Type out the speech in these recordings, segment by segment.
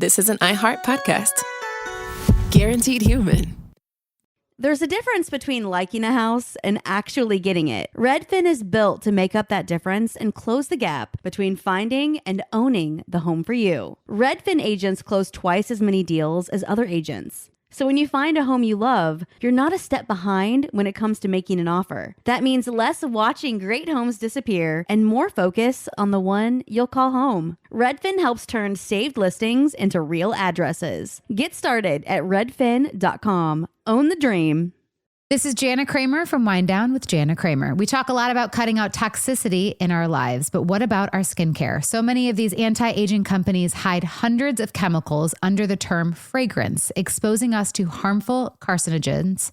this is an iHeart podcast. Guaranteed human. There's a difference between liking a house and actually getting it. Redfin is built to make up that difference and close the gap between finding and owning the home for you. Redfin agents close twice as many deals as other agents. So when you find a home you love, you're not a step behind when it comes to making an offer. That means less watching great homes disappear and more focus on the one you'll call home. Redfin helps turn saved listings into real addresses. Get started at redfin.com. Own the dream. This is Jana Kramer from Wind Down with Jana Kramer. We talk a lot about cutting out toxicity in our lives, but what about our skincare? So many of these anti-aging companies hide hundreds of chemicals under the term fragrance, exposing us to harmful carcinogens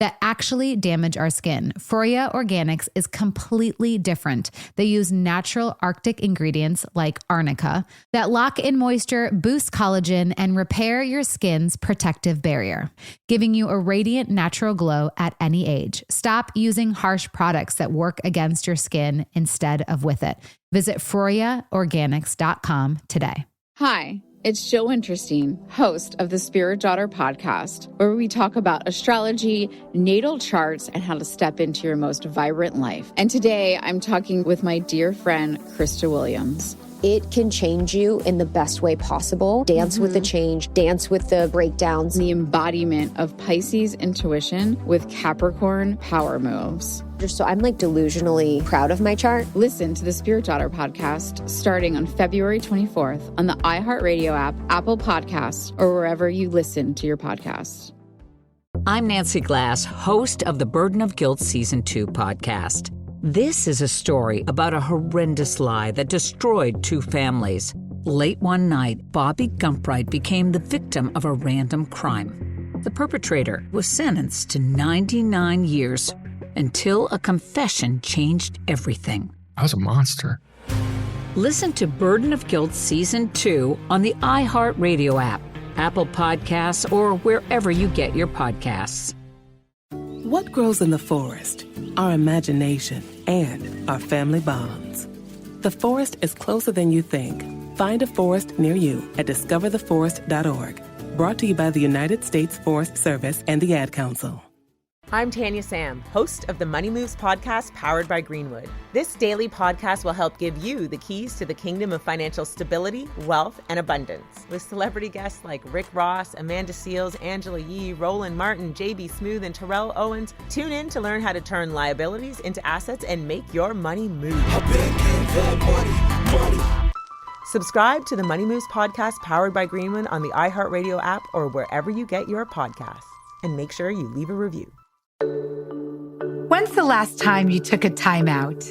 that actually damage our skin. Foria Organics is completely different. They use natural Arctic ingredients like arnica that lock in moisture, boost collagen, and repair your skin's protective barrier, giving you a radiant natural glow at any age. Stop using harsh products that work against your skin instead of with it. Visit ForiaOrganics.com today. Hi. It's Jill Winterstein, host of the Spirit Daughter podcast, where we talk about astrology, natal charts, and how to step into your most vibrant life. And today I'm talking with my dear friend, Krista Williams. It can change you in the best way possible. Dance with the change, dance with the breakdowns. The embodiment of Pisces intuition with Capricorn power moves. So I'm like delusionally proud of my chart. Listen to the Spirit Daughter podcast starting on February 24th on the iHeartRadio app, Apple Podcasts, or wherever you listen to your podcasts. I'm Nancy Glass, host of the Burden of Guilt Season 2 podcast. This is a story about a horrendous lie that destroyed two families. Late one night, Bobby Gumpright became the victim of a random crime. The perpetrator was sentenced to 99 years until a confession changed everything. I was a monster. Listen to Burden of Guilt Season 2 on the iHeartRadio app, Apple Podcasts, or wherever you get your podcasts. What grows in the forest? Our imagination and our family bonds. The forest is closer than you think. Find a forest near you at discovertheforest.org. Brought to you by the United States Forest Service and the Ad Council. I'm Tanya Sam, host of the Money Moves podcast powered by Greenwood. This daily podcast will help give you the keys to the kingdom of financial stability, wealth, and abundance. With celebrity guests like Rick Ross, Amanda Seales, Angela Yee, Roland Martin, JB Smooth, and Terrell Owens. Tune in to learn how to turn liabilities into assets and make your money move. Subscribe to the Money Moves podcast powered by Greenwood on the iHeartRadio app or wherever you get your podcasts. And make sure you leave a review. When's the last time you took a time out?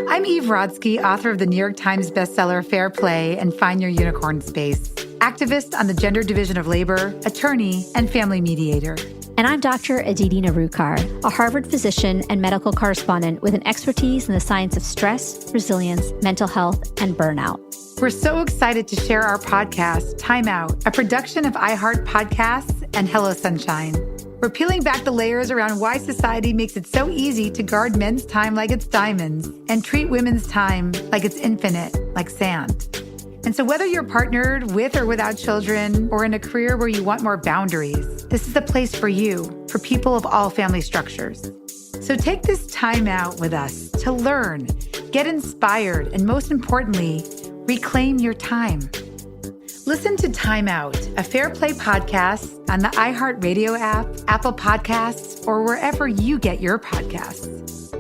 I'm Eve Rodsky, author of the New York Times bestseller Fair Play and Find Your Unicorn Space, activist on the Gender Division of Labor, attorney, and family mediator. And I'm Dr. Aditi Narukar, a Harvard physician and medical correspondent with an expertise in the science of stress, resilience, mental health, and burnout. We're so excited to share our podcast, Time Out, a production of iHeart Podcasts and Hello Sunshine. We're peeling back the layers around why society makes it so easy to guard men's time like it's diamonds and treat women's time like it's infinite, like sand. And so whether you're partnered with or without children or in a career where you want more boundaries, this is the place for you, for people of all family structures. So take this time out with us to learn, get inspired, and most importantly, reclaim your time. Listen to Time Out, a Fair Play podcast on the iHeartRadio app, Apple Podcasts, or wherever you get your podcasts.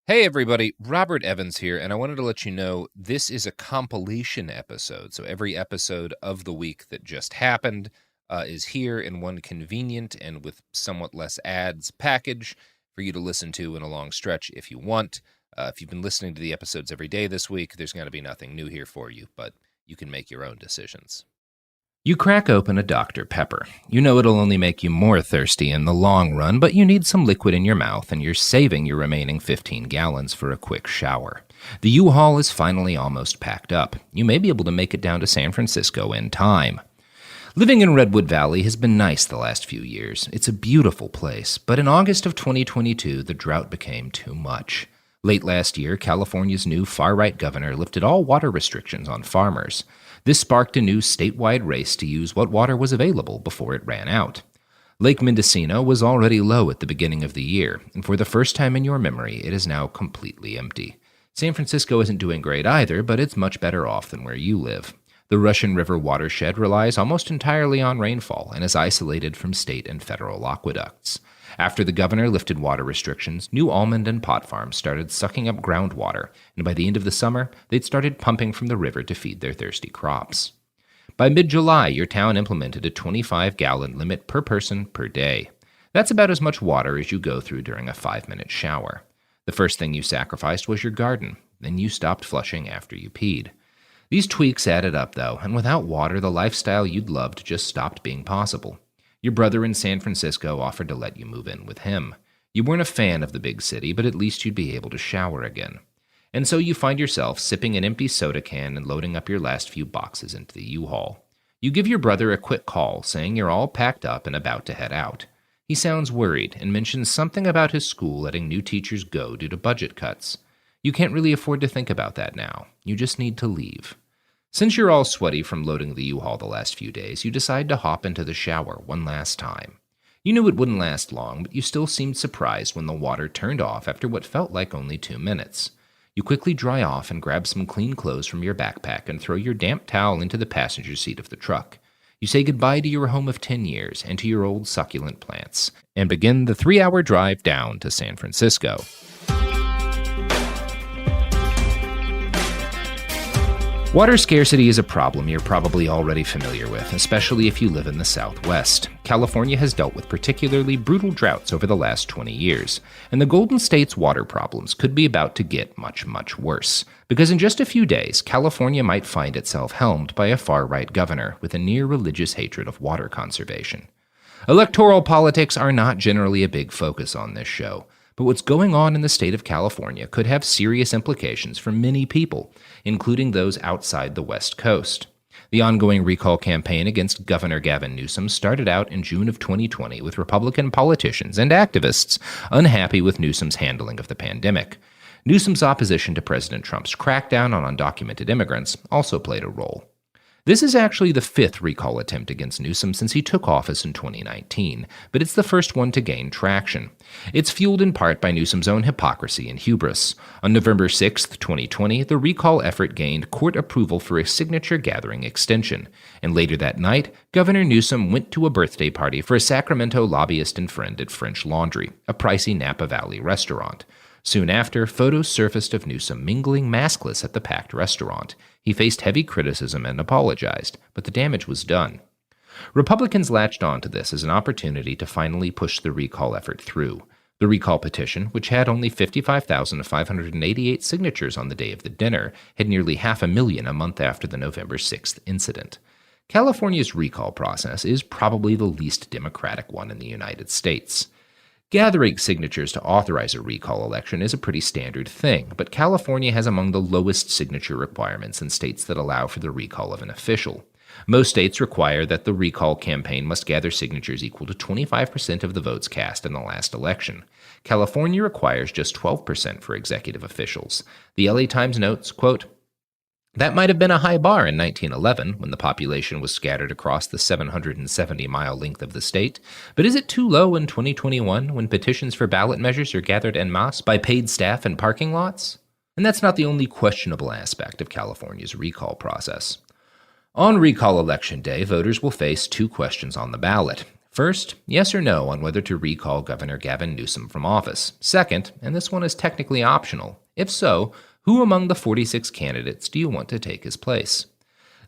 Hey everybody, Robert Evans here, and I wanted to let you know this is a compilation episode. So every episode of the week that just happened is here in one convenient and with somewhat less ads package for you to listen to in a long stretch if you want. If you've been listening to the episodes every day this week, there's going to be nothing new here for you, but you can make your own decisions. You crack open a Dr. Pepper. You know it'll only make you more thirsty in the long run, but you need some liquid in your mouth, and you're saving your remaining 15 gallons for a quick shower. The U-Haul is finally almost packed up. You may be able to make it down to San Francisco in time. Living in Redwood Valley has been nice the last few years. It's a beautiful place, but in August of 2022, the drought became too much. Late last year, California's new far-right governor lifted all water restrictions on farmers. This sparked a new statewide race to use what water was available before it ran out. Lake Mendocino was already low at the beginning of the year, and for the first time in your memory, it is now completely empty. San Francisco isn't doing great either, but it's much better off than where you live. The Russian River watershed relies almost entirely on rainfall and is isolated from state and federal aqueducts. After the governor lifted water restrictions, new almond and pot farms started sucking up groundwater, and by the end of the summer, they'd started pumping from the river to feed their thirsty crops. By mid-July, your town implemented a 25-gallon limit per person per day. That's about as much water as you go through during a 5-minute shower. The first thing you sacrificed was your garden, then you stopped flushing after you peed. These tweaks added up, though, and without water, the lifestyle you'd loved just stopped being possible. Your brother in San Francisco offered to let you move in with him. You weren't a fan of the big city, but at least you'd be able to shower again. And so you find yourself sipping an empty soda can and loading up your last few boxes into the U-Haul. You give your brother a quick call, saying you're all packed up and about to head out. He sounds worried and mentions something about his school letting new teachers go due to budget cuts. You can't really afford to think about that now. You just need to leave. Since you're all sweaty from loading the U-Haul the last few days, you decide to hop into the shower one last time. You knew it wouldn't last long, but you still seemed surprised when the water turned off after what felt like only 2 minutes. You quickly dry off and grab some clean clothes from your backpack and throw your damp towel into the passenger seat of the truck. You say goodbye to your home of 10 years and to your old succulent plants, and begin the 3-hour drive down to San Francisco. Water scarcity is a problem you're probably already familiar with, especially if you live in the Southwest. California has dealt with particularly brutal droughts over the last 20 years, and the Golden State's water problems could be about to get much, much worse. Because in just a few days, California might find itself helmed by a far-right governor with a near-religious hatred of water conservation. Electoral politics are not generally a big focus on this show, but what's going on in the state of California could have serious implications for many people, including those outside the West Coast. The ongoing recall campaign against Governor Gavin Newsom started out in June of 2020 with Republican politicians and activists unhappy with Newsom's handling of the pandemic. Newsom's opposition to President Trump's crackdown on undocumented immigrants also played a role. This is actually the 5th recall attempt against Newsom since he took office in 2019, but it's the first one to gain traction. It's fueled in part by Newsom's own hypocrisy and hubris. On November 6, 2020, the recall effort gained court approval for a signature-gathering extension, and later that night, Governor Newsom went to a birthday party for a Sacramento lobbyist and friend at French Laundry, a pricey Napa Valley restaurant. Soon after, photos surfaced of Newsom mingling maskless at the packed restaurant. He faced heavy criticism and apologized, but the damage was done. Republicans latched onto this as an opportunity to finally push the recall effort through. The recall petition, which had only 55,588 signatures on the day of the dinner, had nearly 500,000 a month after the November 6th incident. California's recall process is probably the least democratic one in the United States. Gathering signatures to authorize a recall election is a pretty standard thing, but California has among the lowest signature requirements in states that allow for the recall of an official. Most states require that the recall campaign must gather signatures equal to 25% of the votes cast in the last election. California requires just 12% for executive officials. The LA Times notes, quote, "That might have been a high bar in 1911, when the population was scattered across the 770-mile length of the state, but is it too low in 2021, when petitions for ballot measures are gathered en masse by paid staff in parking lots?" And that's not the only questionable aspect of California's recall process. On recall election day, voters will face 2 questions on the ballot. First, yes or no on whether to recall Governor Gavin Newsom from office. Second, and this one is technically optional, if so, who among the 46 candidates do you want to take his place?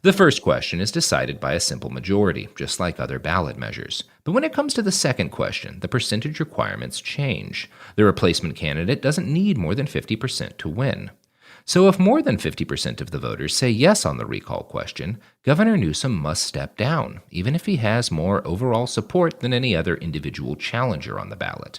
The first question is decided by a simple majority, just like other ballot measures. But when it comes to the second question, the percentage requirements change. The replacement candidate doesn't need more than 50% to win. So if more than 50% of the voters say yes on the recall question, Governor Newsom must step down, even if he has more overall support than any other individual challenger on the ballot.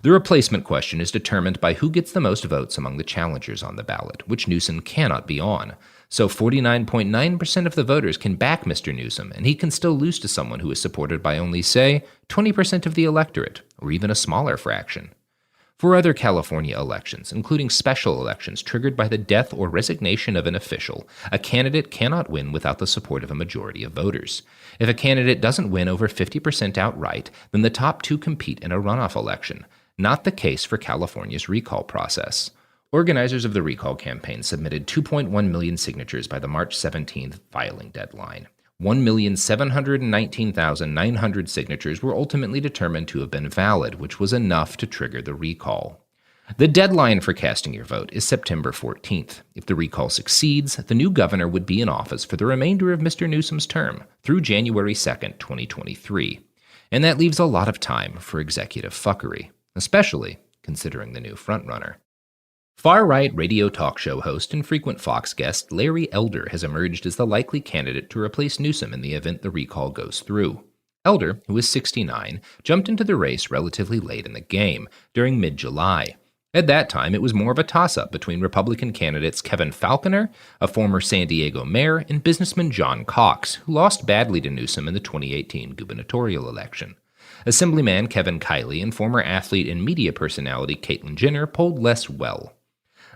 The replacement question is determined by who gets the most votes among the challengers on the ballot, which Newsom cannot be on. So 49.9% of the voters can back Mr. Newsom, and he can still lose to someone who is supported by only, say, 20% of the electorate, or even a smaller fraction. For other California elections, including special elections triggered by the death or resignation of an official, a candidate cannot win without the support of a majority of voters. If a candidate doesn't win over 50% outright, then the top two compete in a runoff election. Not the case for California's recall process. Organizers of the recall campaign submitted 2.1 million signatures by the March 17th filing deadline. 1,719,900 signatures were ultimately determined to have been valid, which was enough to trigger the recall. The deadline for casting your vote is September 14th. If the recall succeeds, the new governor would be in office for the remainder of Mr. Newsom's term, through January 2nd, 2023. And that leaves a lot of time for executive fuckery, especially considering the new frontrunner. Far-right radio talk show host and frequent Fox guest Larry Elder has emerged as the likely candidate to replace Newsom in the event the recall goes through. Elder, who is 69, jumped into the race relatively late in the game, during mid-July. At that time, it was more of a toss-up between Republican candidates Kevin Falconer, a former San Diego mayor, and businessman John Cox, who lost badly to Newsom in the 2018 gubernatorial election. Assemblyman Kevin Kiley and former athlete and media personality Caitlyn Jenner polled less well.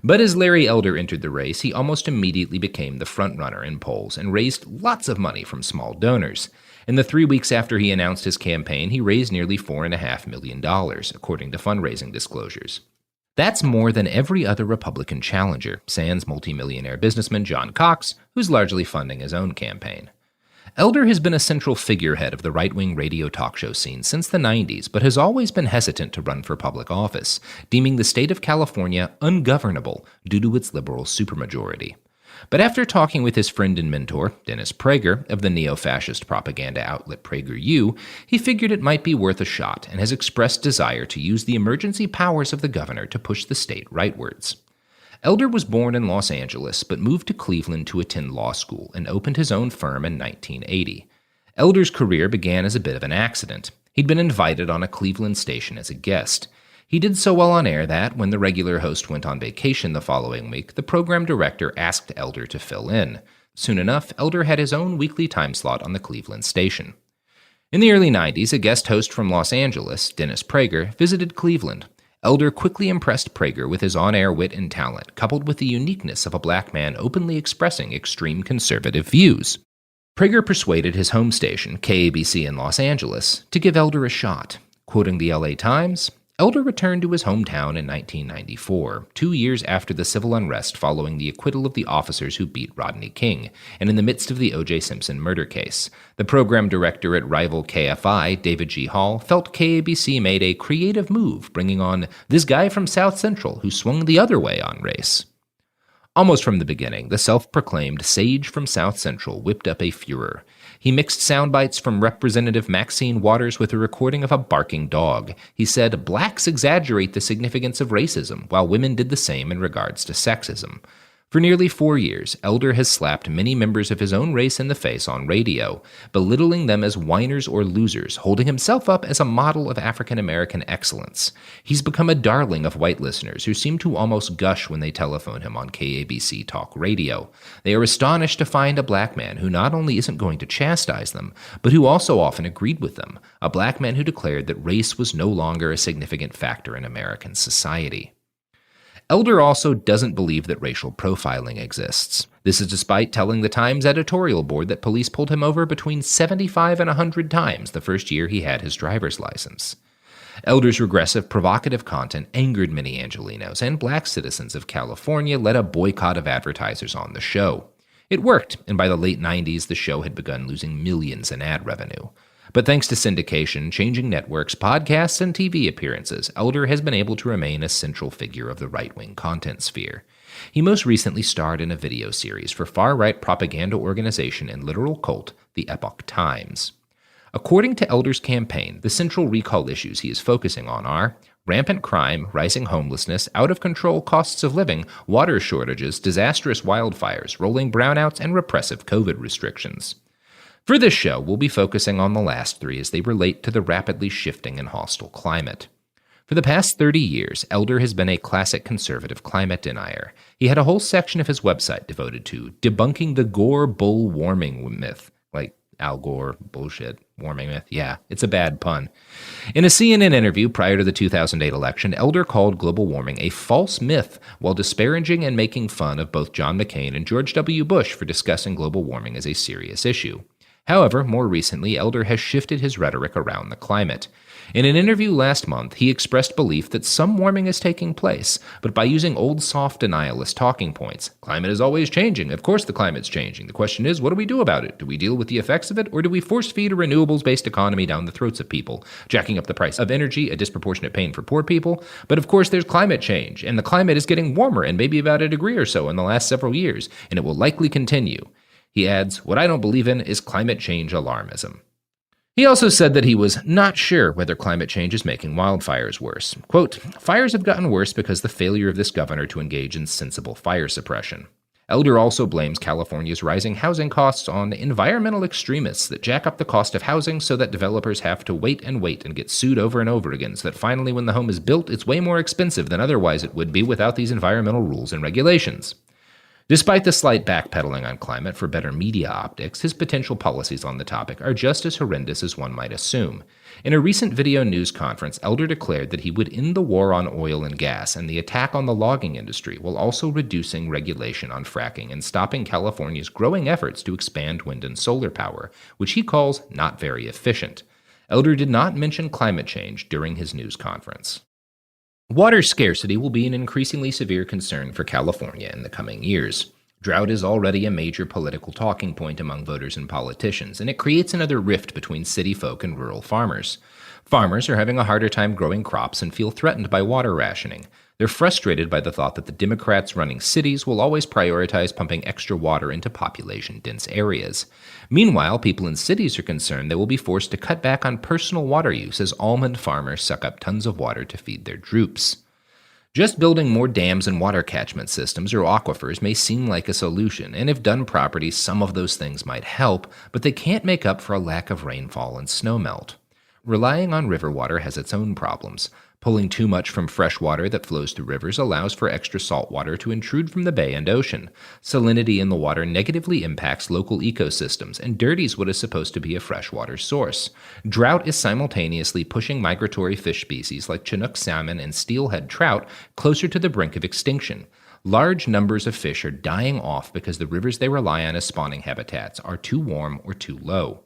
But as Larry Elder entered the race, he almost immediately became the frontrunner in polls and raised lots of money from small donors. In the 3 weeks after he announced his campaign, he raised nearly $4.5 million, according to fundraising disclosures. That's more than every other Republican challenger, sans multimillionaire businessman John Cox, who's largely funding his own campaign. Elder has been a central figurehead of the right-wing radio talk show scene since the 90s, but has always been hesitant to run for public office, deeming the state of California ungovernable due to its liberal supermajority. But after talking with his friend and mentor, Dennis Prager, of the neo-fascist propaganda outlet PragerU, he figured it might be worth a shot and has expressed desire to use the emergency powers of the governor to push the state rightwards. Elder was born in Los Angeles, but moved to Cleveland to attend law school and opened his own firm in 1980. Elder's career began as a bit of an accident. He'd been invited on a Cleveland station as a guest. He did so well on air that, when the regular host went on vacation the following week, the program director asked Elder to fill in. Soon enough, Elder had his own weekly time slot on the Cleveland station. In the early 90s, a guest host from Los Angeles, Dennis Prager, visited Cleveland. Elder quickly impressed Prager with his on-air wit and talent, coupled with the uniqueness of a black man openly expressing extreme conservative views. Prager persuaded his home station, KABC in Los Angeles, to give Elder a shot. Quoting the LA Times, Elder returned to his hometown in 1994, 2 years after the civil unrest following the acquittal of the officers who beat Rodney King, and in the midst of the O.J. Simpson murder case. The program director at rival KFI, David G. Hall, felt KABC made a creative move, bringing on this guy from South Central who swung the other way on race. Almost from the beginning, the self-proclaimed sage from South Central whipped up a furor. He mixed sound bites from Representative Maxine Waters with a recording of a barking dog. He said blacks exaggerate the significance of racism, while women did the same in regards to sexism. For nearly 4 years, Elder has slapped many members of his own race in the face on radio, belittling them as whiners or losers, holding himself up as a model of African-American excellence. He's become a darling of white listeners who seem to almost gush when they telephone him on KABC Talk Radio. They are astonished to find a black man who not only isn't going to chastise them, but who also often agreed with them, a black man who declared that race was no longer a significant factor in American society. Elder also doesn't believe that racial profiling exists. This is despite telling the Times editorial board that police pulled him over between 75 and 100 times the first year he had his driver's license. Elder's regressive, provocative content angered many Angelenos, and black citizens of California led a boycott of advertisers on the show. It worked, and by the late 90s, the show had begun losing millions in ad revenue. But thanks to syndication, changing networks, podcasts, and TV appearances, Elder has been able to remain a central figure of the right-wing content sphere. He most recently starred in a video series for far-right propaganda organization and literal cult, the Epoch Times. According to Elder's campaign, the central recall issues he is focusing on are rampant crime, rising homelessness, out-of-control costs of living, water shortages, disastrous wildfires, rolling brownouts, and repressive COVID restrictions. For this show, we'll be focusing on the last three as they relate to the rapidly shifting and hostile climate. For the past 30 years, Elder has been a classic conservative climate denier. He had a whole section of his website devoted to debunking the Gore bull warming myth. Al Gore, bullshit, warming myth. Yeah, it's a bad pun. In a CNN interview prior to the 2008 election, Elder called global warming a false myth while disparaging and making fun of both John McCain and George W. Bush for discussing global warming as a serious issue. However, more recently, Elder has shifted his rhetoric around the climate. In an interview last month, he expressed belief that some warming is taking place, but by using old soft denialist talking points. Climate is always changing. Of course the climate's changing. The question is, what do we do about it? Do we deal with the effects of it, or do we force-feed a renewables-based economy down the throats of people, jacking up the price of energy, a disproportionate pain for poor people? But of course there's climate change, and the climate is getting warmer, and maybe about a degree or so in the last several years, and it will likely continue. He adds, what I don't believe in is climate change alarmism. He also said that he was not sure whether climate change is making wildfires worse. Quote, fires have gotten worse because the failure of this governor to engage in sensible fire suppression. Elder also blames California's rising housing costs on environmental extremists that jack up the cost of housing so that developers have to wait and get sued over and over again, so that finally when the home is built, it's way more expensive than otherwise it would be without these environmental rules and regulations. Despite the slight backpedaling on climate for better media optics, his potential policies on the topic are just as horrendous as one might assume. In a recent video news conference, Elder declared that he would end the war on oil and gas and the attack on the logging industry, while also reducing regulation on fracking and stopping California's growing efforts to expand wind and solar power, which he calls not very efficient. Elder did not mention climate change during his news conference. Water scarcity will be an increasingly severe concern for California in the coming years. Drought is already a major political talking point among voters and politicians, and it creates another rift between city folk and rural farmers. Farmers are having a harder time growing crops and feel threatened by water rationing. They're frustrated by the thought that the Democrats running cities will always prioritize pumping extra water into population-dense areas. Meanwhile, people in cities are concerned they will be forced to cut back on personal water use as almond farmers suck up tons of water to feed their droops. Just building more dams and water catchment systems or aquifers may seem like a solution, and if done properly, some of those things might help, but they can't make up for a lack of rainfall and snowmelt. Relying on river water has its own problems. Pulling too much from fresh water that flows through rivers allows for extra salt water to intrude from the bay and ocean. Salinity in the water negatively impacts local ecosystems and dirties what is supposed to be a freshwater source. Drought is simultaneously pushing migratory fish species like Chinook salmon and steelhead trout closer to the brink of extinction. Large numbers of fish are dying off because the rivers they rely on as spawning habitats are too warm or too low.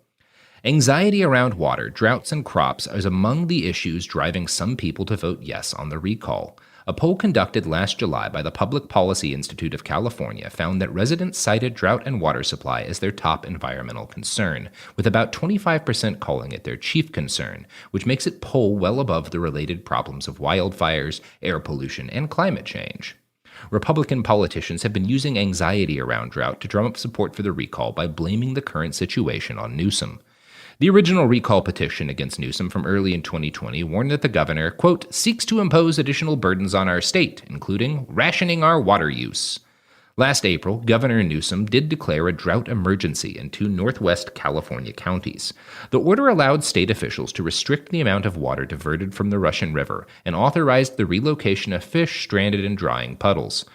Anxiety around water, droughts, and crops is among the issues driving some people to vote yes on the recall. A poll conducted last July by the Public Policy Institute of California found that residents cited drought and water supply as their top environmental concern, with about 25% calling it their chief concern, which makes it poll well above the related problems of wildfires, air pollution, and climate change. Republican politicians have been using anxiety around drought to drum up support for the recall by blaming the current situation on Newsom. The original recall petition against Newsom from early in 2020 warned that the governor, quote, seeks to impose additional burdens on our state, including rationing our water use. Last April, Governor Newsom did declare a drought emergency in 2 Northwest California counties. The order allowed state officials to restrict the amount of water diverted from the Russian River and authorized the relocation of fish stranded in drying puddles.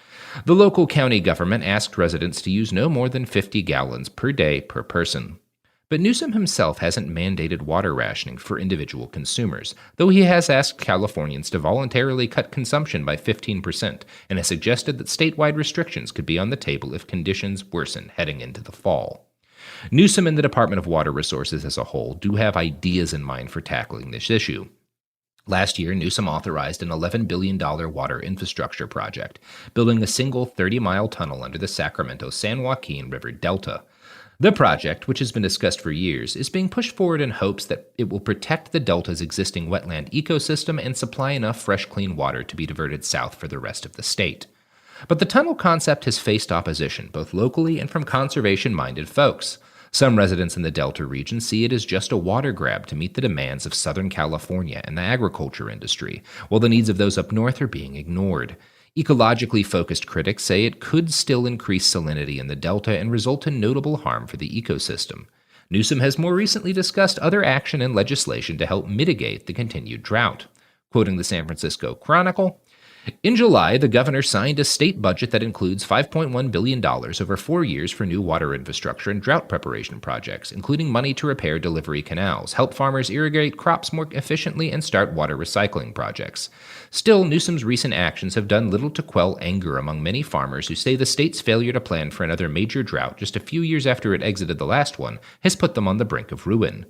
The local county government asked residents to use no more than 50 gallons per day per person. But Newsom himself hasn't mandated water rationing for individual consumers, though he has asked Californians to voluntarily cut consumption by 15% and has suggested that statewide restrictions could be on the table if conditions worsen heading into the fall. Newsom and the Department of Water Resources as a whole do have ideas in mind for tackling this issue. Last year, Newsom authorized an $11 billion water infrastructure project, building a single 30-mile tunnel under the Sacramento-San Joaquin River Delta. The project, which has been discussed for years, is being pushed forward in hopes that it will protect the delta's existing wetland ecosystem and supply enough fresh, clean water to be diverted south for the rest of the state. But the tunnel concept has faced opposition, both locally and from conservation-minded folks. Some residents in the Delta region see it as just a water grab to meet the demands of Southern California and the agriculture industry, while the needs of those up north are being ignored. Ecologically focused critics say it could still increase salinity in the Delta and result in notable harm for the ecosystem. Newsom has more recently discussed other action and legislation to help mitigate the continued drought. Quoting the San Francisco Chronicle, In July, the governor signed a state budget that includes $5.1 billion over 4 years for new water infrastructure and drought preparation projects, including money to repair delivery canals, help farmers irrigate crops more efficiently, and start water recycling projects. Still, Newsom's recent actions have done little to quell anger among many farmers who say the state's failure to plan for another major drought just a few years after it exited the last one has put them on the brink of ruin.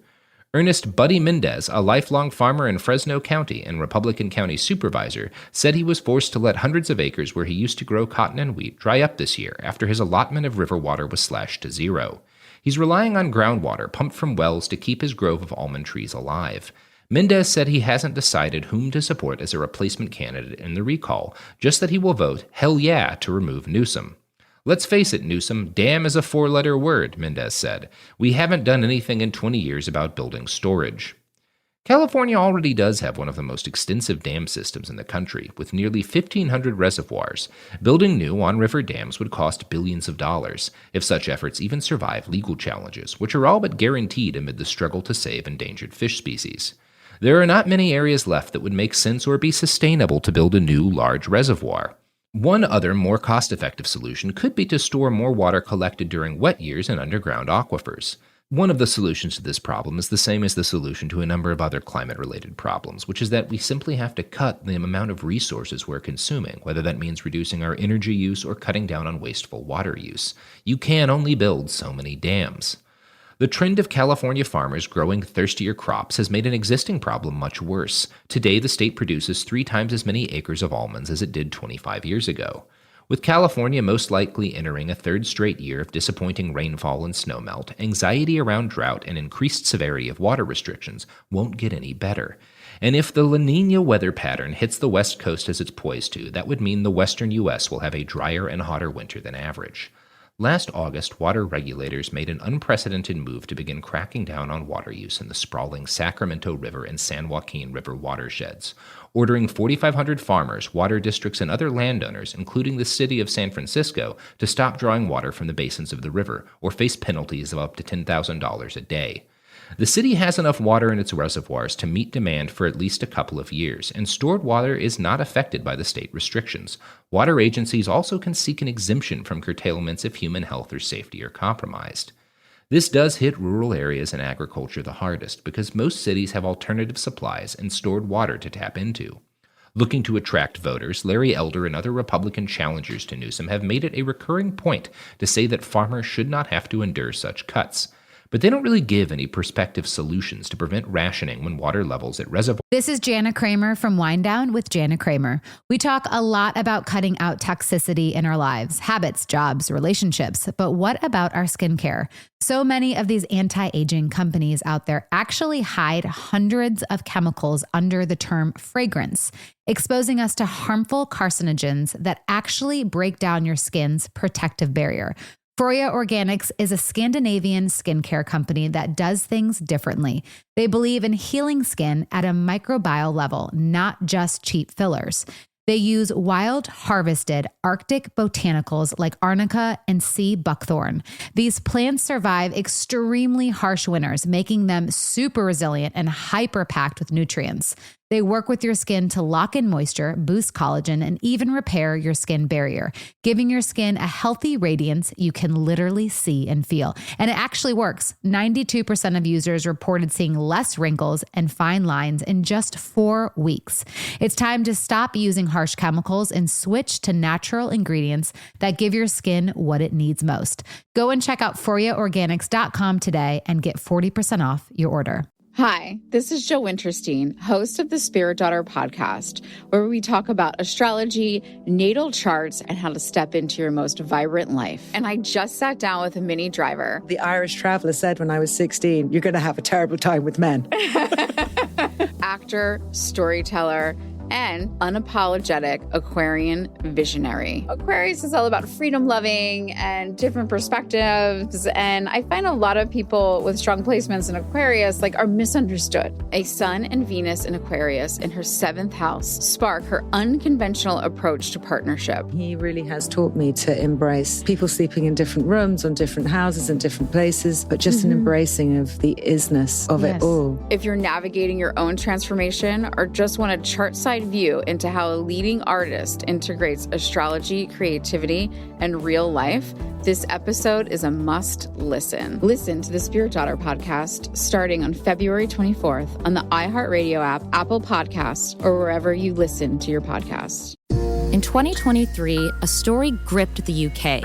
Ernest Buddy Mendez, a lifelong farmer in Fresno County and Republican County supervisor, said he was forced to let hundreds of acres where he used to grow cotton and wheat dry up this year after his allotment of river water was slashed to zero. He's relying on groundwater pumped from wells to keep his grove of almond trees alive. Mendez said he hasn't decided whom to support as a replacement candidate in the recall, just that he will vote hell yeah to remove Newsom. Let's face it, Newsom, damn is a 4-letter word, Mendez said. We haven't done anything in 20 years about building storage. California already does have one of the most extensive dam systems in the country, with nearly 1,500 reservoirs. Building new on-river dams would cost billions of dollars, if such efforts even survive legal challenges, which are all but guaranteed amid the struggle to save endangered fish species. There are not many areas left that would make sense or be sustainable to build a new, large reservoir. One other, more cost-effective solution could be to store more water collected during wet years in underground aquifers. One of the solutions to this problem is the same as the solution to a number of other climate-related problems, which is that we simply have to cut the amount of resources we're consuming, whether that means reducing our energy use or cutting down on wasteful water use. You can only build so many dams. The trend of California farmers growing thirstier crops has made an existing problem much worse. Today, the state produces 3 times as many acres of almonds as it did 25 years ago. With California most likely entering a 3rd straight year of disappointing rainfall and snowmelt, anxiety around drought and increased severity of water restrictions won't get any better. And if the La Niña weather pattern hits the West Coast as it's poised to, that would mean the western U.S. will have a drier and hotter winter than average. Last August, water regulators made an unprecedented move to begin cracking down on water use in the sprawling Sacramento River and San Joaquin River watersheds, ordering 4,500 farmers, water districts, and other landowners, including the city of San Francisco, to stop drawing water from the basins of the river or face penalties of up to $10,000 a day. The city has enough water in its reservoirs to meet demand for at least a couple of years, and stored water is not affected by the state restrictions. Water agencies also can seek an exemption from curtailments if human health or safety are compromised. This does hit rural areas and agriculture the hardest because most cities have alternative supplies and stored water to tap into. Looking to attract voters, Larry Elder and other Republican challengers to Newsom have made it a recurring point to say that farmers should not have to endure such cuts. But they don't really give any prospective solutions to prevent rationing when water levels at reservoirs. This is Jana Kramer from Wind Down with Jana Kramer. We talk a lot about cutting out toxicity in our lives, habits, jobs, relationships. But what about our skincare? So many of these anti-aging companies out there actually hide hundreds of chemicals under the term fragrance, exposing us to harmful carcinogens that actually break down your skin's protective barrier. Foria Organics is a Scandinavian skincare company that does things differently. They believe in healing skin at a microbial level, not just cheap fillers. They use wild harvested Arctic botanicals like arnica and sea buckthorn. These plants survive extremely harsh winters, making them super resilient and hyper-packed with nutrients. They work with your skin to lock in moisture, boost collagen, and even repair your skin barrier, giving your skin a healthy radiance you can literally see and feel. And it actually works. 92% of users reported seeing less wrinkles and fine lines in just 4 weeks. It's time to stop using harsh chemicals and switch to natural ingredients that give your skin what it needs most. Go and check out ForiaOrganics.com today and get 40% off your order. Hi, this is Jill Winterstein, host of the Spirit Daughter podcast, where we talk about astrology, natal charts, and how to step into your most vibrant life. And I just sat down with a Minnie Driver. The Irish traveler said when I was 16, you're going to have a terrible time with men. Actor, storyteller, and unapologetic Aquarian visionary. Aquarius is all about freedom loving and different perspectives. And I find a lot of people with strong placements in Aquarius are misunderstood. A Sun and Venus in Aquarius in her 7th house spark her unconventional approach to partnership. He really has taught me to embrace people sleeping in different rooms, on different houses, in different places, but just an embracing of the isness of it all. If you're navigating your own transformation or just want a chart side inside view into how a leading artist integrates astrology, creativity, and real life, this episode is a must listen. Listen to the Spirit Daughter podcast starting on February 24th on the iHeartRadio app, Apple Podcasts, or wherever you listen to your podcasts. In 2023, a story gripped the UK,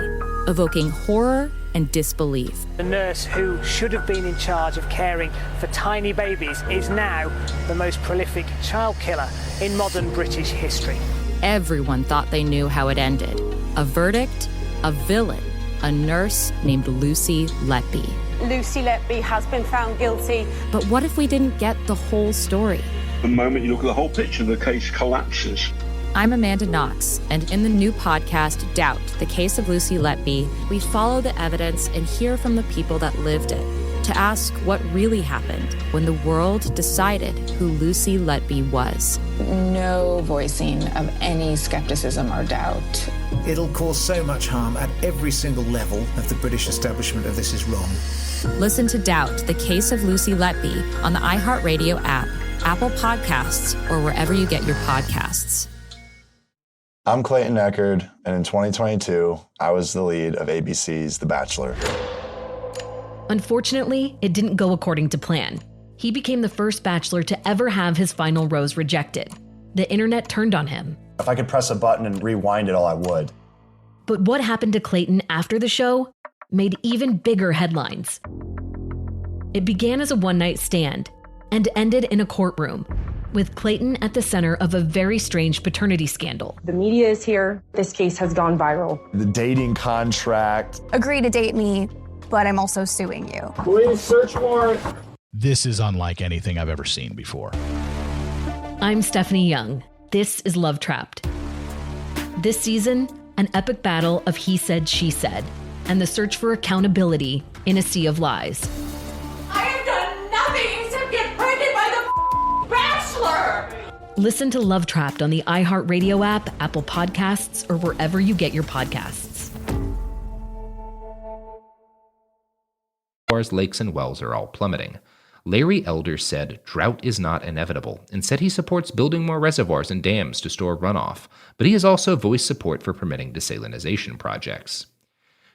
evoking horror and disbelief. The nurse who should have been in charge of caring for tiny babies is now the most prolific child killer in modern British history. Everyone thought they knew how it ended. A verdict, a villain, a nurse named Lucy Letby. Lucy Letby has been found guilty. But what if we didn't get the whole story? The moment you look at the whole picture, the case collapses. I'm Amanda Knox, and in the new podcast, Doubt, the Case of Lucy Letby, we follow the evidence and hear from the people that lived it to ask what really happened when the world decided who Lucy Letby was. No voicing of any skepticism or doubt. It'll cause so much harm at every single level of the British establishment of this is wrong. Listen to Doubt, the Case of Lucy Letby on the iHeartRadio app, Apple Podcasts, or wherever you get your podcasts. I'm Clayton Eckerd, and in 2022, I was the lead of ABC's The Bachelor. Unfortunately, it didn't go according to plan. He became the first Bachelor to ever have his final rose rejected. The internet turned on him. If I could press a button and rewind it all, I would. But what happened to Clayton after the show made even bigger headlines. It began as a one-night stand and ended in a courtroom, with Clayton at the center of a very strange paternity scandal. The media is here. This case has gone viral. The dating contract. Agree to date me, but I'm also suing you. Police search warrant. This is unlike anything I've ever seen before. I'm Stephanie Young. This is Love Trapped. This season, an epic battle of he said, she said, and the search for accountability in a sea of lies. I have done nothing except get pregnant by the Bachelor! Listen to Love Trapped on the iHeartRadio app, Apple Podcasts, or wherever you get your podcasts. Lakes and wells are all plummeting. Larry Elder said drought is not inevitable and said he supports building more reservoirs and dams to store runoff, but he has also voiced support for permitting desalination projects.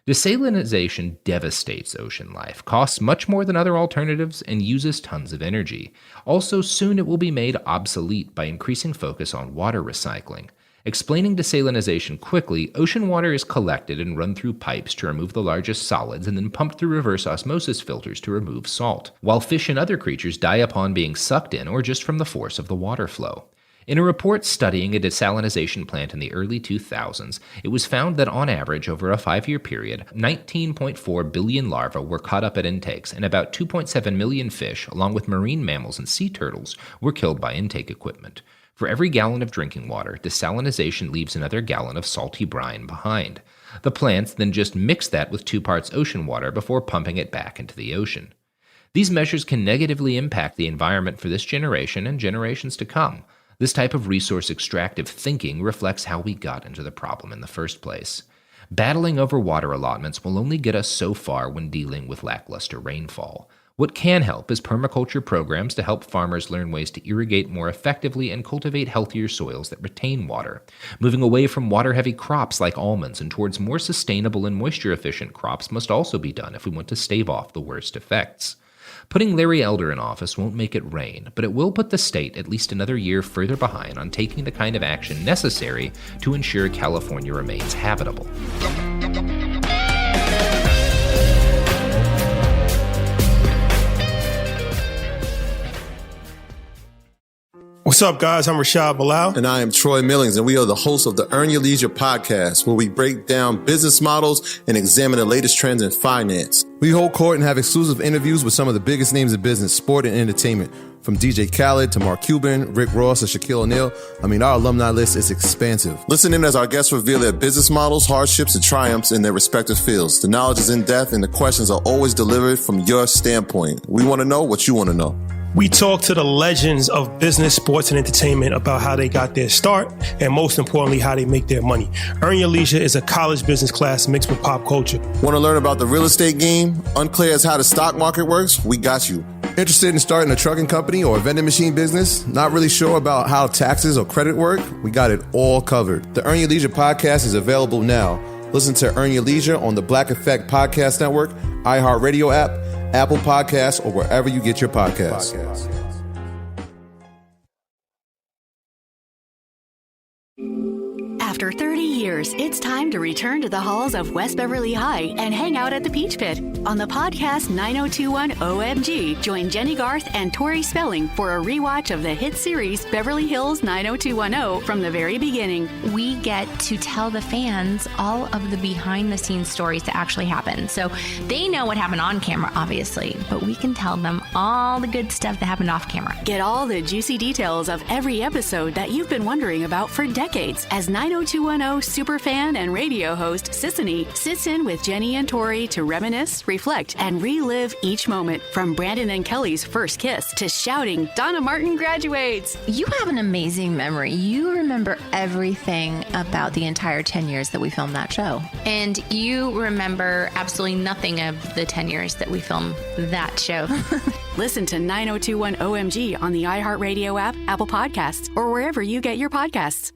Desalination devastates ocean life, costs much more than other alternatives, and uses tons of energy. Also, soon it will be made obsolete by increasing focus on water recycling. Explaining desalination quickly, ocean water is collected and run through pipes to remove the largest solids and then pumped through reverse osmosis filters to remove salt, while fish and other creatures die upon being sucked in or just from the force of the water flow. In a report studying a desalination plant in the early 2000s, it was found that on average over a 5-year period, 19.4 billion larvae were caught up at intakes, and about 2.7 million fish, along with marine mammals and sea turtles, were killed by intake equipment. For every gallon of drinking water, desalination leaves another gallon of salty brine behind. The plants then just mix that with 2 parts ocean water before pumping it back into the ocean. These measures can negatively impact the environment for this generation and generations to come. This type of resource extractive thinking reflects how we got into the problem in the first place. Battling over water allotments will only get us so far when dealing with lackluster rainfall. What can help is permaculture programs to help farmers learn ways to irrigate more effectively and cultivate healthier soils that retain water. Moving away from water-heavy crops like almonds and towards more sustainable and moisture-efficient crops must also be done if we want to stave off the worst effects. Putting Larry Elder in office won't make it rain, but it will put the state at least another year further behind on taking the kind of action necessary to ensure California remains habitable. What's up, guys? I'm Rashad Bilal. And I am Troy Millings, and we are the hosts of the Earn Your Leisure podcast, where we break down business models and examine the latest trends in finance. We hold court and have exclusive interviews with some of the biggest names in business, sport, and entertainment. From DJ Khaled to Mark Cuban, Rick Ross, and Shaquille O'Neal. Our alumni list is expansive. Listen in as our guests reveal their business models, hardships, and triumphs in their respective fields. The knowledge is in depth, and the questions are always delivered from your standpoint. We want to know what you want to know. We talk to the legends of business, sports, and entertainment about how they got their start and, most importantly, how they make their money. Earn Your Leisure is a college business class mixed with pop culture. Want to learn about the real estate game? Unclear as how the stock market works? We got you. Interested in starting a trucking company or a vending machine business? Not really sure about how taxes or credit work? We got it all covered. The Earn Your Leisure podcast is available now. Listen to Earn Your Leisure on the Black Effect Podcast Network, iHeartRadio app, Apple Podcasts, or wherever you get your podcasts. After 30 years, it's time to return to the halls of West Beverly High and hang out at the Peach Pit. On the podcast 9021 OMG, join Jenny Garth and Tori Spelling for a rewatch of the hit series Beverly Hills 90210 from the very beginning. We get to tell the fans all of the behind-the-scenes stories that actually happen. So they know what happened on camera, obviously, but we can tell them all the good stuff that happened off camera. Get all the juicy details of every episode that you've been wondering about for decades as 90210 superfan and radio host Sissany sits in with Jenny and Tori to reminisce, reflect, and relive each moment, from Brandon and Kelly's first kiss to shouting, Donna Martin graduates. You have an amazing memory. You remember everything about the entire 10 years that we filmed that show. And you remember absolutely nothing of the 10 years that we filmed that show. Listen to 9021 OMG on the iHeartRadio app, Apple Podcasts, or wherever you get your podcasts.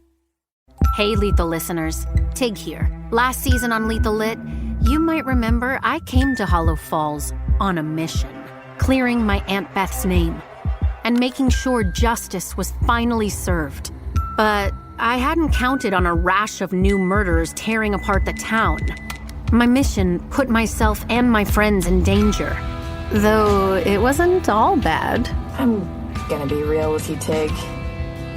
Hey, Lethal listeners. Tig here. Last season on Lethal Lit, you might remember I came to Hollow Falls on a mission, clearing my Aunt Beth's name and making sure justice was finally served. But I hadn't counted on a rash of new murders tearing apart the town. My mission put myself and my friends in danger, though it wasn't all bad. I'm gonna be real with you, Tig.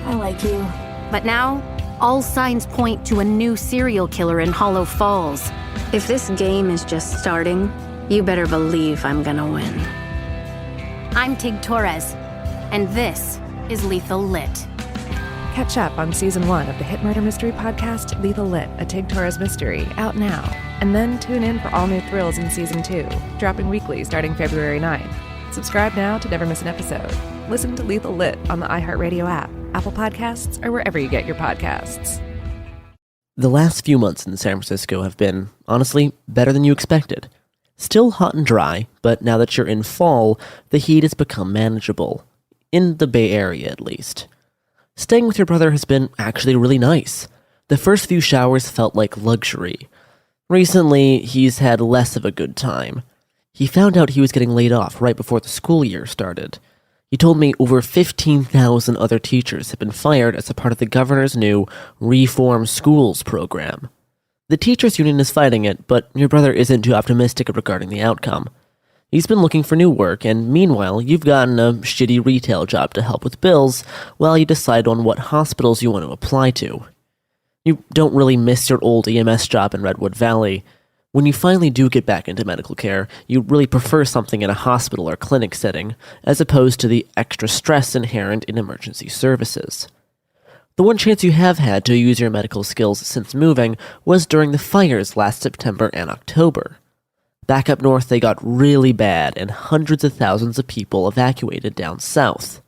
I like you. But now, all signs point to a new serial killer in Hollow Falls. If this game is just starting, you better believe I'm gonna win. I'm Tig Torres, and this is Lethal Lit. Catch up on Season 1 of the hit murder mystery podcast, Lethal Lit, a Tig Torres mystery, out now. And then tune in for all new thrills in Season 2, dropping weekly starting February 9th. Subscribe now to never miss an episode. Listen to Lethal Lit on the iHeartRadio app, Apple Podcasts, or wherever you get your podcasts. The last few months in San Francisco have been, honestly, better than you expected. Still hot and dry, but now that you're in fall, the heat has become manageable. In the Bay Area, at least. Staying with your brother has been actually really nice. The first few showers felt like luxury. Recently, he's had less of a good time. He found out he was getting laid off right before the school year started. He told me over 15,000 other teachers have been fired as a part of the governor's new Reform Schools program. The teachers' union is fighting it, but your brother isn't too optimistic regarding the outcome. He's been looking for new work, and meanwhile, you've gotten a shitty retail job to help with bills while you decide on what hospitals you want to apply to. You don't really miss your old EMS job in Redwood Valley. When you finally do get back into medical care, you really prefer something in a hospital or clinic setting, as opposed to the extra stress inherent in emergency services. The one chance you have had to use your medical skills since moving was during the fires last September and October. Back up north, they got really bad, and hundreds of thousands of people evacuated down south.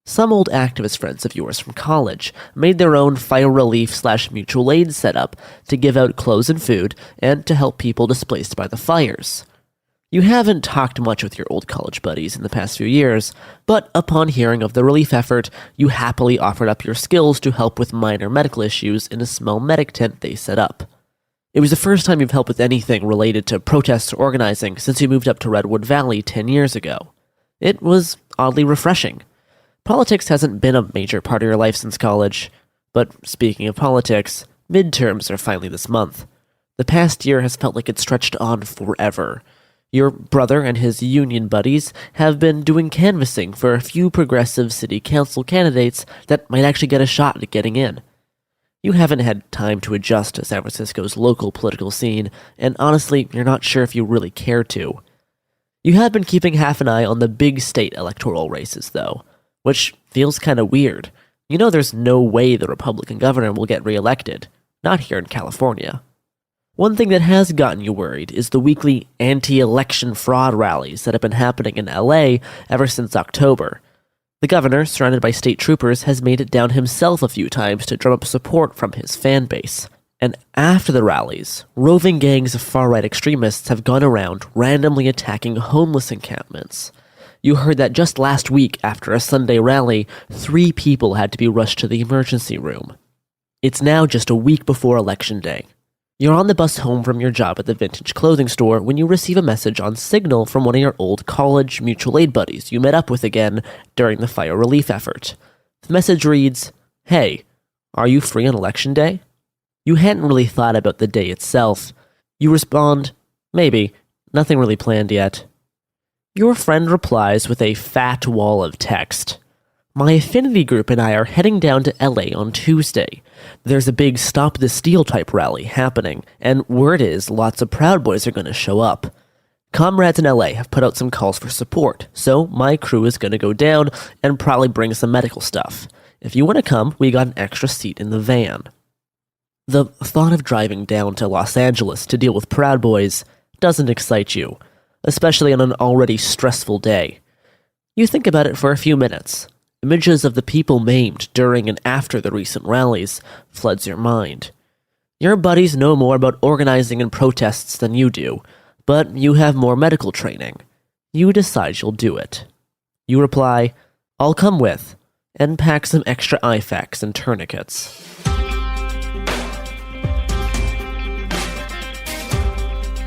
Some old activist friends of yours from college made their own fire relief/mutual aid setup to give out clothes and food and to help people displaced by the fires. You haven't talked much with your old college buddies in the past few years, but upon hearing of the relief effort, you happily offered up your skills to help with minor medical issues in a small medic tent they set up. It was the first time you've helped with anything related to protests or organizing since you moved up to Redwood Valley 10 years ago. It was oddly refreshing. Politics hasn't been a major part of your life since college. But speaking of politics, midterms are finally this month. The past year has felt like it stretched on forever. Your brother and his union buddies have been doing canvassing for a few progressive city council candidates that might actually get a shot at getting in. You haven't had time to adjust to San Francisco's local political scene, and honestly, you're not sure if you really care to. You have been keeping half an eye on the big state electoral races, though, which feels kind of weird. You know there's no way the Republican governor will get reelected. Not here in California. One thing that has gotten you worried is the weekly anti-election fraud rallies that have been happening in LA ever since October. The governor, surrounded by state troopers, has made it down himself a few times to drum up support from his fan base. And after the rallies, roving gangs of far-right extremists have gone around randomly attacking homeless encampments. You heard that just last week, after a Sunday rally, 3 people had to be rushed to the emergency room. It's now just a week before Election Day. You're on the bus home from your job at the vintage clothing store when you receive a message on Signal from one of your old college mutual aid buddies you met up with again during the fire relief effort. The message reads, "Hey, are you free on Election Day?" You hadn't really thought about the day itself. You respond, "Maybe. Nothing really planned yet." Your friend replies with a fat wall of text. "My affinity group and I are heading down to LA on Tuesday. There's a big Stop the Steal type rally happening, and word is lots of Proud Boys are going to show up. Comrades in LA have put out some calls for support, so my crew is going to go down and probably bring some medical stuff. If you want to come, we got an extra seat in the van." The thought of driving down to Los Angeles to deal with Proud Boys doesn't excite you, especially on an already stressful day. You think about it for a few minutes. Images of the people maimed during and after the recent rallies floods your mind. Your buddies know more about organizing and protests than you do, but you have more medical training. You decide you'll do it. You reply, "I'll come with," and pack some extra IFAKs and tourniquets.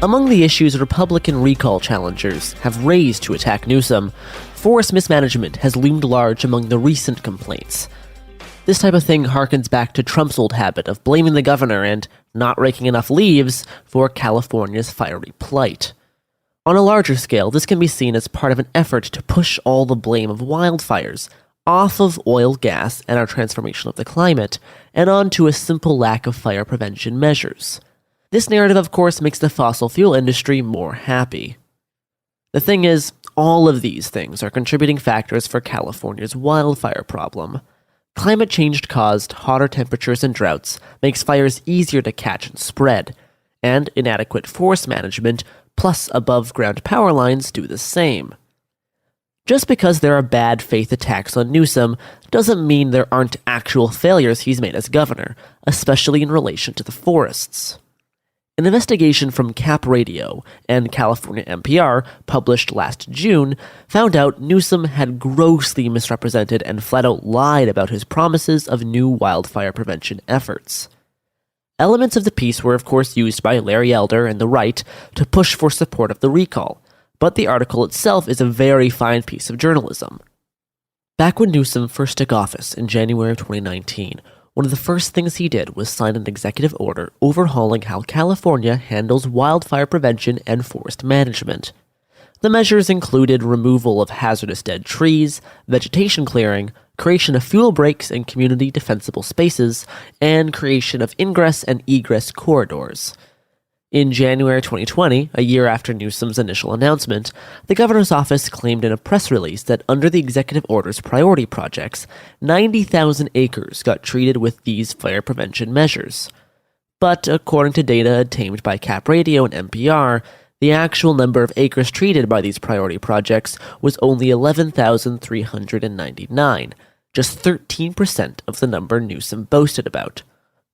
Among the issues Republican recall challengers have raised to attack Newsom, forest mismanagement has loomed large among the recent complaints. This type of thing harkens back to Trump's old habit of blaming the governor and not raking enough leaves for California's fiery plight. On a larger scale, this can be seen as part of an effort to push all the blame of wildfires off of oil, gas, and our transformation of the climate, and onto a simple lack of fire prevention measures. This narrative, of course, makes the fossil fuel industry more happy. The thing is, all of these things are contributing factors for California's wildfire problem. Climate change caused hotter temperatures and droughts makes fires easier to catch and spread, and inadequate forest management plus above-ground power lines do the same. Just because there are bad faith attacks on Newsom doesn't mean there aren't actual failures he's made as governor, especially in relation to the forests. An investigation from Cap Radio and California NPR, published last June, found out Newsom had grossly misrepresented and flat-out lied about his promises of new wildfire prevention efforts. Elements of the piece were of course used by Larry Elder and the right to push for support of the recall, but the article itself is a very fine piece of journalism. Back when Newsom first took office in January of 2019, one of the first things he did was sign an executive order overhauling how California handles wildfire prevention and forest management. The measures included removal of hazardous dead trees, vegetation clearing, creation of fuel breaks in community defensible spaces, and creation of ingress and egress corridors. In January 2020, a year after Newsom's initial announcement, the governor's office claimed in a press release that under the executive order's priority projects, 90,000 acres got treated with these fire prevention measures. But according to data obtained by Cap Radio and NPR, the actual number of acres treated by these priority projects was only 11,399, just 13% of the number Newsom boasted about.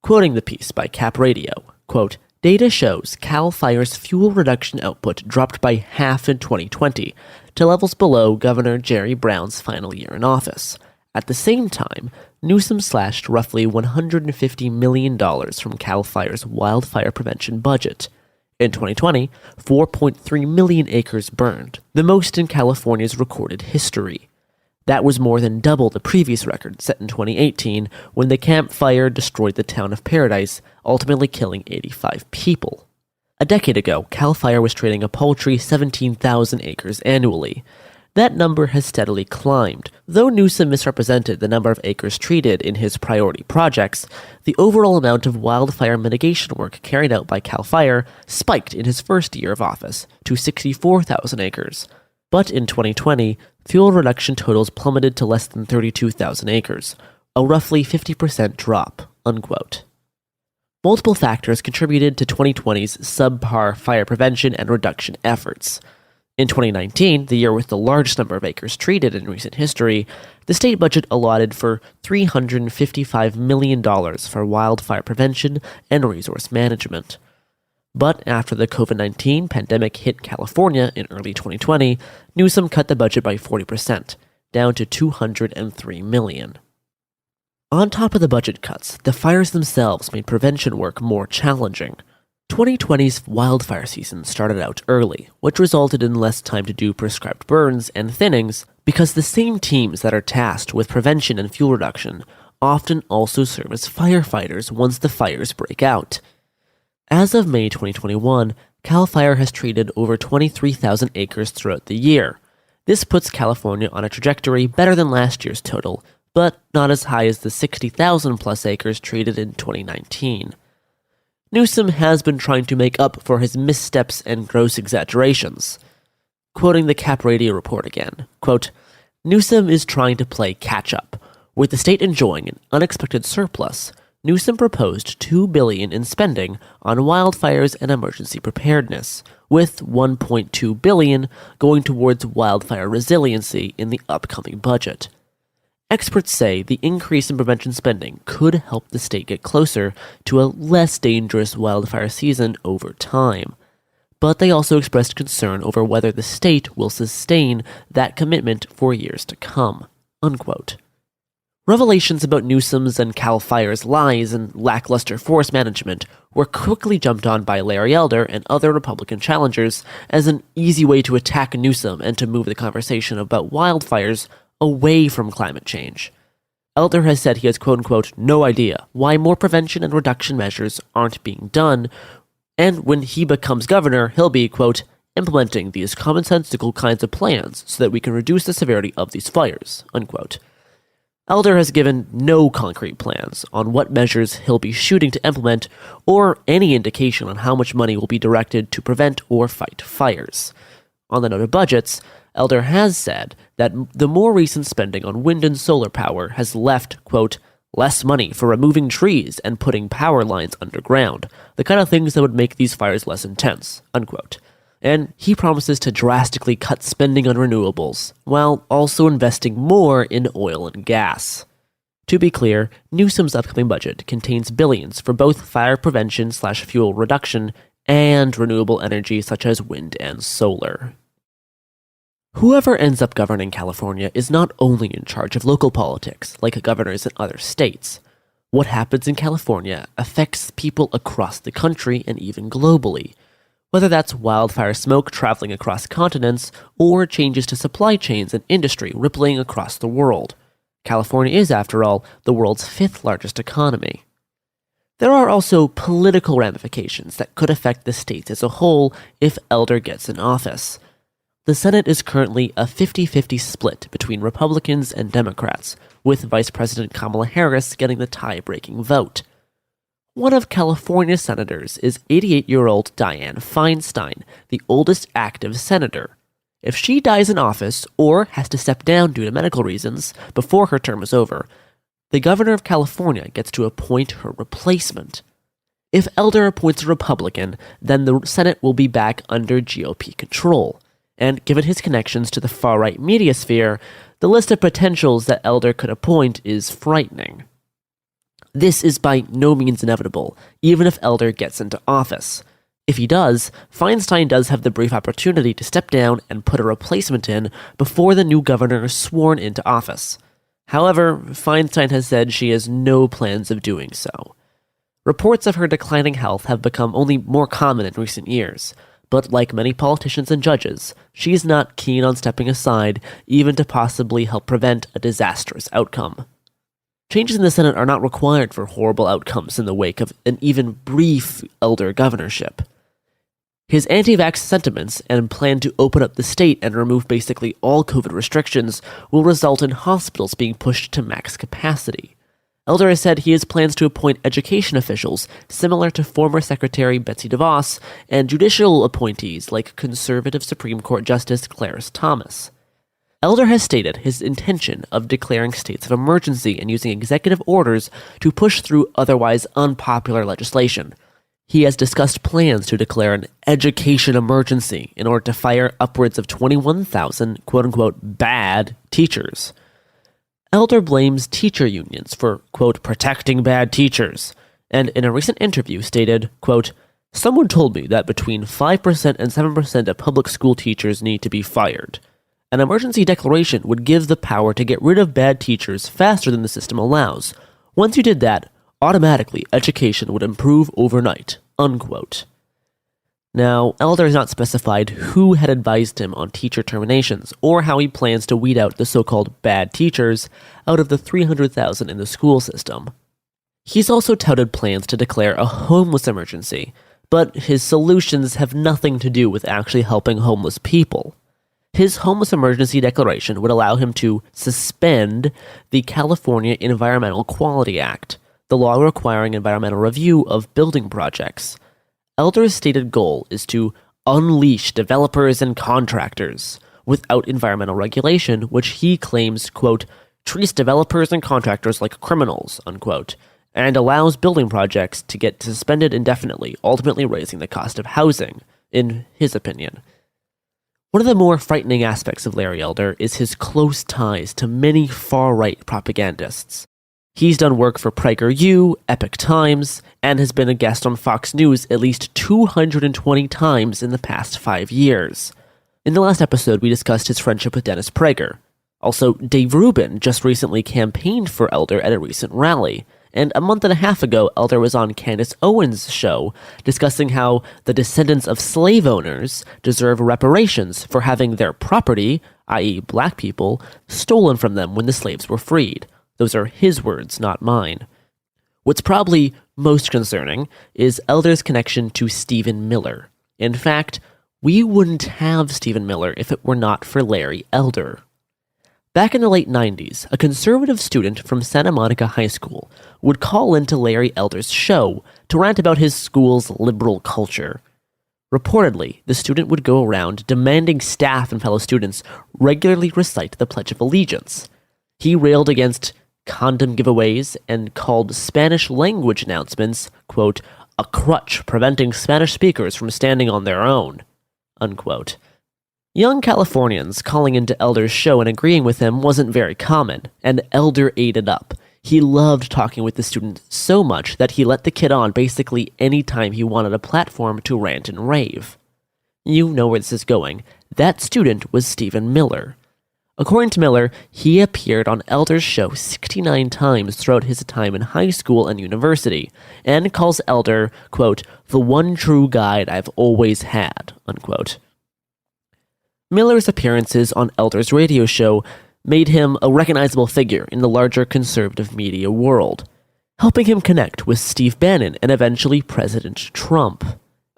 Quoting the piece by Cap Radio, quote, "Data shows Cal Fire's fuel reduction output dropped by half in 2020, to levels below Governor Jerry Brown's final year in office. At the same time, Newsom slashed roughly $150 million from Cal Fire's wildfire prevention budget. In 2020, 4.3 million acres burned, the most in California's recorded history. That was more than double the previous record set in 2018 when the Camp Fire destroyed the town of Paradise, ultimately killing 85 people. A decade ago, Cal Fire was trading a paltry 17,000 acres annually. That number has steadily climbed. Though Newsom misrepresented the number of acres treated in his priority projects, the overall amount of wildfire mitigation work carried out by Cal Fire spiked in his first year of office to 64,000 acres. But in 2020, fuel reduction totals plummeted to less than 32,000 acres, a roughly 50% drop, unquote. Multiple factors contributed to 2020's subpar fire prevention and reduction efforts. In 2019, the year with the largest number of acres treated in recent history, the state budget allotted for $355 million for wildfire prevention and resource management. But after the COVID-19 pandemic hit California in early 2020, Newsom cut the budget by 40%, down to $203 million. On top of the budget cuts, the fires themselves made prevention work more challenging. 2020's wildfire season started out early, which resulted in less time to do prescribed burns and thinnings because the same teams that are tasked with prevention and fuel reduction often also serve as firefighters once the fires break out. As of May 2021, CAL FIRE has treated over 23,000 acres throughout the year. This puts California on a trajectory better than last year's total, but not as high as the 60,000 plus acres treated in 2019. Newsom has been trying to make up for his missteps and gross exaggerations. Quoting the Cap Radio report again, quote, Newsom is trying to play catch-up. With the state enjoying an unexpected surplus, Newsom proposed $2 billion in spending on wildfires and emergency preparedness, with $1.2 billion going towards wildfire resiliency in the upcoming budget. Experts say the increase in prevention spending could help the state get closer to a less dangerous wildfire season over time. But they also expressed concern over whether the state will sustain that commitment for years to come. Unquote. Revelations about Newsom's and CAL FIRE's lies and lackluster forest management were quickly jumped on by Larry Elder and other Republican challengers as an easy way to attack Newsom and to move the conversation about wildfires away from climate change. Elder has said he has quote-unquote no idea why more prevention and reduction measures aren't being done, and when he becomes governor, he'll be, quote, implementing these commonsensical kinds of plans so that we can reduce the severity of these fires, unquote. Elder has given no concrete plans on what measures he'll be shooting to implement or any indication on how much money will be directed to prevent or fight fires. On the note of budgets, Elder has said that the more recent spending on wind and solar power has left, quote, less money for removing trees and putting power lines underground, the kind of things that would make these fires less intense, unquote. And he promises to drastically cut spending on renewables, while also investing more in oil and gas. To be clear, Newsom's upcoming budget contains billions for both fire prevention/fuel reduction and renewable energy such as wind and solar. Whoever ends up governing California is not only in charge of local politics, like governors in other states. What happens in California affects people across the country and even globally, whether that's wildfire smoke traveling across continents or changes to supply chains and industry rippling across the world. California is, after all, the world's 5th largest economy. There are also political ramifications that could affect the state as a whole if Elder gets in office. The Senate is currently a 50-50 split between Republicans and Democrats, with Vice President Kamala Harris getting the tie-breaking vote. One of California's senators is 88-year-old Dianne Feinstein, the oldest active senator. If she dies in office or has to step down due to medical reasons before her term is over, the governor of California gets to appoint her replacement. If Elder appoints a Republican, then the Senate will be back under GOP control. And given his connections to the far-right media sphere, the list of potentials that Elder could appoint is frightening. This is by no means inevitable, even if Elder gets into office. If he does, Feinstein does have the brief opportunity to step down and put a replacement in before the new governor is sworn into office. However, Feinstein has said she has no plans of doing so. Reports of her declining health have become only more common in recent years, but like many politicians and judges, she is not keen on stepping aside even to possibly help prevent a disastrous outcome. Changes in the Senate are not required for horrible outcomes in the wake of an even brief Elder governorship. His anti-vax sentiments and plan to open up the state and remove basically all COVID restrictions will result in hospitals being pushed to max capacity. Elder has said he has plans to appoint education officials similar to former Secretary Betsy DeVos and judicial appointees like conservative Supreme Court Justice Clarence Thomas. Elder has stated his intention of declaring states of emergency and using executive orders to push through otherwise unpopular legislation. He has discussed plans to declare an education emergency in order to fire upwards of 21,000 quote-unquote bad teachers. Elder blames teacher unions for, quote, protecting bad teachers, and in a recent interview stated, quote, Someone told me that between 5% and 7% of public school teachers need to be fired. An emergency declaration would give the power to get rid of bad teachers faster than the system allows. Once you did that, automatically education would improve overnight." Unquote. Now, Elder has not specified who had advised him on teacher terminations or how he plans to weed out the so-called bad teachers out of the 300,000 in the school system. He's also touted plans to declare a homeless emergency, but his solutions have nothing to do with actually helping homeless people. His homeless emergency declaration would allow him to suspend the California Environmental Quality Act, the law requiring environmental review of building projects. Elder's stated goal is to unleash developers and contractors without environmental regulation, which he claims, quote, treats developers and contractors like criminals, unquote, and allows building projects to get suspended indefinitely, ultimately raising the cost of housing, in his opinion. One of the more frightening aspects of Larry Elder is his close ties to many far-right propagandists. He's done work for PragerU, Epoch Times, and has been a guest on Fox News at least 220 times in the past 5 years. In the last episode, we discussed his friendship with Dennis Prager. Also, Dave Rubin just recently campaigned for Elder at a recent rally, and a month and a half ago, Elder was on Candace Owens' show discussing how the descendants of slave owners deserve reparations for having their property, i.e. black people, stolen from them when the slaves were freed. Those are his words, not mine. What's probably most concerning is Elder's connection to Stephen Miller. In fact, we wouldn't have Stephen Miller if it were not for Larry Elder. Back in the late 90s, a conservative student from Santa Monica High School would call into Larry Elder's show to rant about his school's liberal culture. Reportedly, the student would go around demanding staff and fellow students regularly recite the Pledge of Allegiance. He railed against condom giveaways and called Spanish language announcements, quote, a crutch preventing Spanish speakers from standing on their own, unquote. Young Californians calling into Elder's show and agreeing with him wasn't very common, and Elder ate it up. He loved talking with the student so much that he let the kid on basically any time he wanted a platform to rant and rave. You know where this is going. That student was Stephen Miller. According to Miller, he appeared on Elder's show 69 times throughout his time in high school and university, and calls Elder, quote, the one true guide I've always had, unquote. Miller's appearances on Elder's radio show made him a recognizable figure in the larger conservative media world, helping him connect with Steve Bannon and eventually President Trump.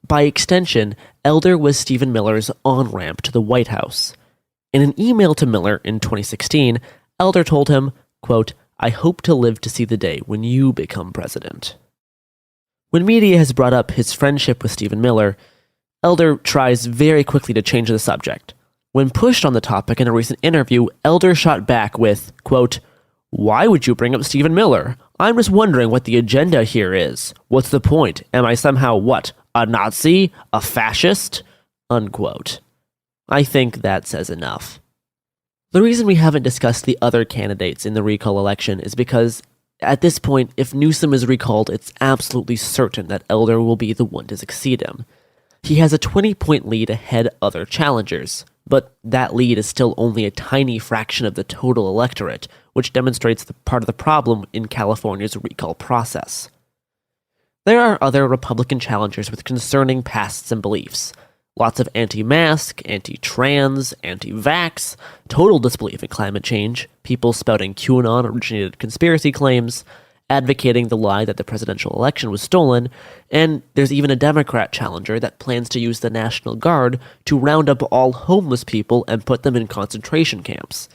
By extension, Elder was Stephen Miller's on-ramp to the White House. In an email to Miller in 2016, Elder told him, quote, I hope to live to see the day when you become president. When media has brought up his friendship with Stephen Miller, Elder tries very quickly to change the subject. When pushed on the topic in a recent interview, Elder shot back with, quote, why would you bring up Stephen Miller? I'm just wondering what the agenda here is. What's the point? Am I somehow, what, a Nazi? A fascist? Unquote. I think that says enough. The reason we haven't discussed the other candidates in the recall election is because, at this point, if Newsom is recalled, it's absolutely certain that Elder will be the one to succeed him. He has a 20-point lead ahead of other challengers, but that lead is still only a tiny fraction of the total electorate, which demonstrates the part of the problem in California's recall process. There are other Republican challengers with concerning pasts and beliefs. Lots of anti-mask, anti-trans, anti-vax, total disbelief in climate change, people spouting QAnon-originated conspiracy claims, advocating the lie that the presidential election was stolen, and there's even a Democrat challenger that plans to use the National Guard to round up all homeless people and put them in concentration camps.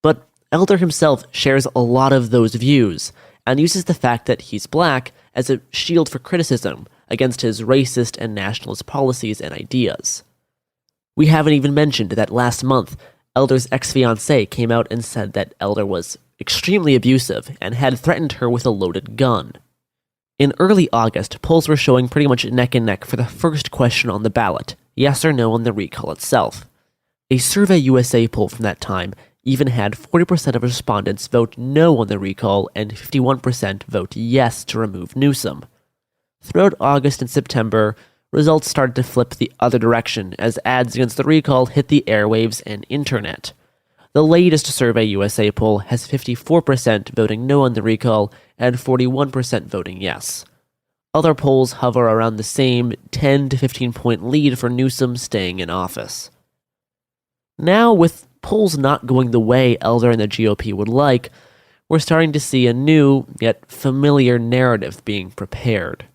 But Elder himself shares a lot of those views, and uses the fact that he's black as a shield for criticism against his racist and nationalist policies and ideas. We haven't even mentioned that last month, Elder's ex-fiancée came out and said that Elder was extremely abusive and had threatened her with a loaded gun. In early August, polls were showing pretty much neck and neck for the first question on the ballot, yes or no on the recall itself. A Survey USA poll from that time even had 40% of respondents vote no on the recall and 51% vote yes to remove Newsom. Throughout August and September, results started to flip the other direction as ads against the recall hit the airwaves and internet. The latest Survey USA poll has 54% voting no on the recall and 41% voting yes. Other polls hover around the same 10 to 15 point lead for Newsom staying in office. Now, with polls not going the way Elder and the GOP would like, we're starting to see a new, yet familiar narrative being prepared.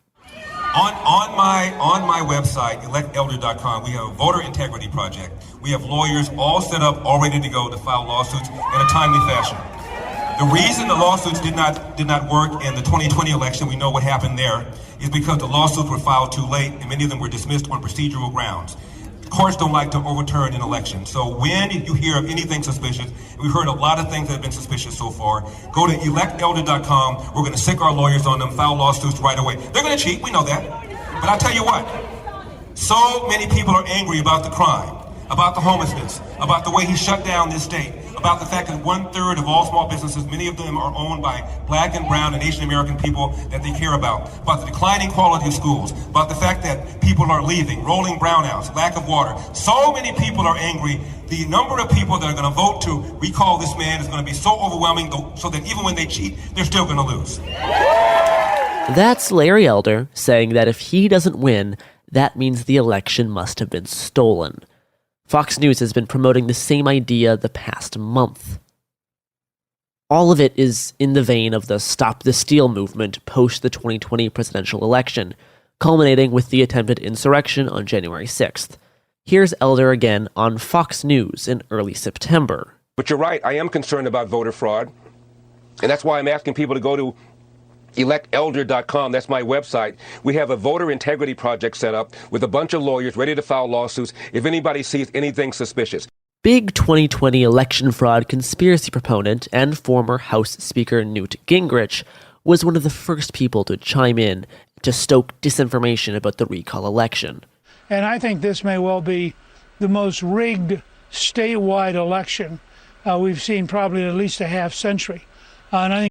On my website, electelder.com, we have a voter integrity project. We have lawyers all set up, all ready to go to file lawsuits in a timely fashion. The reason the lawsuits did not work in the 2020 election, we know what happened there, is because the lawsuits were filed too late and many of them were dismissed on procedural grounds. Courts don't like to overturn an election. So when you hear of anything suspicious, and we've heard a lot of things that have been suspicious so far, go to electelder.com. We're going to sick our lawyers on them, file lawsuits right away. They're going to cheat, we know that. But I'll tell you what, so many people are angry about the crime, about the homelessness, about the way he shut down this state, about the fact that 1/3 of all small businesses, many of them are owned by Black and brown and Asian American people that they care about the declining quality of schools, about the fact that people are leaving, rolling brownouts, lack of water. So many people are angry. The number of people that are going to vote to recall this man is going to be so overwhelming so that even when they cheat, they're still going to lose. That's Larry Elder saying that if he doesn't win, that means the election must have been stolen. Fox News has been promoting the same idea the past month. All of it is in the vein of the Stop the Steal movement post the 2020 presidential election, culminating with the attempted insurrection on January 6th. Here's Elder again on Fox News in early September. But you're right, I am concerned about voter fraud, and that's why I'm asking people to go to electelder.com. That's my website. We have a voter integrity project set up with a bunch of lawyers ready to file lawsuits if anybody sees anything suspicious. Big 2020 election fraud conspiracy proponent and former House Speaker Newt Gingrich was one of the first people to chime in to stoke disinformation about the recall election. And I think this may well be the most rigged statewide election we've seen probably in at least a half century.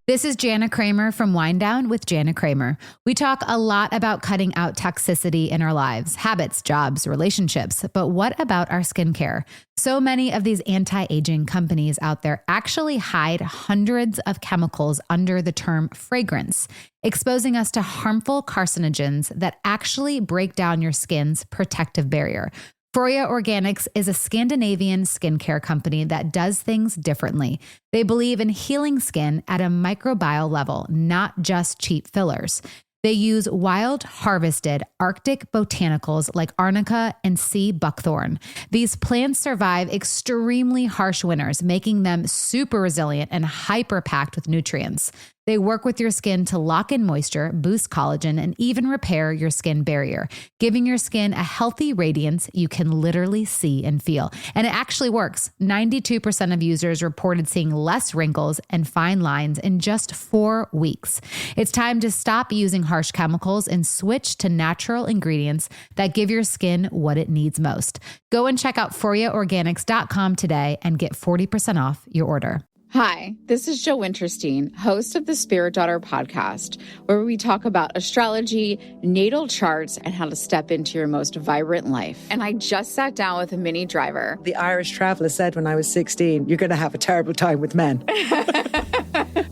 This is Jana Kramer from Wind Down with Jana Kramer. We talk a lot about cutting out toxicity in our lives, habits, jobs, relationships. But what about our skincare? So many of these anti-aging companies out there actually hide hundreds of chemicals under the term fragrance, exposing us to harmful carcinogens that actually break down your skin's protective barrier. Foria Organics is a Scandinavian skincare company that does things differently. They believe in healing skin at a microbial level, not just cheap fillers. They use wild harvested Arctic botanicals like arnica and sea buckthorn. These plants survive extremely harsh winters, making them super resilient and hyper-packed with nutrients. They work with your skin to lock in moisture, boost collagen, and even repair your skin barrier, giving your skin a healthy radiance you can literally see and feel. And it actually works. 92% of users reported seeing less wrinkles and fine lines in just 4 weeks. It's time to stop using harsh chemicals and switch to natural ingredients that give your skin what it needs most. Go and check out ForiaOrganics.com today and get 40% off your order. Hi, this is Jo Winterstein, host of the Spirit Daughter podcast, where we talk about astrology, natal charts, and how to step into your most vibrant life. And I just sat down with a Minnie Driver. The Irish traveller said when I was 16, you're going to have a terrible time with men.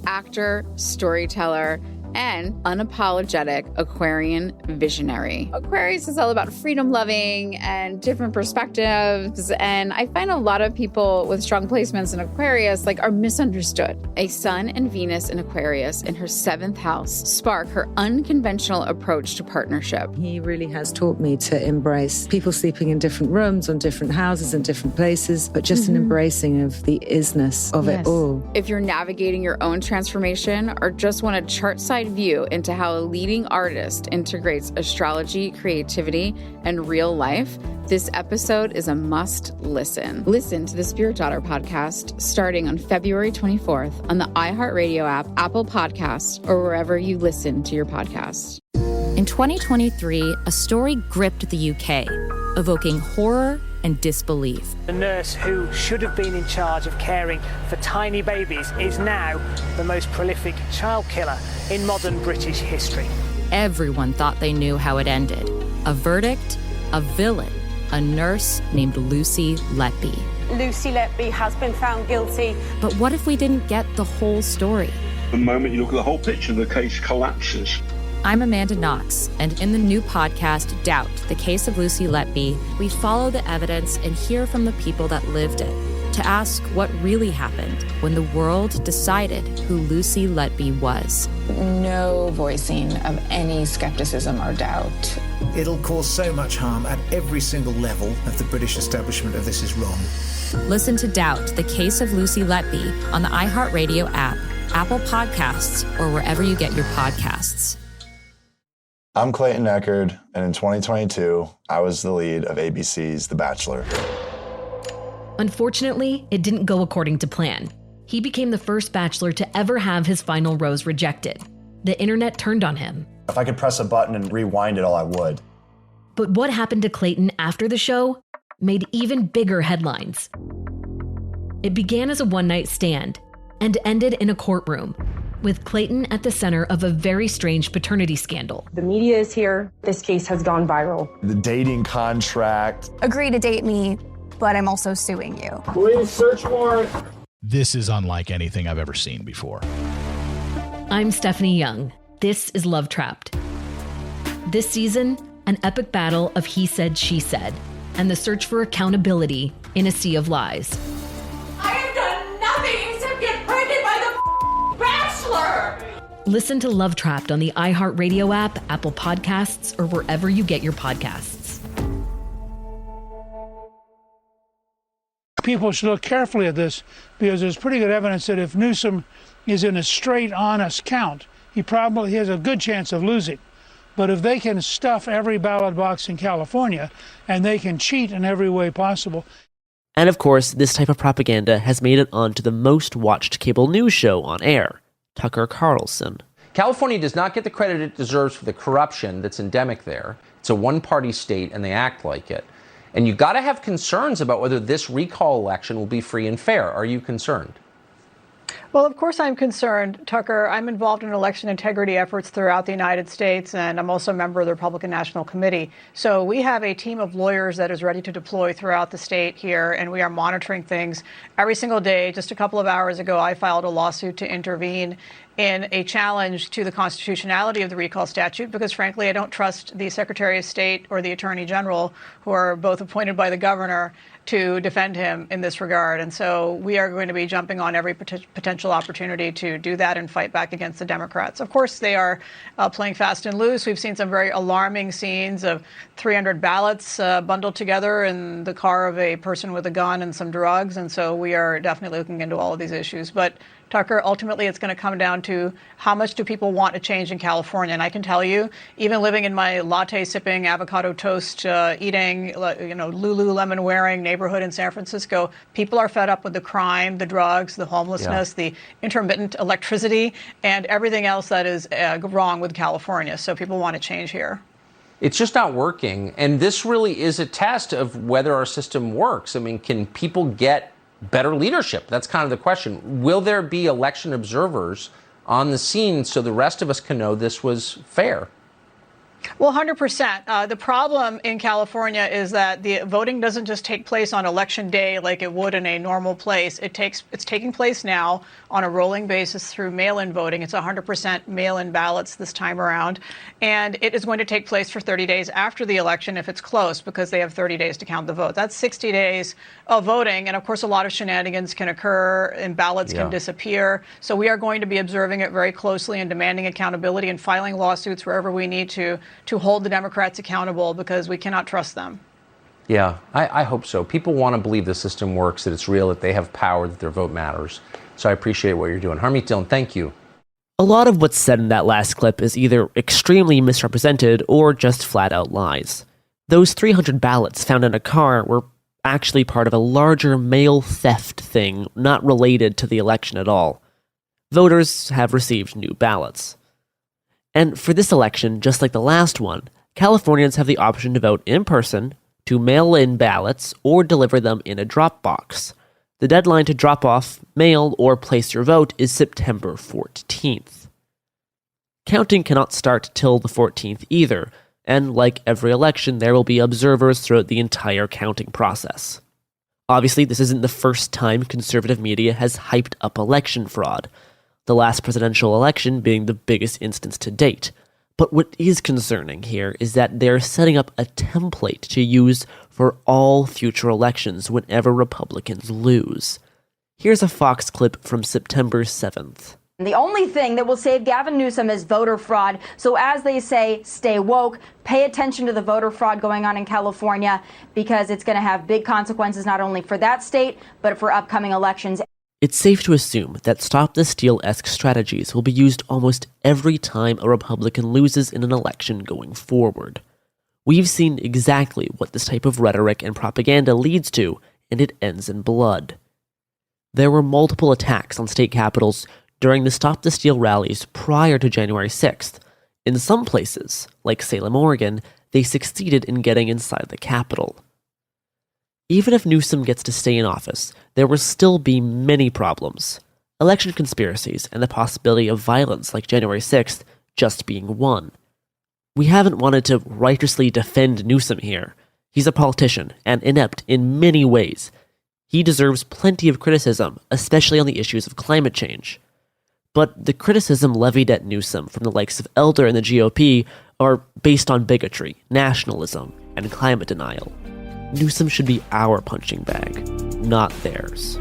Actor, storyteller, and unapologetic Aquarian visionary. Aquarius is all about freedom loving and different perspectives. And I find a lot of people with strong placements in Aquarius are misunderstood. A Sun and Venus in Aquarius in her 7th house spark her unconventional approach to partnership. He really has taught me to embrace people sleeping in different rooms, on different houses, in different places, but just an embracing of the isness of it all. If you're navigating your own transformation or just want a chart side view into how a leading artist integrates astrology, creativity, and real life, this episode is a must listen. Listen to the Spirit Daughter podcast starting on February 24th on the iHeartRadio app, Apple Podcasts, or wherever you listen to your podcasts. In 2023, a story gripped the UK, evoking horror and disbelief. The nurse who should have been in charge of caring for tiny babies is now the most prolific child killer in modern British history. Everyone thought they knew how it ended. A verdict, a villain, a nurse named Lucy Letby. Lucy Letby has been found guilty. But what if we didn't get the whole story? The moment you look at the whole picture, the case collapses. I'm Amanda Knox, and in the new podcast, Doubt, the Case of Lucy Letby, we follow the evidence and hear from the people that lived it to ask what really happened when the world decided who Lucy Letby was. No voicing of any skepticism or doubt. It'll cause so much harm at every single level of the British establishment of this is wrong. Listen to Doubt, the Case of Lucy Letby on the iHeartRadio app, Apple Podcasts, or wherever you get your podcasts. I'm Clayton Eckerd, and in 2022, I was the lead of ABC's The Bachelor. Unfortunately, it didn't go according to plan. He became the first Bachelor to ever have his final rose rejected. The internet turned on him. If I could press a button and rewind it all, I would. But what happened to Clayton after the show made even bigger headlines. It began as a one-night stand and ended in a courtroom, with Clayton at the center of a very strange paternity scandal. The media is here. This case has gone viral. The dating contract. Agree to date me, but I'm also suing you. Please search warrant. This is unlike anything I've ever seen before. I'm Stephanie Young. This is Love Trapped. This season, an epic battle of he said, she said, and the search for accountability in a sea of lies. I have done nothing except get pregnant by the Bachelor! Listen to Love Trapped on the iHeartRadio app, Apple Podcasts, or wherever you get your podcasts. People should look carefully at this because there's pretty good evidence that if Newsom is in a straight, honest count, he probably has a good chance of losing. But if they can stuff every ballot box in California and they can cheat in every way possible. And of course, this type of propaganda has made it onto the most watched cable news show on air, Tucker Carlson. California does not get the credit it deserves for the corruption that's endemic there. It's a one-party state and they act like it. And you've got to have concerns about whether this recall election will be free and fair. Are you concerned? Well, of course I'm concerned, Tucker. I'm involved in election integrity efforts throughout the United States, and I'm also a member of the Republican National Committee. So we have a team of lawyers that is ready to deploy throughout the state here, and we are monitoring things every single day. Just a couple of hours ago, I filed a lawsuit to intervene in a challenge to the constitutionality of the recall statute because, frankly, I don't trust the Secretary of State or the Attorney General, who are both appointed by the governor, to defend him in this regard. And so we are going to be jumping on every potential opportunity to do that and fight back against the Democrats. Of course, they are playing fast and loose. We've seen some very alarming scenes of 300 ballots bundled together in the car of a person with a gun and some drugs. And so we are definitely looking into all of these issues. But Tucker, ultimately, it's going to come down to how much do people want a change in California? And I can tell you, even living in my latte-sipping, avocado toast eating, Lululemon wearing neighborhood in San Francisco, people are fed up with the crime, the drugs, the homelessness, the intermittent electricity, and everything else that is wrong with California. So people want to change here. It's just not working. And this really is a test of whether our system works. I mean, can people get better leadership? That's kind of the question. Will there be election observers on the scene so the rest of us can know this was fair? Well, 100%. The problem in California is that the voting doesn't just take place on election day like it would in a normal place. It's taking place now on a rolling basis through mail-in voting. It's 100% mail-in ballots this time around. And it is going to take place for 30 days after the election if it's close, because they have 30 days to count the vote. That's 60 days of voting. And of course, a lot of shenanigans can occur and ballots can disappear. So we are going to be observing it very closely and demanding accountability and filing lawsuits wherever we need to hold the Democrats accountable, because we cannot trust them. Yeah, I hope so. People want to believe the system works, that it's real, that they have power, that their vote matters. So I appreciate what you're doing. Harmeet Dillon, thank you. A lot of what's said in that last clip is either extremely misrepresented or just flat out lies. Those 300 ballots found in a car were actually part of a larger mail theft thing not related to the election at all. Voters have received new ballots. And for this election, just like the last one, Californians have the option to vote in person, to mail in ballots, or deliver them in a drop box. The deadline to drop off, mail, or place your vote is September 14th. Counting cannot start till the 14th either, And like every election, there will be observers throughout the entire counting process. Obviously, this isn't the first time conservative media has hyped up election fraud, the last presidential election being the biggest instance to date. But what is concerning here is that they're setting up a template to use for all future elections whenever Republicans lose. Here's a Fox clip from September 7th. The only thing that will save Gavin Newsom is voter fraud. So as they say, stay woke, pay attention to the voter fraud going on in California, because it's going to have big consequences not only for that state, but for upcoming elections. It's safe to assume that stop-the-steal-esque strategies will be used almost every time a Republican loses in an election going forward. We've seen exactly what this type of rhetoric and propaganda leads to, and it ends in blood. There were multiple attacks on state capitals during the Stop the Steal rallies prior to January 6th. In some places, like Salem, Oregon, they succeeded in getting inside the Capitol. Even if Newsom gets to stay in office, there will still be many problems. Election conspiracies and the possibility of violence like January 6th just being one. We haven't wanted to righteously defend Newsom here. He's a politician and inept in many ways. He deserves plenty of criticism, especially on the issues of climate change. But the criticism levied at Newsom from the likes of Elder and the GOP are based on bigotry, nationalism, and climate denial. Newsom should be our punching bag, not theirs.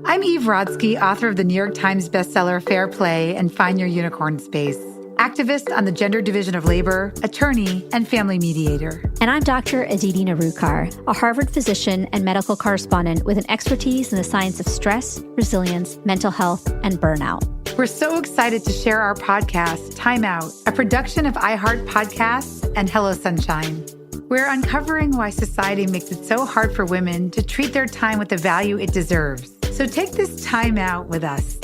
I'm Eve Rodsky, author of the New York Times bestseller Fair Play and Find Your Unicorn Space, activist on the gender division of labor, attorney, and family mediator. And I'm Dr. Aditi Narukar, a Harvard physician and medical correspondent with an expertise in the science of stress, resilience, mental health, and burnout. We're so excited to share our podcast, Time Out, a production of iHeart Podcasts and Hello Sunshine. We're uncovering why society makes it so hard for women to treat their time with the value it deserves. So take this time out with us.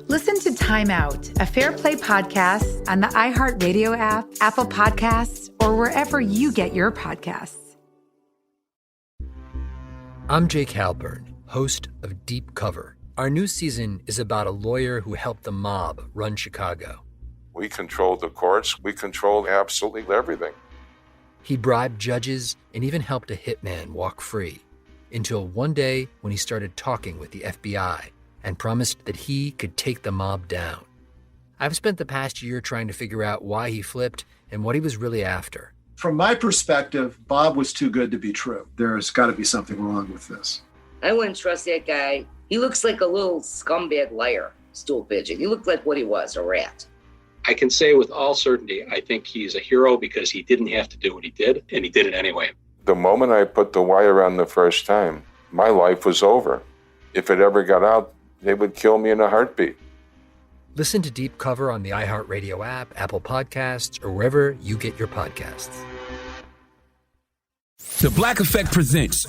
Listen to Time Out, a Fair Play podcast on the iHeartRadio app, Apple Podcasts, or wherever you get your podcasts. I'm Jake Halpern, host of Deep Cover. Our new season is about a lawyer who helped the mob run Chicago. We controlled the courts. We controlled absolutely everything. He bribed judges and even helped a hitman walk free, until one day when he started talking with the FBI and promised that he could take the mob down. I've spent the past year trying to figure out why he flipped and what he was really after. From my perspective, Bob was too good to be true. There's got to be something wrong with this. I wouldn't trust that guy. He looks like a little scumbag liar, stool pigeon. He looked like what he was, a rat. I can say with all certainty, I think he's a hero because he didn't have to do what he did, and he did it anyway. The moment I put the wire on the first time, my life was over. If it ever got out, they would kill me in a heartbeat. Listen to Deep Cover on the iHeartRadio app, Apple Podcasts, or wherever you get your podcasts. The Black Effect Presents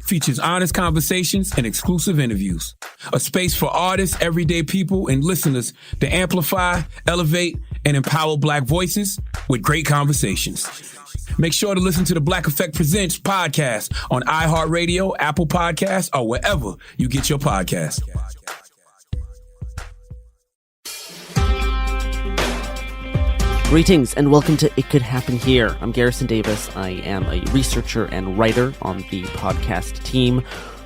features honest conversations and exclusive interviews. A space for artists, everyday people, and listeners to amplify, elevate, and empower Black voices with great conversations. Make sure to listen to the Black Effect Presents podcast on iHeartRadio, Apple Podcasts, or wherever you get your podcasts. Greetings and welcome to It Could Happen Here. I'm Garrison Davis. I am a researcher and writer on the podcast team.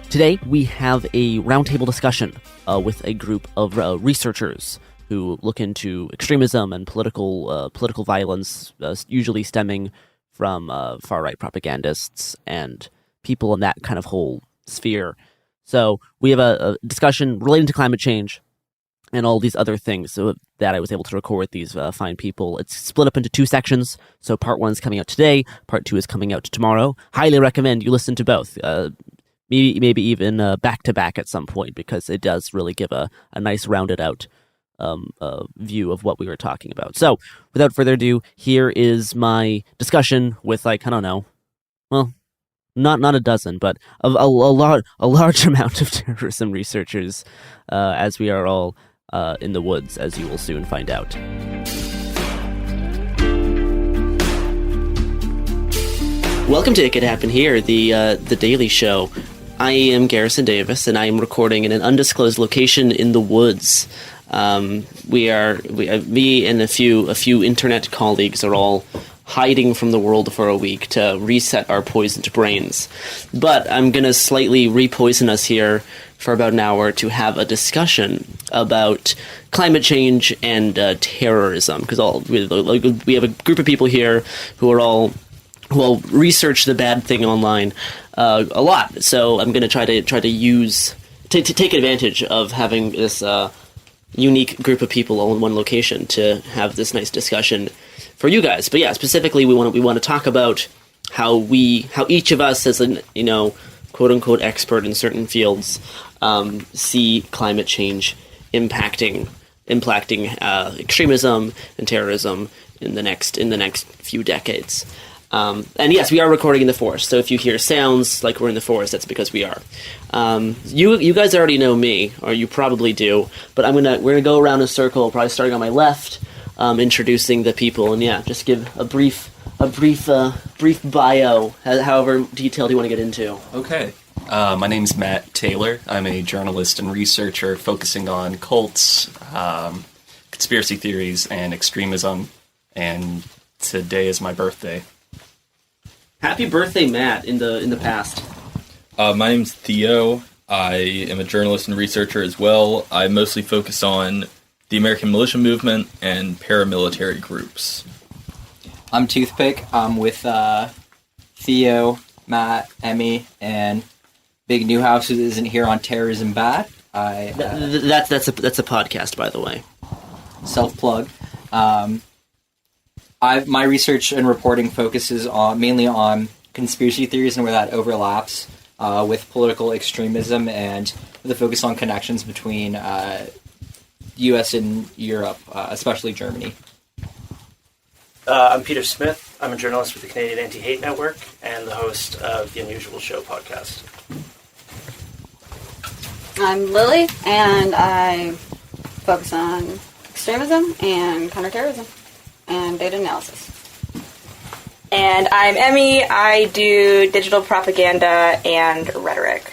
Today we have a roundtable discussion with a group of researchers who look into extremism and political violence, usually stemming from far-right propagandists and people in that kind of whole sphere. So we have a discussion relating to climate change and all these other things that I was able to record with these fine people. It's split up into two sections. So part 1 is coming out today. Part 2 is coming out tomorrow. Highly recommend you listen to both. Maybe even back-to-back at some point, because it does really give a nice rounded out view of what we were talking about. So without further ado, here is my discussion with, like, I don't know, well, not a dozen, but a large amount of terrorism researchers, as we are all in the woods, as you will soon find out. Welcome to It Could Happen Here, the Daily Show. I am Garrison Davis, and I am recording in an undisclosed location in the woods. Me and a few internet colleagues are all hiding from the world for a week to reset our poisoned brains. But I'm going to slightly repoison us here for about an hour to have a discussion about climate change and terrorism, because we have a group of people here who all research the bad thing online a lot. So I'm going to try to take advantage of having this unique group of people all in one location to have this nice discussion for you guys. But yeah, specifically we want to talk about how each of us as an quote unquote expert in certain fields see climate change impacting extremism and terrorism in the next few decades. And yes, we are recording in the forest, so if you hear sounds like we're in the forest, that's because we are. You guys already know me, or you probably do, but we're gonna go around in a circle, probably starting on my left, introducing the people, and yeah, just give a brief bio, however detailed you want to get into. Okay. My name's Matt Taylor. I'm a journalist and researcher focusing on cults, conspiracy theories, and extremism, and today is my birthday. Happy birthday, Matt, in the past. My name's Theo. I am a journalist and researcher as well. I mostly focus on the American militia movement and paramilitary groups. I'm Toothpick. I'm with Theo, Matt, Emmy, and Big Newhouse, who isn't here on Terrorism Bad. That's a podcast, by the way. Self-plug. My research and reporting focuses mainly on conspiracy theories and where that overlaps with political extremism, and with a focus on connections between U.S. and Europe, especially Germany. I'm Peter Smith. I'm a journalist with the Canadian Anti-Hate Network and the host of the Unusual Show podcast. I'm Lily, and I focus on extremism and counterterrorism and data analysis. And I'm Emmy. I do digital propaganda and rhetoric.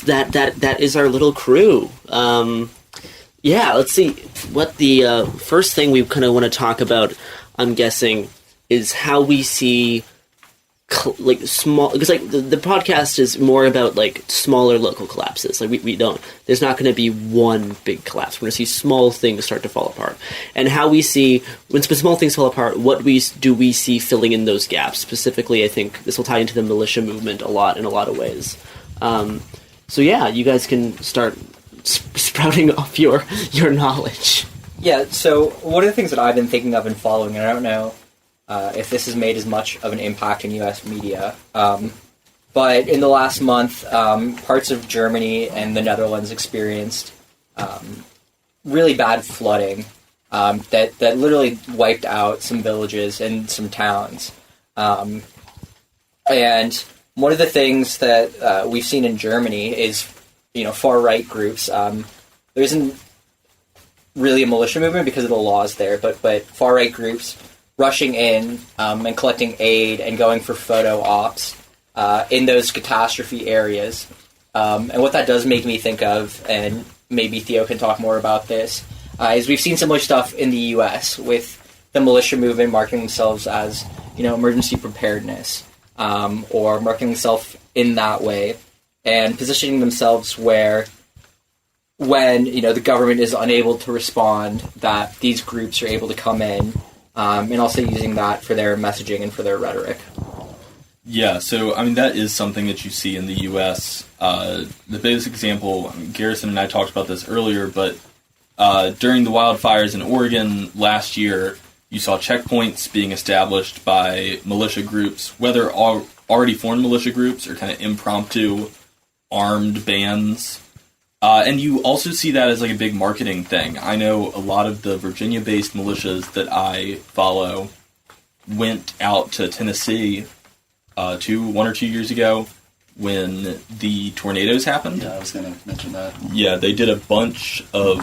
That is our little crew. Let's see. What the first thing we kind of want to talk about, I'm guessing, is how we see small, because the podcast is more about smaller local collapses. We don't. There's not going to be one big collapse. We're going to see small things start to fall apart, and how we see when small things fall apart. What we see filling in those gaps? Specifically, I think this will tie into the militia movement in a lot of ways. So yeah, you guys can start sprouting off your knowledge. Yeah. So one of the things that I've been thinking of and following, and I don't know if this has made as much of an impact in U.S. media. But in the last month, parts of Germany and the Netherlands experienced really bad flooding that literally wiped out some villages and some towns. And one of the things that we've seen in Germany is, far-right groups. There isn't really a militia movement because of the laws there, but far-right groups rushing in and collecting aid and going for photo ops in those catastrophe areas. And what that does make me think of, and maybe Theo can talk more about this, is we've seen similar stuff in the U.S. with the militia movement marketing themselves as, emergency preparedness, or marketing themselves in that way, and positioning themselves where when, the government is unable to respond, that these groups are able to come in, and also using that for their messaging and for their rhetoric. Yeah, so, that is something that you see in the U.S. The biggest example, Garrison and I talked about this earlier, but during the wildfires in Oregon last year, you saw checkpoints being established by militia groups, whether already formed militia groups or kind of impromptu armed bands. And you also see that as a big marketing thing. I know a lot of the Virginia-based militias that I follow went out to Tennessee 1 or 2 years ago when the tornadoes happened. Yeah, I was going to mention that. Yeah, they did a bunch of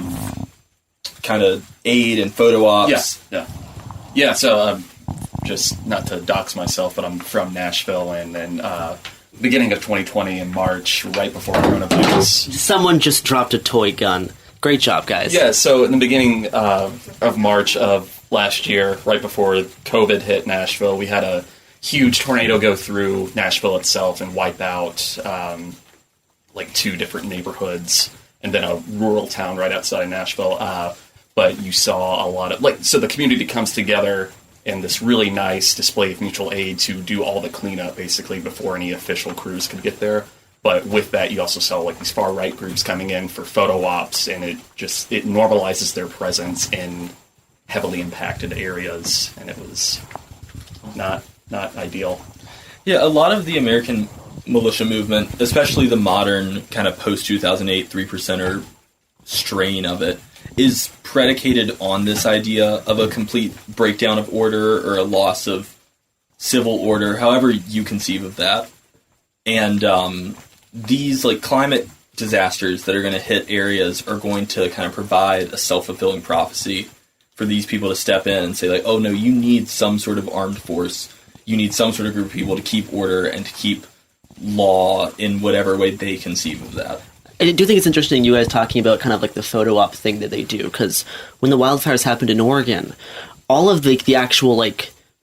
kind of aid and photo ops. Yeah, so just not to dox myself, but I'm from Nashville, and beginning of 2020 in March, right before coronavirus. Someone just dropped a toy gun. Great job, guys. Yeah, so in the beginning of March of last year, right before COVID hit Nashville, we had a huge tornado go through Nashville itself and wipe out like 2 different neighborhoods and then a rural town right outside of Nashville. But you saw a lot of, so the community comes together in this really nice display of mutual aid to do all the cleanup, basically, before any official crews could get there. But with that, you also saw these far-right groups coming in for photo ops, and it normalizes their presence in heavily impacted areas, and it was not ideal. Yeah, a lot of the American militia movement, especially the modern kind of post-2008 3%er strain of it, is predicated on this idea of a complete breakdown of order or a loss of civil order, however you conceive of that. And these climate disasters that are going to hit areas are going to kind of provide a self-fulfilling prophecy for these people to step in and say, oh no, you need some sort of armed force. You need some sort of group of people to keep order and to keep law in whatever way they conceive of that. I do think it's interesting you guys talking about kind of the photo op thing that they do, because when the wildfires happened in Oregon, all of the actual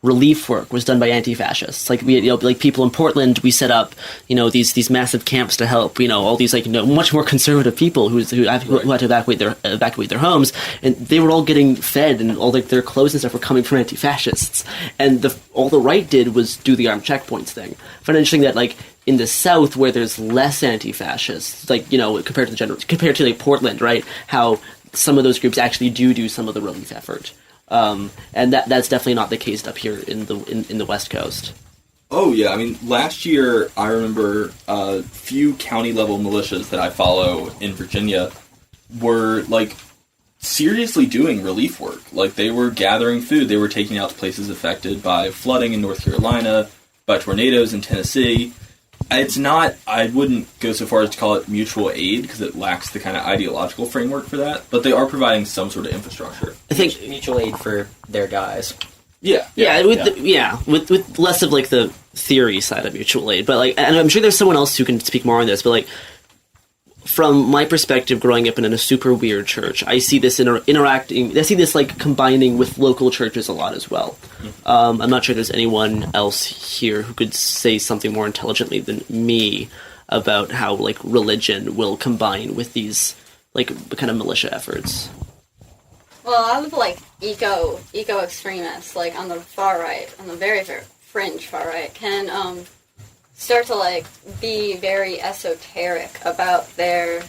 relief work was done by anti-fascists. We people in Portland, we set up these massive camps to help all these much more conservative people who had to evacuate their homes, and they were all getting fed, and all their clothes and stuff were coming from anti-fascists. And all the right did was do the armed checkpoints thing. I find it interesting that in the South, where there's less anti-fascists, compared to Portland, right? How some of those groups actually do some of the relief effort, and that's definitely not the case up here in the West Coast. Oh yeah, I mean, last year I remember a few county level militias that I follow in Virginia were seriously doing relief work. They were gathering food, they were taking out to places affected by flooding in North Carolina, by tornadoes in Tennessee. It's not, I wouldn't go so far as to call it mutual aid because it lacks the kind of ideological framework for that, but they are providing some sort of infrastructure. I think mutual aid for their guys. With less of the theory side of mutual aid, but and I'm sure there's someone else who can speak more on this, but from my perspective, growing up in a super weird church, I see this interacting. I see this combining with local churches a lot as well. I'm not sure there's anyone else here who could say something more intelligently than me about how religion will combine with these kind of militia efforts. Well, a lot of eco extremists, on the far right, on the very, very fringe far right, can start to be very esoteric about their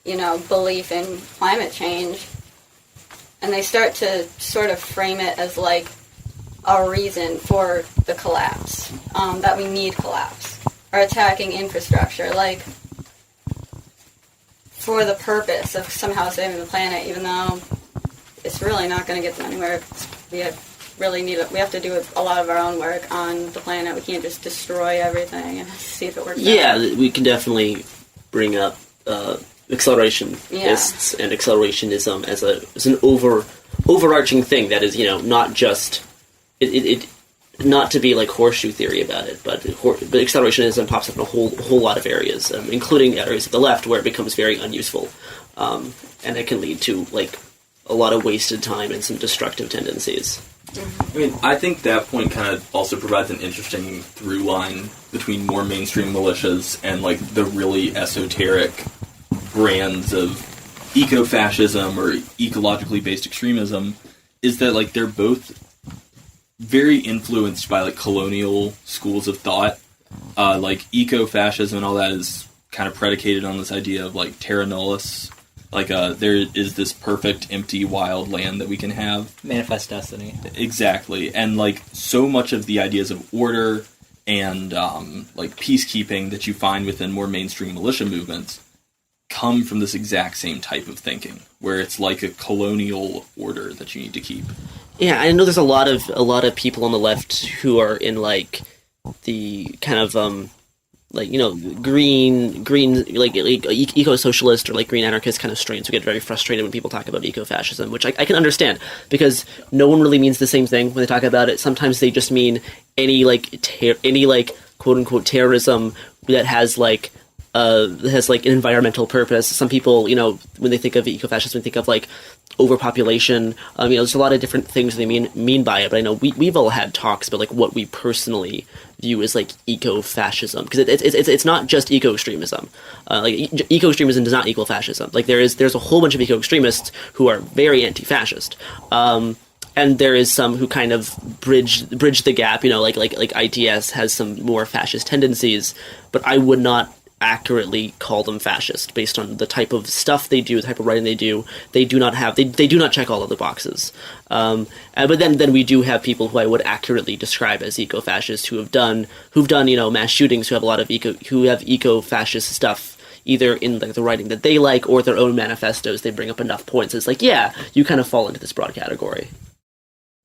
belief in climate change, and they start to sort of frame it as a reason for the collapse, that we need collapse, or attacking infrastructure for the purpose of somehow saving the planet, even though it's really not going to get them anywhere. We have to do a lot of our own work on the planet. We can't just destroy everything and see if it works out. Yeah, we can definitely bring up accelerationists and accelerationism as an overarching thing that is, not just it not to be horseshoe theory about it, but accelerationism pops up in a whole lot of areas, including areas of the left where it becomes very unuseful, and it can lead to a lot of wasted time and some destructive tendencies. I mean, I think that point kind of also provides an interesting through line between more mainstream militias and the really esoteric brands of eco-fascism or ecologically based extremism, is that they're both very influenced by colonial schools of thought. Eco-fascism and all that is kind of predicated on this idea of terra nullius. There is this perfect, empty, wild land that we can have. Manifest destiny. Exactly. And, so much of the ideas of order and, peacekeeping that you find within more mainstream militia movements come from this exact same type of thinking, where it's a colonial order that you need to keep. Yeah, I know there's a lot of people on the left who are in, the kind of, green, eco-socialist or green anarchist kind of strains who get very frustrated when people talk about eco-fascism, which I can understand, because no one really means the same thing when they talk about it. Sometimes they just mean any quote unquote terrorism that has like an environmental purpose. Some people, when they think of ecofascism, they think of like overpopulation. There's a lot of different things they mean by it. But I know we've all had talks about like what we personally view as like eco-fascism, because it's not just eco-extremism. Eco-extremism does not equal fascism. Like there's a whole bunch of eco-extremists who are very anti-fascist. And there is some who kind of bridge the gap. like ITS has some more fascist tendencies, but I would not accurately call them fascist based on the type of stuff they do, the type of writing they do. They do not check all of the boxes. But then we do have people who I would accurately describe as eco-fascists who've done mass shootings, who have a lot of eco-fascist stuff either in like the writing that they like or their own manifestos. They bring up enough points. It's like, yeah, you kind of fall into this broad category.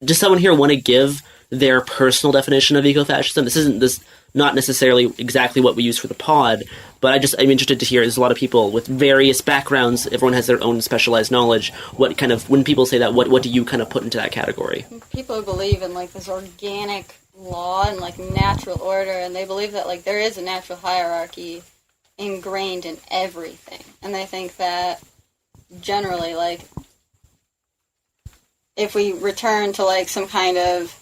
Does someone here want to give their personal definition of ecofascism? This isn't not necessarily exactly what we use for the pod, but I'm interested to hear. There's a lot of people with various backgrounds. Everyone has their own specialized knowledge. What kind of, when people say that, what do you kind of put into that category? People believe in like this organic law and like natural order, and they believe that like there is a natural hierarchy ingrained in everything, and they think that generally like if we return to like some kind of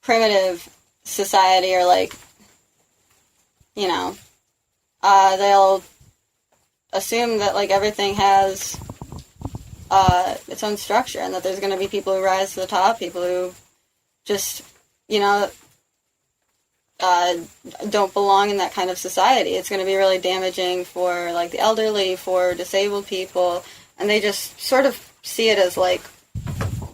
primitive society or like they'll assume that like everything has its own structure, and that there's going to be people who rise to the top, people who just don't belong in that kind of society. It's going to be really damaging for like the elderly, for disabled people, and they just sort of see it as like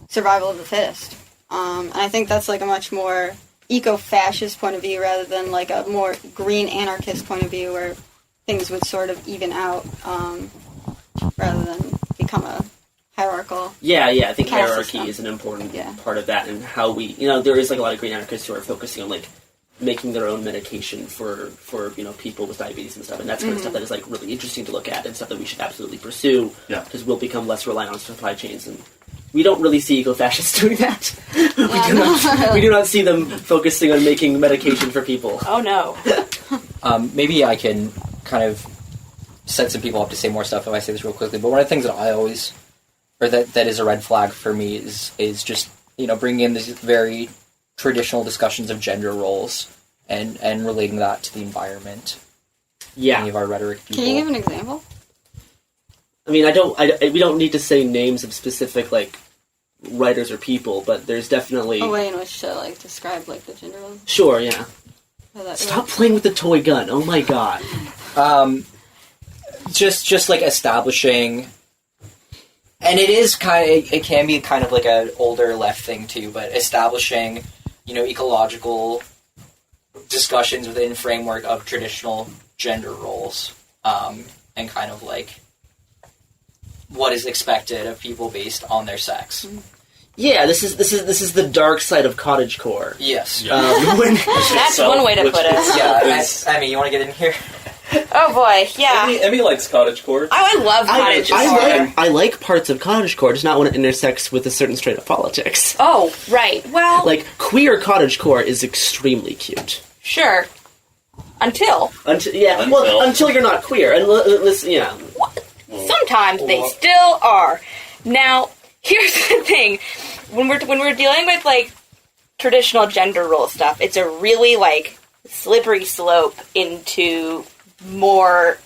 survival of the fittest. And I think that's like a much more eco-fascist point of view rather than like a more green anarchist point of view where things would sort of even out rather than become a hierarchical. Yeah, I think hierarchy system is an important part of that, and how we, there is like a lot of green anarchists who are focusing on like making their own medication for people with diabetes and stuff, and that's kind of stuff that is like really interesting to look at and stuff that we should absolutely pursue, because we'll become less reliant on supply chains. And we don't really see eco-fascists doing that. We do not see them focusing on making medication for people. Oh no. Maybe I can kind of set some people up to say more stuff if I say this real quickly, but one of the things that I always, or that is a red flag for me is just, bringing in these very traditional discussions of gender roles and relating that to the environment. Yeah. Any of our rhetoric people. Can you give an example? I mean, we don't need to say names of specific, like, writers or people, but there's definitely a way in which to, like, describe, like, the gender roles. Sure, yeah. Stop playing with the toy gun. Oh my god. Just like establishing, and it can be kind of like an older left thing too, but establishing, ecological discussions within framework of traditional gender roles, and kind of like what is expected of people based on their sex. Yeah, this is the dark side of cottagecore. Yes. That's one way to put it. Yeah, Emmy, you want to get in here? Oh boy, yeah. Emmy likes cottagecore. I love cottagecore. I like parts of cottagecore, just not when it intersects with a certain straight up politics. Oh, right. Well, like queer cottagecore is extremely cute. Sure. Until you're not queer, and listen, yeah. Sometimes they still are. Now, here's the thing: when we're dealing with like traditional gender role stuff, it's a really like slippery slope into more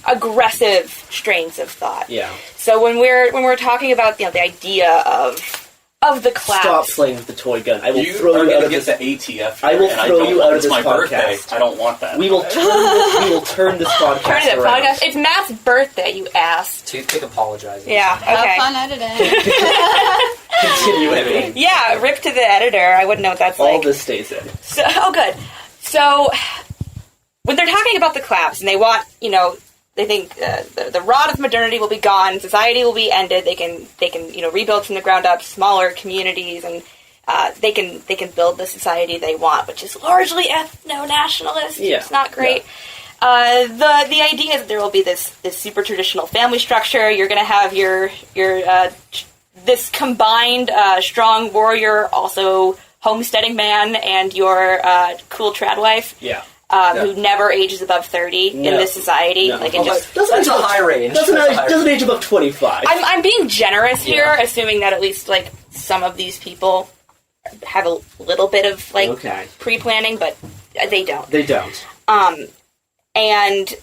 aggressive strains of thought. Yeah. So when we're talking about the idea of the class, stop playing with the toy gun. I will throw you out of this. The ATF. I will throw you out of this podcast. I don't want that. We will turn this podcast around. It's Matt's birthday. You asked. Toothpick apologizing. Yeah. Okay. Have fun editing. Continue editing. Yeah. Rip to the editor. I wouldn't know what that's like. All this stays in. So good. So when they're talking about the collapse, and they want, they think the rot of modernity will be gone, society will be ended. They can rebuild from the ground up, smaller communities, and they can build the society they want, which is largely ethno-nationalist. Yeah. It's not great. Yeah. The idea is that there will be this super traditional family structure. You're going to have your this combined strong warrior, also homesteading man and your cool trad wife. Yeah. Who never ages above 30 in this society. No. Like, it just That's a high range. Doesn't age above 25. I'm being generous here, assuming that at least like some of these people have a little bit of like pre-planning, but they don't. They don't. And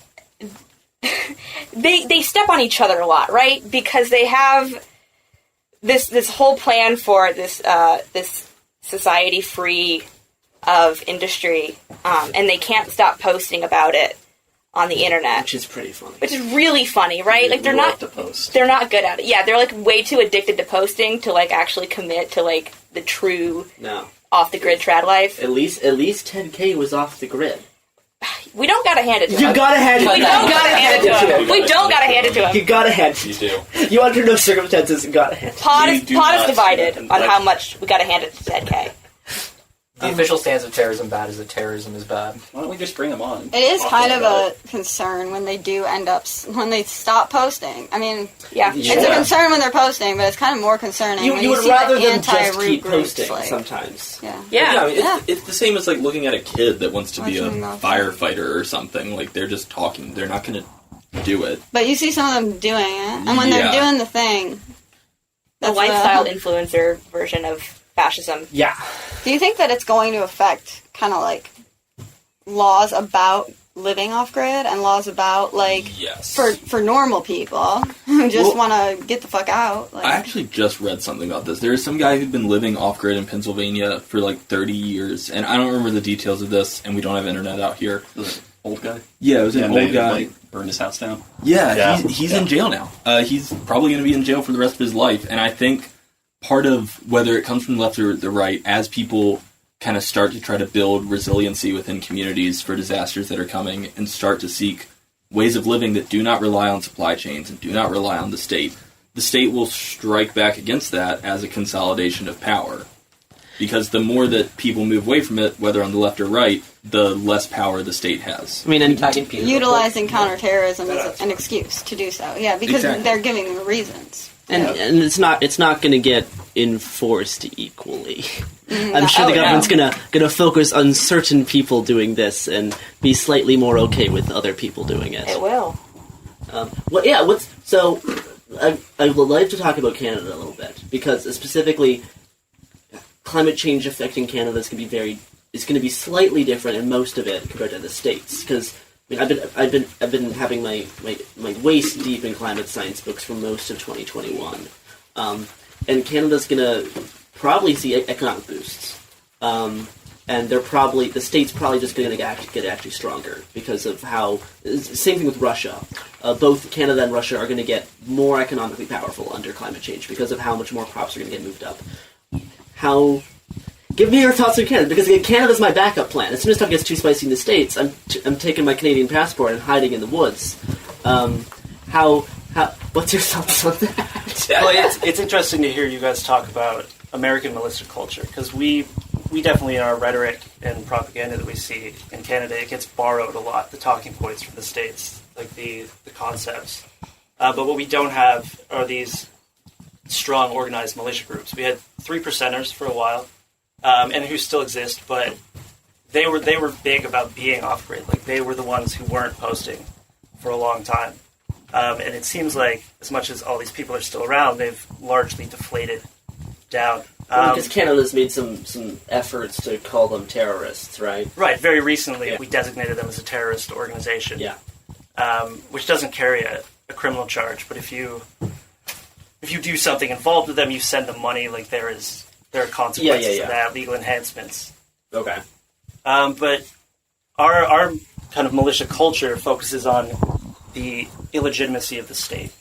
they step on each other a lot, right? Because they have this whole plan for this society free of industry, and they can't stop posting about it on the internet, which is pretty funny. Which is really funny, right? Like they're not good at it. Yeah, they're like way too addicted to posting to like actually commit to like the true off the grid trad life. At least 10K was off the grid. We don't gotta hand it to him. You gotta hand it to him. We don't gotta hand it to him. We don't gotta hand it to him. You gotta hand it. You do. You under no circumstances gotta hand it. Pod is divided on how much we gotta hand it to 10K. The official stance of terrorism bad is that terrorism is bad. Why don't we just bring them on? It is kind of a concern when they do end up, when they stop posting. I mean, it's a concern when they're posting, but it's kind of more concerning when you would see rather the them just keep groups, posting like, sometimes. It's the same as like looking at a kid that wants to be a firefighter or something. Like they're just talking. They're not going to do it. But you see some of them doing it, and when they're doing the thing, the lifestyle influencer version of fascism. Yeah. Do you think that it's going to affect kind of like laws about living off grid and laws about like for normal people who just want to get the fuck out? Like, I actually just read something about this. There's some guy who'd been living off grid in Pennsylvania for like 30 years, and I don't remember the details of this, and we don't have internet out here. Old guy? Yeah, it was an old guy. Like, burned his house down? Yeah, he's in jail now. He's probably going to be in jail for the rest of his life, and I think part of whether it comes from the left or the right, as people kind of start to try to build resiliency within communities for disasters that are coming and start to seek ways of living that do not rely on supply chains and do not rely on the state will strike back against that as a consolidation of power. Because the more that people move away from it, whether on the left or right, the less power the state has. I mean, utilizing counterterrorism as an excuse to do so. Yeah, because they're giving them reasons. And it's not going to get enforced equally. I'm sure the government's gonna focus on certain people doing this and be slightly more okay with other people doing it. It will. I would like to talk about Canada a little bit because specifically, climate change affecting Canada is going to be slightly different in most of it compared to the States because. I mean, I've been having my waist deep in climate science books for most of 2021, and Canada's gonna probably see economic boosts, and the state's probably just gonna get actually stronger because of how. Same thing with Russia. Both Canada and Russia are gonna get more economically powerful under climate change because of how much more crops are gonna get moved up. Give me your thoughts on Canada, because Canada's my backup plan. As soon as stuff gets too spicy in the States, I'm taking my Canadian passport and hiding in the woods. What's your thoughts on that? Well, it's interesting to hear you guys talk about American militia culture, because we definitely, in our rhetoric and propaganda that we see in Canada, it gets borrowed a lot, the talking points from the States, like the concepts. But what we don't have are these strong, organized militia groups. We had 3%ers for a while. And who still exist, but they were big about being off grid. Like they were the ones who weren't posting for a long time, and it seems like as much as all these people are still around, they've largely deflated down. Because Canada's made some efforts to call them terrorists, right? Right. Very recently, we designated them as a terrorist organization. Yeah. Which doesn't carry a criminal charge, but if you do something involved with them, you send them money. Like there are consequences of that, legal enhancements. Okay. But our kind of militia culture focuses on the illegitimacy of the state.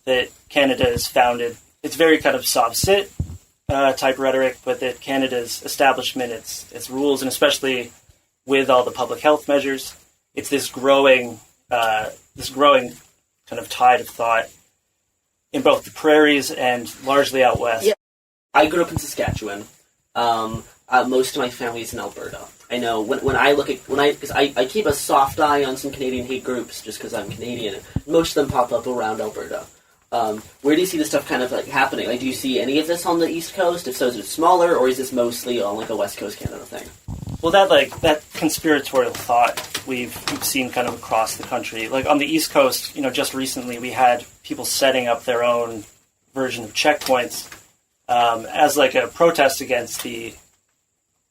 That Canada is founded, it's very kind of sob-sit type rhetoric, but that Canada's establishment, its rules, and especially with all the public health measures, it's this growing kind of tide of thought in both the prairies and largely out west. Yeah. I grew up in Saskatchewan. Most of my family is in Alberta. I know because I keep a soft eye on some Canadian hate groups just because I'm Canadian. Most of them pop up around Alberta. Where do you see this stuff kind of like happening? Like, do you see any of this on the East Coast? If so, is it smaller, or is this mostly on like a West Coast Canada thing? Well, that conspiratorial thought we've seen kind of across the country. Like on the East Coast, just recently we had people setting up their own version of checkpoints as like a protest against the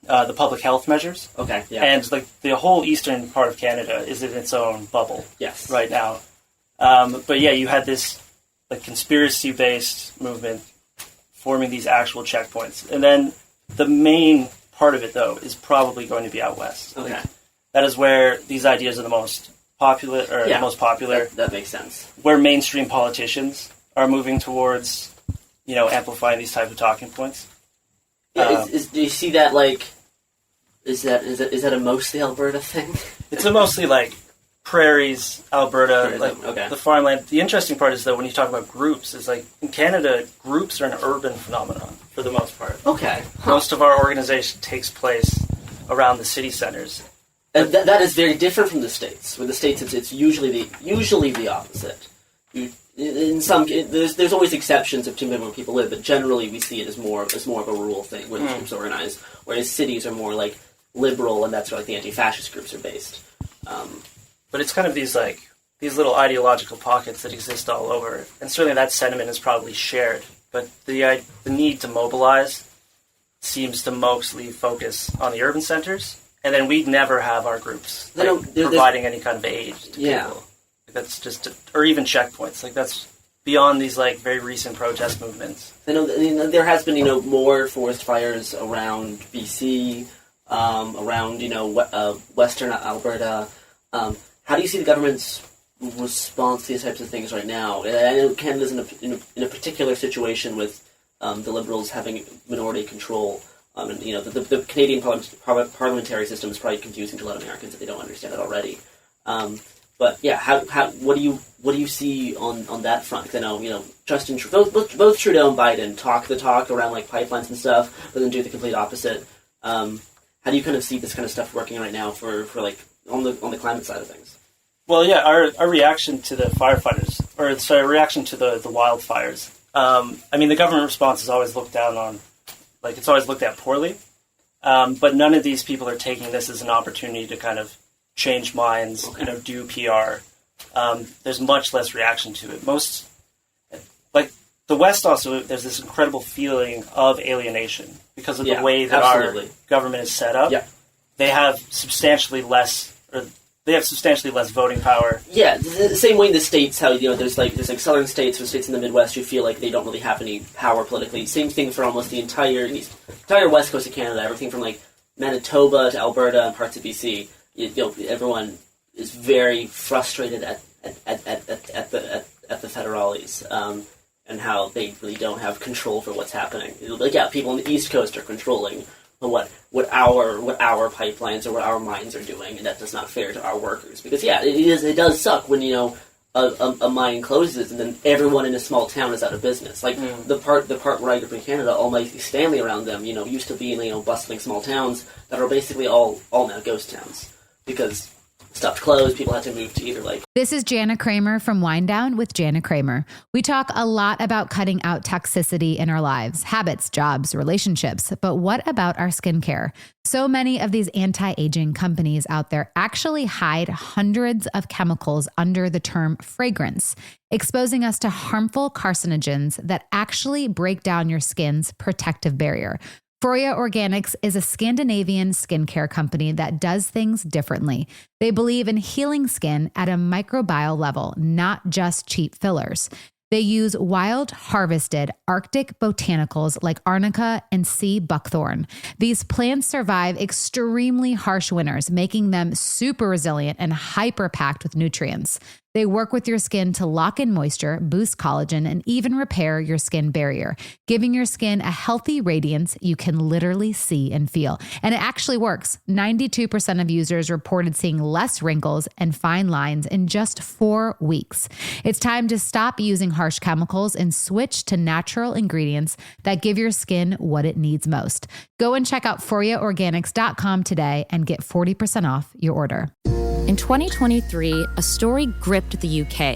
public health measures. Okay, yeah. And like the whole eastern part of Canada is in its own bubble. Yes. Right now. But yeah, you had this like conspiracy-based movement forming these actual checkpoints, and then the main part of it, though, is probably going to be out west. Okay. Like, that is where these ideas are the most popular, the most popular. That makes sense. Where mainstream politicians are moving towards, amplifying these types of talking points. Yeah, do you see that, like, is that a mostly Alberta thing? It's a mostly, like, prairies, Alberta, the farmland. The interesting part is, though, when you talk about groups, is like, in Canada, groups are an urban phenomenon, for the most part. Okay. Most of our organization takes place around the city centers. And that is very different from the States. With the States, it's usually the opposite. There's always exceptions of where people live, but generally we see it as more of a rural thing where the groups organize. Whereas cities are more like liberal, and that's where like the anti-fascist groups are based. But it's kind of these little ideological pockets that exist all over, and certainly that sentiment is probably shared. But the need to mobilize seems to mostly focus on the urban centers, and then we'd never have our groups providing any kind of aid to people. That's just, or even checkpoints. Like that's beyond these like very recent protest movements. I know there has been more forest fires around BC, around western Alberta. How do you see the government's response to these types of things right now? I know Canada's in a particular situation with the Liberals having minority control, and the Canadian parliamentary system is probably confusing to a lot of Americans if they don't understand it already. But yeah, what do you see on that front? Because I know Justin both Trudeau and Biden talk the talk around like pipelines and stuff, but then do the complete opposite. How do you kind of see this kind of stuff working right now for like on the climate side of things? Well, yeah, our reaction to the reaction to the wildfires. The government response is always looked down on, like it's always looked at poorly. But none of these people are taking this as an opportunity to kind of change minds, do PR. There's much less reaction to it. Like the West also, there's this incredible feeling of alienation because of the way that our government is set up. Yeah. They have substantially less voting power. Yeah, the same way in the States, how there's southern states or states in the Midwest who feel like they don't really have any power politically. Same thing for almost the entire west coast of Canada, everything from like Manitoba to Alberta and parts of BC. Everyone is very frustrated at the federales and how they really don't have control for what's happening. People on the East Coast are controlling what our pipelines or what our mines are doing, and that's not fair to our workers. Because it does suck when a mine closes and then everyone in a small town is out of business. Like the part where I grew up in Canada, all my family around them, used to be in bustling small towns that are basically all now ghost towns because stuff closed. People had to move to either like. This is Jana Kramer from Wind Down with Jana Kramer. We talk a lot about cutting out toxicity in our lives, habits, jobs, relationships. But what about our skincare? So many of these anti-aging companies out there actually hide hundreds of chemicals under the term fragrance, exposing us to harmful carcinogens that actually break down your skin's protective barrier. Foria Organics is a Scandinavian skincare company that does things differently. They believe in healing skin at a microbial level, not just cheap fillers. They use wild harvested Arctic botanicals like arnica and sea buckthorn. These plants survive extremely harsh winters, making them super resilient and hyper packed with nutrients. They work with your skin to lock in moisture, boost collagen, and even repair your skin barrier, giving your skin a healthy radiance you can literally see and feel. And it actually works. 92% of users reported seeing less wrinkles and fine lines in just 4 weeks. It's time to stop using harsh chemicals and switch to natural ingredients that give your skin what it needs most. Go and check out ForiaOrganics.com today and get 40% off your order. In 2023, a story gripped the UK,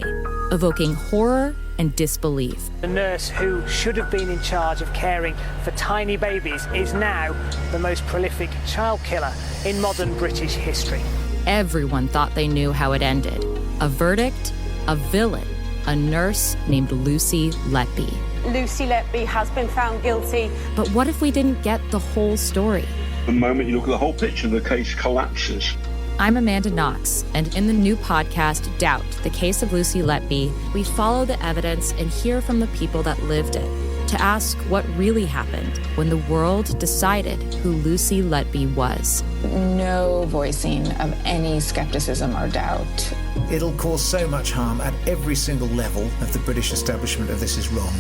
evoking horror, and disbelief. The nurse who should have been in charge of caring for tiny babies is now the most prolific child killer in modern British history. Everyone thought they knew how it ended. A verdict, a villain, a nurse named Lucy Letby. Lucy Letby has been found guilty. But what if we didn't get the whole story? The moment you look at the whole picture, the case collapses. I'm Amanda Knox, and in the new podcast, Doubt, the Case of Lucy Letby, we follow the evidence and hear from the people that lived it to ask what really happened when the world decided who Lucy Letby was. No voicing of any skepticism or doubt. It'll cause so much harm at every single level of the British establishment of this is wrong.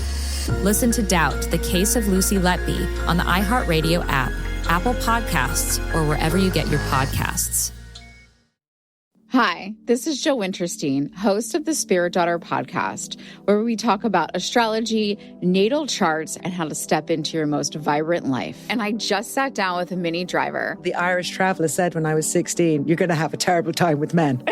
Listen to Doubt, the Case of Lucy Letby on the iHeartRadio app, Apple Podcasts, or wherever you get your podcasts. Hi, this is Jill Winterstein, host of the Spirit Daughter podcast, where we talk about astrology, natal charts, and how to step into your most vibrant life. And I just sat down with a Minnie Driver. The Irish traveller said when I was 16, you're going to have a terrible time with men.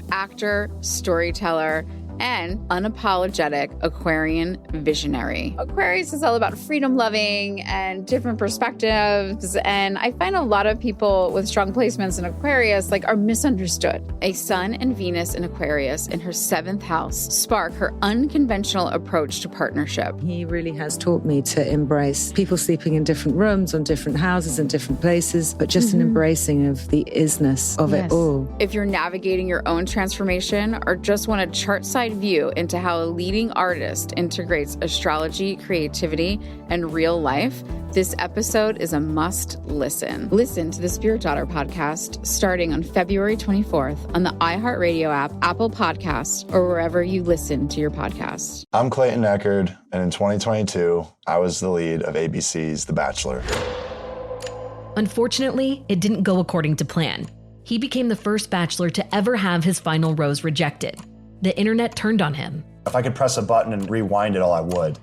Actor, storyteller, and unapologetic Aquarian visionary. Aquarius is all about freedom-loving and different perspectives, and I find a lot of people with strong placements in Aquarius are misunderstood. A Sun and Venus in Aquarius in her 7th house spark her unconventional approach to partnership. He really has taught me to embrace people sleeping in different rooms, on different houses, in different places, but just an embracing of the isness of it all. If you're navigating your own transformation or just want a chart-side view into how a leading artist integrates astrology, creativity, and real life, this episode is a must listen. Listen to the Spirit Daughter podcast starting on February 24th on the iHeartRadio app, Apple Podcasts, or wherever you listen to your podcasts. I'm Clayton Eckerd, and in 2022, I was the lead of ABC's The Bachelor. Unfortunately, it didn't go according to plan. He became the first Bachelor to ever have his final rose rejected. The internet turned on him. If I could press a button and rewind it all, I would.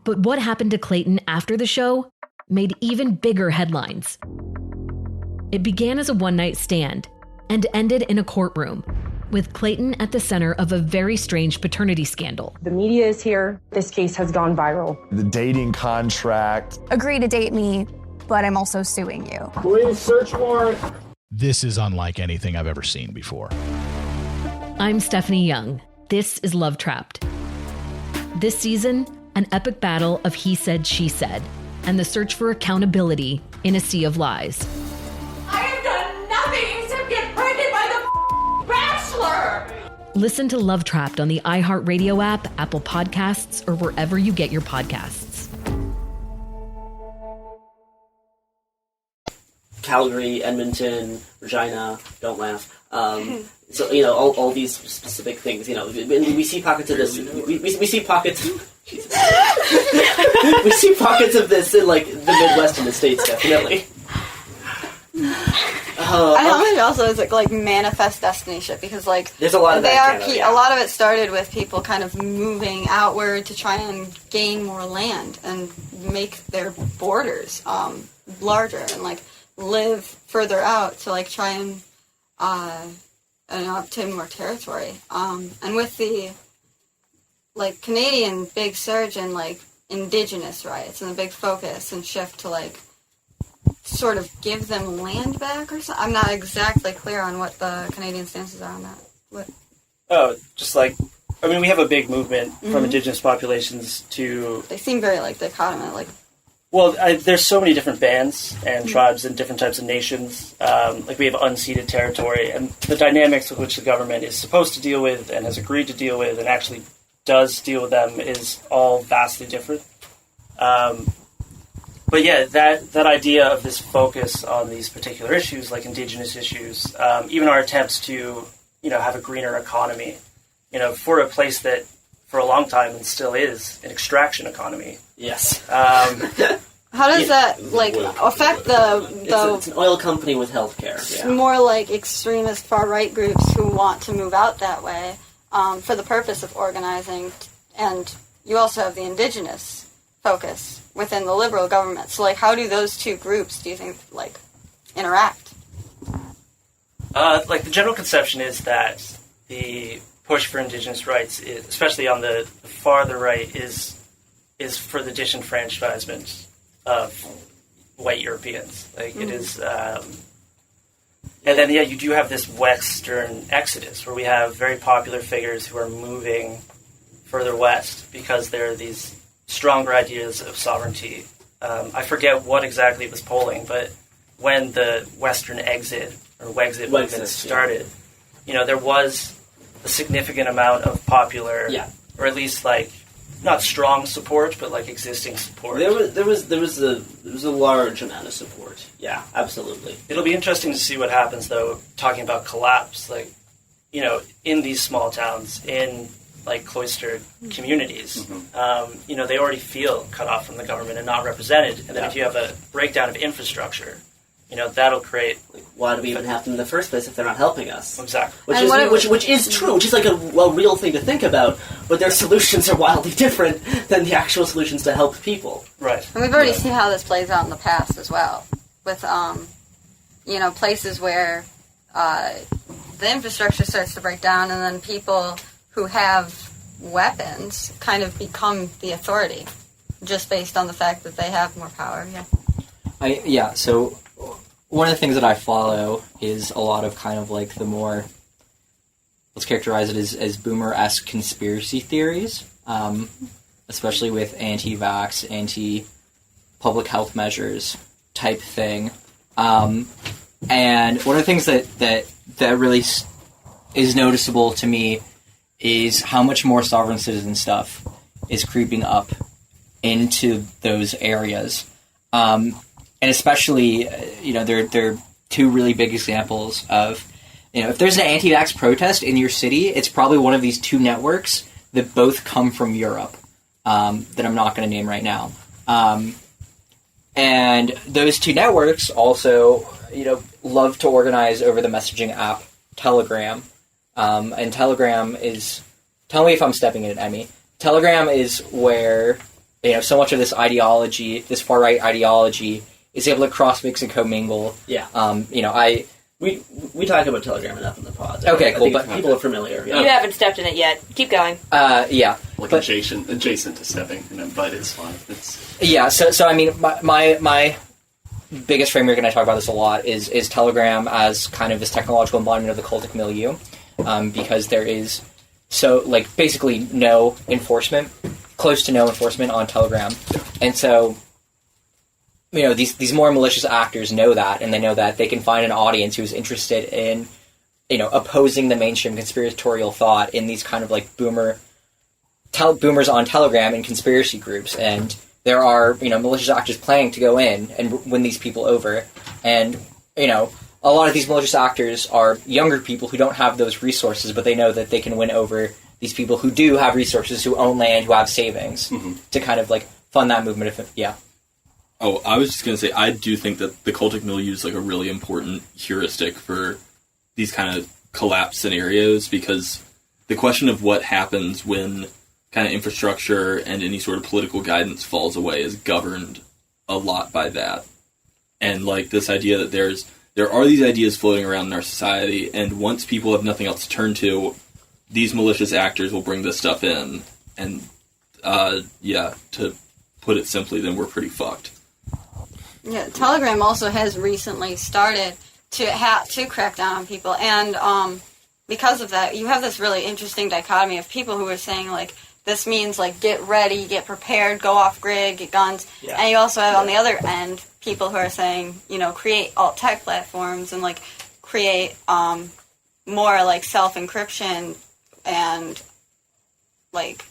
But what happened to Clayton after the show made even bigger headlines. It began as a one-night stand and ended in a courtroom, with Clayton at the center of a very strange paternity scandal. The media is here. This case has gone viral. The dating contract. Agree to date me, but I'm also suing you. Please search warrant. This is unlike anything I've ever seen before. I'm Stephanie Young. This is Love Trapped. This season, an epic battle of he said, she said, and the search for accountability in a sea of lies. I have done nothing except get pregnant by the Bachelor! Listen to Love Trapped on the iHeartRadio app, Apple Podcasts, or wherever you get your podcasts. Calgary, Edmonton, Regina, don't laugh. So, all these specific things, we see pockets of this. We see pockets. We see pockets of this in, the Midwest and the States, definitely. I don't think also it's like manifest destiny shit because there's a lot of that. A lot of it started with people kind of moving outward to try and gain more land and make their borders larger and live further out to try and obtain more territory. And with the Canadian big surge in indigenous rights and the big focus and shift to sort of give them land back or something. I'm not exactly clear on what the Canadian stances are on that. What? Oh, just we have a big movement from indigenous populations to... They seem very dichotomous, Well, there's so many different bands and tribes and different types of nations. We have unceded territory, and the dynamics with which the government is supposed to deal with and has agreed to deal with and actually does deal with them is all vastly different. But yeah, that idea of this focus on these particular issues, like indigenous issues, even our attempts to, have a greener economy, for a place that for a long time and still is an extraction economy. Yes. How does that affect the? It's an oil company with healthcare. Yeah. More extremist far right groups who want to move out that way for the purpose of organizing, and you also have the indigenous focus within the liberal government. So how do those two groups, do you think, interact? The general conception is that the push for indigenous rights, especially on the farther right, is for the disenfranchisement of white Europeans. Like it is, and then you do have this Western exodus where we have very popular figures who are moving further west because there are these stronger ideas of sovereignty. I forget what exactly was polling, but when the Western exit or Wexit movement started, there was a significant amount of popular, or at least like not strong support, but like existing support. There was a large amount of support. Yeah, absolutely. It'll be interesting to see what happens, though. Talking about collapse, like in these small towns, in like cloistered communities, they already feel cut off from the government and not represented. And then if you have a breakdown of infrastructure, that'll create. Why do we even have them in the first place if they're not helping us? Exactly. Which is true, which is like a real thing to think about, but their solutions are wildly different than the actual solutions to help people. Right. And we've already seen how this plays out in the past as well, with places where the infrastructure starts to break down, and then people who have weapons kind of become the authority, just based on the fact that they have more power. So one of the things that I follow is a lot of kind of like the more, let's characterize it as boomer-esque conspiracy theories, especially with anti-vax, anti-public health measures type thing. And one of the things that really is noticeable to me is how much more sovereign citizen stuff is creeping up into those areas. And especially, there are two really big examples of, if there's an anti-vax protest in your city, it's probably one of these two networks that both come from Europe, that I'm not going to name right now. And those two networks also, love to organize over the messaging app Telegram. And Telegram is, tell me if I'm stepping in it, Emmy. Telegram is where, so much of this ideology, this far-right ideology, is able to cross-mix and commingle. Yeah. We talk about Telegram enough in the pod. Okay, cool. But people are familiar. You haven't stepped in it yet. Keep going. Like adjacent to stepping, but it's fine. So I mean, my biggest framework, and I talk about this a lot, is Telegram as kind of this technological embodiment of the cultic milieu, because there is basically no enforcement, close to no enforcement on Telegram, and so. These more malicious actors know that, and they know that they can find an audience who's interested in, opposing the mainstream conspiratorial thought in these kind of like boomers on Telegram and conspiracy groups. And there are, malicious actors planning to go in and win these people over. And, a lot of these malicious actors are younger people who don't have those resources, but they know that they can win over these people who do have resources, who own land, who have savings, to kind of like fund that movement. Oh, I was just going to say, I do think that the cultic milieu is like a really important heuristic for these kind of collapse scenarios, because the question of what happens when kind of infrastructure and any sort of political guidance falls away is governed a lot by that. And like this idea that there are these ideas floating around in our society, and once people have nothing else to turn to, these malicious actors will bring this stuff in. And to put it simply, then we're pretty fucked. Yeah, Telegram also has recently started to crack down on people, and because of that, you have this really interesting dichotomy of people who are saying like this means like get ready, get prepared, go off grid, get guns, and you also have on the other end people who are saying create alt tech platforms and like create more like self encryption and like.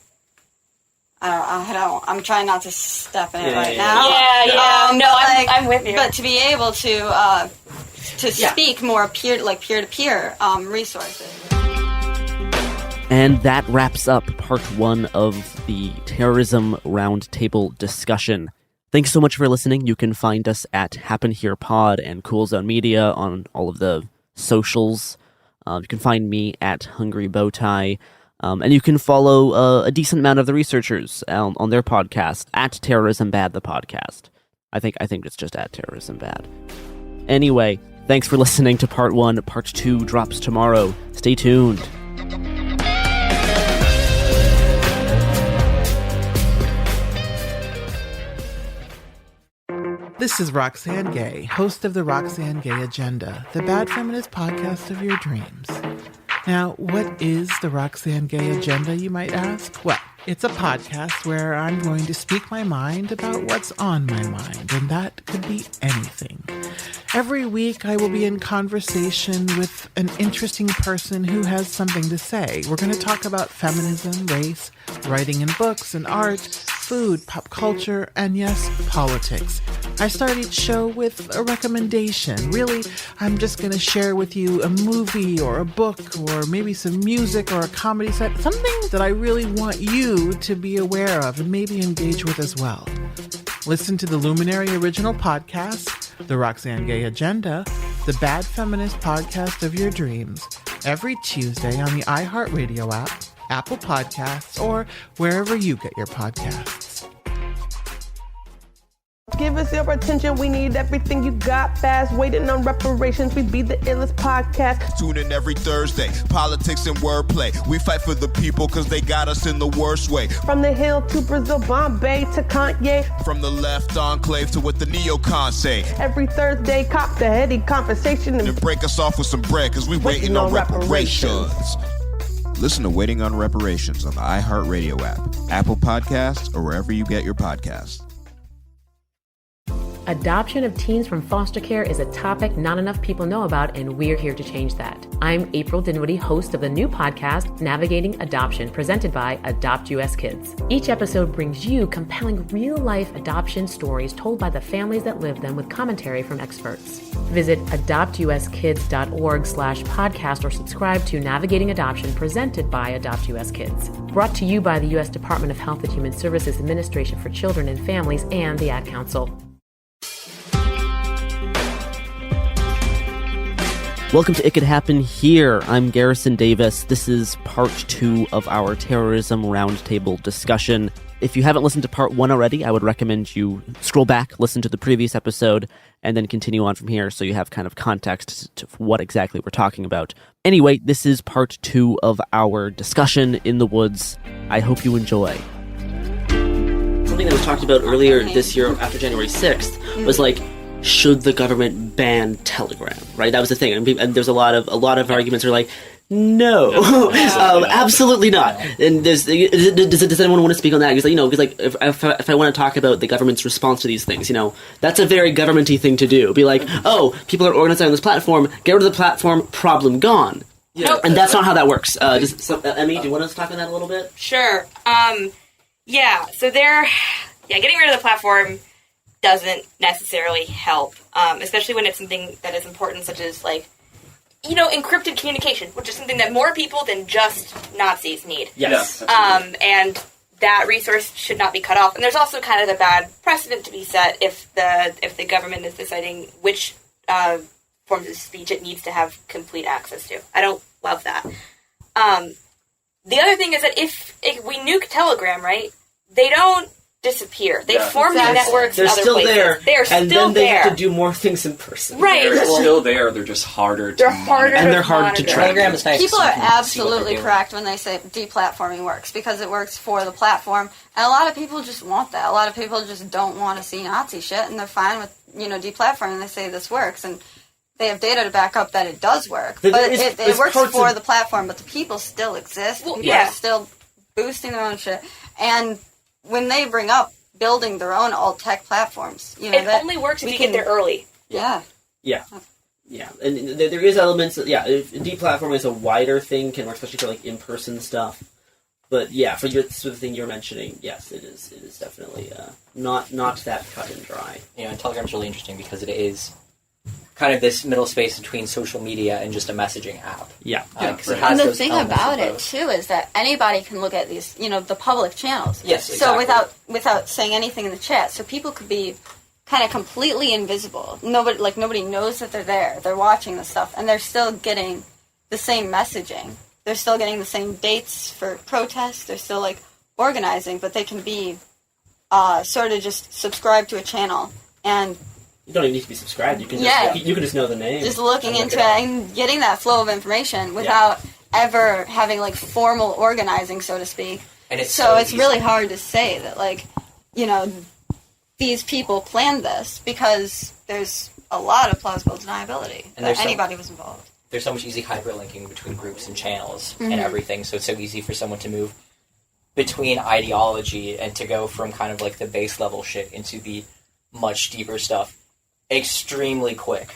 I'm trying not to step in it right now. I'm with you. But to be able to speak more peer-to-peer resources. And that wraps up part 1 of the Terrorism Roundtable discussion. Thanks so much for listening. You can find us at Happen Here Pod and Cool Zone Media on all of the socials. You can find me at Hungry Bowtie. And you can follow a decent amount of the researchers on their podcast at Terrorism Bad the podcast. I think it's just at Terrorism Bad. Anyway, thanks for listening to part 1. Part 2 drops tomorrow. Stay tuned. This is Roxane Gay, host of the Roxane Gay Agenda, the bad feminist podcast of your dreams. Now, what is the Roxane Gay Agenda, you might ask? Well, it's a podcast where I'm going to speak my mind about what's on my mind, and that could be anything. Every week, I will be in conversation with an interesting person who has something to say. We're going to talk about feminism, race, writing in books and art, food, pop culture, and yes, politics. I start each show with a recommendation. Really, I'm just going to share with you a movie or a book or maybe some music or a comedy set, something that I really want you to be aware of and maybe engage with as well. Listen to the Luminary original podcast, The Roxane Gay Agenda, the bad feminist podcast of your dreams, every Tuesday on the iHeartRadio app, Apple Podcasts, or wherever you get your podcasts. Give us your attention, we need everything you got fast. Waiting on reparations, we be the illest podcast. Tune in every Thursday, politics and wordplay. We fight for the people cause they got us in the worst way. From the Hill to Brazil, Bombay to Kanye. From the left enclave to what the neocons say. Every Thursday, cop the heady conversation. And break us off with some bread cause we waiting on reparations. Listen to Waiting on Reparations on the iHeartRadio app, Apple Podcasts, or wherever you get your podcasts. Adoption of teens from foster care is a topic not enough people know about, and we're here to change that. I'm April Dinwiddie, host of the new podcast, Navigating Adoption, presented by Adopt US Kids. Each episode brings you compelling real-life adoption stories told by the families that live them with commentary from experts. Visit adoptuskids.org/podcast or subscribe to Navigating Adoption, presented by Adopt US Kids. Brought to you by the U.S. Department of Health and Human Services Administration for Children and Families and the Ad Council. Welcome to It Could Happen Here. I'm Garrison Davis. This is part 2 of our terrorism roundtable discussion. If you haven't listened to part 1 already, I would recommend you scroll back, listen to the previous episode, and then continue on from here so you have kind of context to what exactly we're talking about. Anyway, this is part 2 of our discussion in the woods. I hope you enjoy. Something that was talked about earlier this year after January 6th was like, should the government ban Telegram? Right, that was the thing, and there's a lot of arguments are like, no, absolutely not. And does anyone want to speak on that? Because if I want to talk about the government's response to these things, that's a very governmenty thing to do. Be like, oh, people are organizing on this platform, get rid of the platform, problem gone. Yeah. And that's not how that works. Emmy, do you want to talk on that a little bit? Sure. So getting rid of the platform doesn't necessarily help, especially when it's something that is important, such as encrypted communication, which is something that more people than just Nazis need. Yes. And that resource should not be cut off. And there's also kind of the bad precedent to be set if the government is deciding which forms of speech it needs to have complete access to. I don't love that. The other thing is that if we nuke Telegram, right, they don't disappear. They form new networks in other places. They're still there. They are still there. And then they have to do more things in person. Right. They're still there. They're just harder to monitor. And they're harder to track. Telegram is nice. People are absolutely correct when they say deplatforming works, because it works for the platform. And a lot of people just want that. A lot of people just don't want to see Nazi shit, and they're fine with, deplatforming. They say this works, and they have data to back up that it does work. But it works for the platform, but the people still exist. People are still boosting their own shit. And when they bring up building their own alt-tech platforms, it only works if you get there early. Yeah. Yeah. Yeah. And there is elements, deplatforming is a wider thing, can work especially for in-person stuff. But yeah, for the thing you're mentioning, yes, it is definitely not that cut and dry. And Telegram's really interesting because it is kind of this middle space between social media and just a messaging app. Yeah. And the thing about it, too, is that anybody can look at these, the public channels. Yes, exactly. So without saying anything in the chat. So people could be kind of completely invisible. Nobody knows that they're there. They're watching the stuff, and they're still getting the same messaging. They're still getting the same dates for protests. They're still, organizing, but they can be sort of just subscribe to a channel and... You don't even need to be subscribed. You can just know the name. Just looking into it and getting that flow of information without ever having formal organizing, so to speak. And it's really hard to say that these people planned this because there's a lot of plausible deniability And that there's anybody was involved. There's so much easy hyperlinking between groups and channels and Mhm. everything, so it's so easy for someone to move between ideology and to go from kind of like the base level shit into the much deeper stuff extremely quick.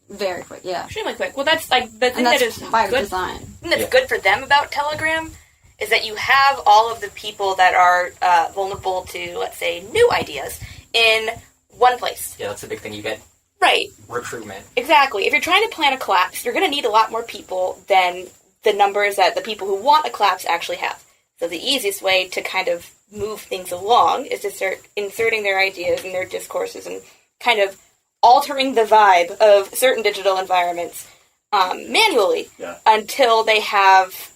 Very quick, yeah. Extremely quick. Well, that's like the thing And that that's is by good. design. The thing that's Yeah. good for them about Telegram is that you have all of the people that are vulnerable to, let's say, new ideas in one place. Yeah, that's the big thing. You get Right. recruitment. Exactly. If you're trying to plan a collapse, you're going to need a lot more people than the numbers that the people who want a collapse actually have. So the easiest way to kind of move things along is to start inserting their ideas and their discourses and kind of altering the vibe of certain digital environments manually until they have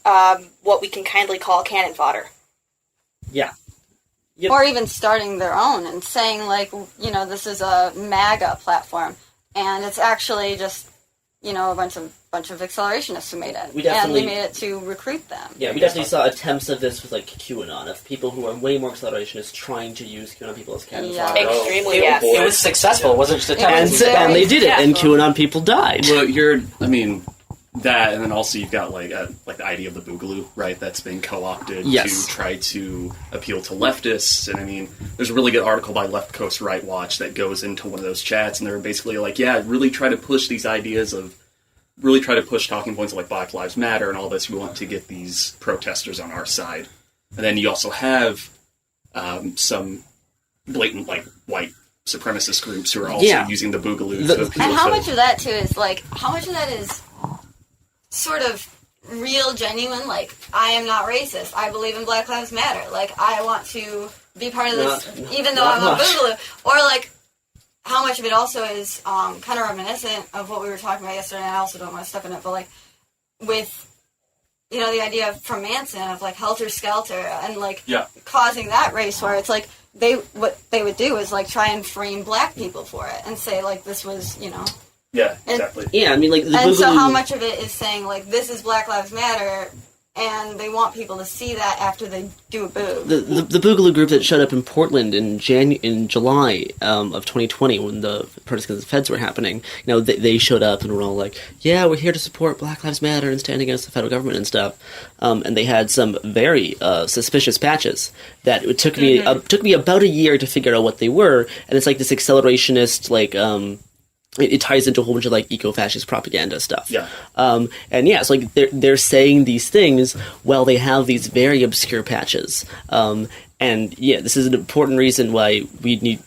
what we can kindly call cannon fodder. Yeah. Or even starting their own and saying, like, this is a MAGA platform, and it's actually just, a bunch of accelerationists who made it. We definitely- And we made it to recruit them. Yeah, we definitely saw attempts of this with like QAnon, of people who are way more accelerationists trying to use QAnon people as cannon Yeah. fodder. Extremely, It, yes. it was successful. It wasn't just a And they did it, and QAnon people died. Well, that, and then also you've got like the idea of the Boogaloo, right? That's been co-opted Yes. to try to appeal to leftists. And I mean, there's a really good article by Left Coast Right Watch that goes into one of those chats, and they're basically like, yeah, really try to push these ideas of, really try to push talking points of like Black Lives Matter and all this. We want to get these protesters on our side. And then you also have some blatant like white supremacist groups who are also using the Boogaloo to appeal And how to... much of that, too, is, how much of that is sort of real, genuine, I am not racist. I believe in Black Lives Matter. I want to be part of this, even though I'm a Boogaloo. Or, how much of it also is kind of reminiscent of what we were talking about yesterday, and I also don't want to step in it, but, with, the idea from Manson of, Helter Skelter and, causing that race war. It's what they would do is, try and frame black people for it and say, this was, Yeah, exactly. Yeah, I mean, the and so Boogaloo- how much of it is saying, this is Black Lives Matter, and they want people to see that after they do a boo. The Boogaloo group that showed up in Portland in July of 2020 when the protests against the feds were happening, they showed up and were all like, yeah, we're here to support Black Lives Matter and stand against the federal government and stuff. And they had some very suspicious patches that it took me about a year to figure out what they were, and it's this accelerationist it ties into a whole bunch of eco-fascist propaganda stuff. Yeah. And yeah, it's they're saying these things while they have these very obscure patches. And yeah, this is an important reason why we need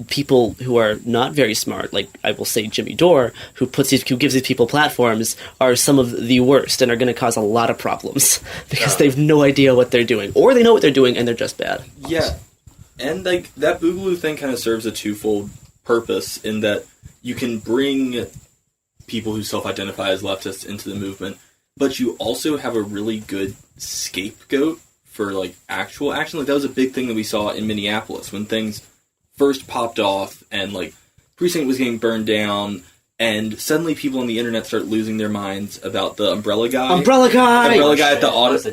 people who are not very smart, like I will say Jimmy Dore, who gives these people platforms, are some of the worst and are going to cause a lot of problems because they have no idea what they're doing, or they know what they're doing and they're just bad. Yeah, and that Boogaloo thing kind of serves a twofold purpose in that you can bring people who self-identify as leftists into the movement, but you also have a really good scapegoat for actual action. That was a big thing that we saw in Minneapolis when things first popped off and precinct was getting burned down, and suddenly people on the internet start losing their minds about the umbrella guy. Umbrella guy at the auto the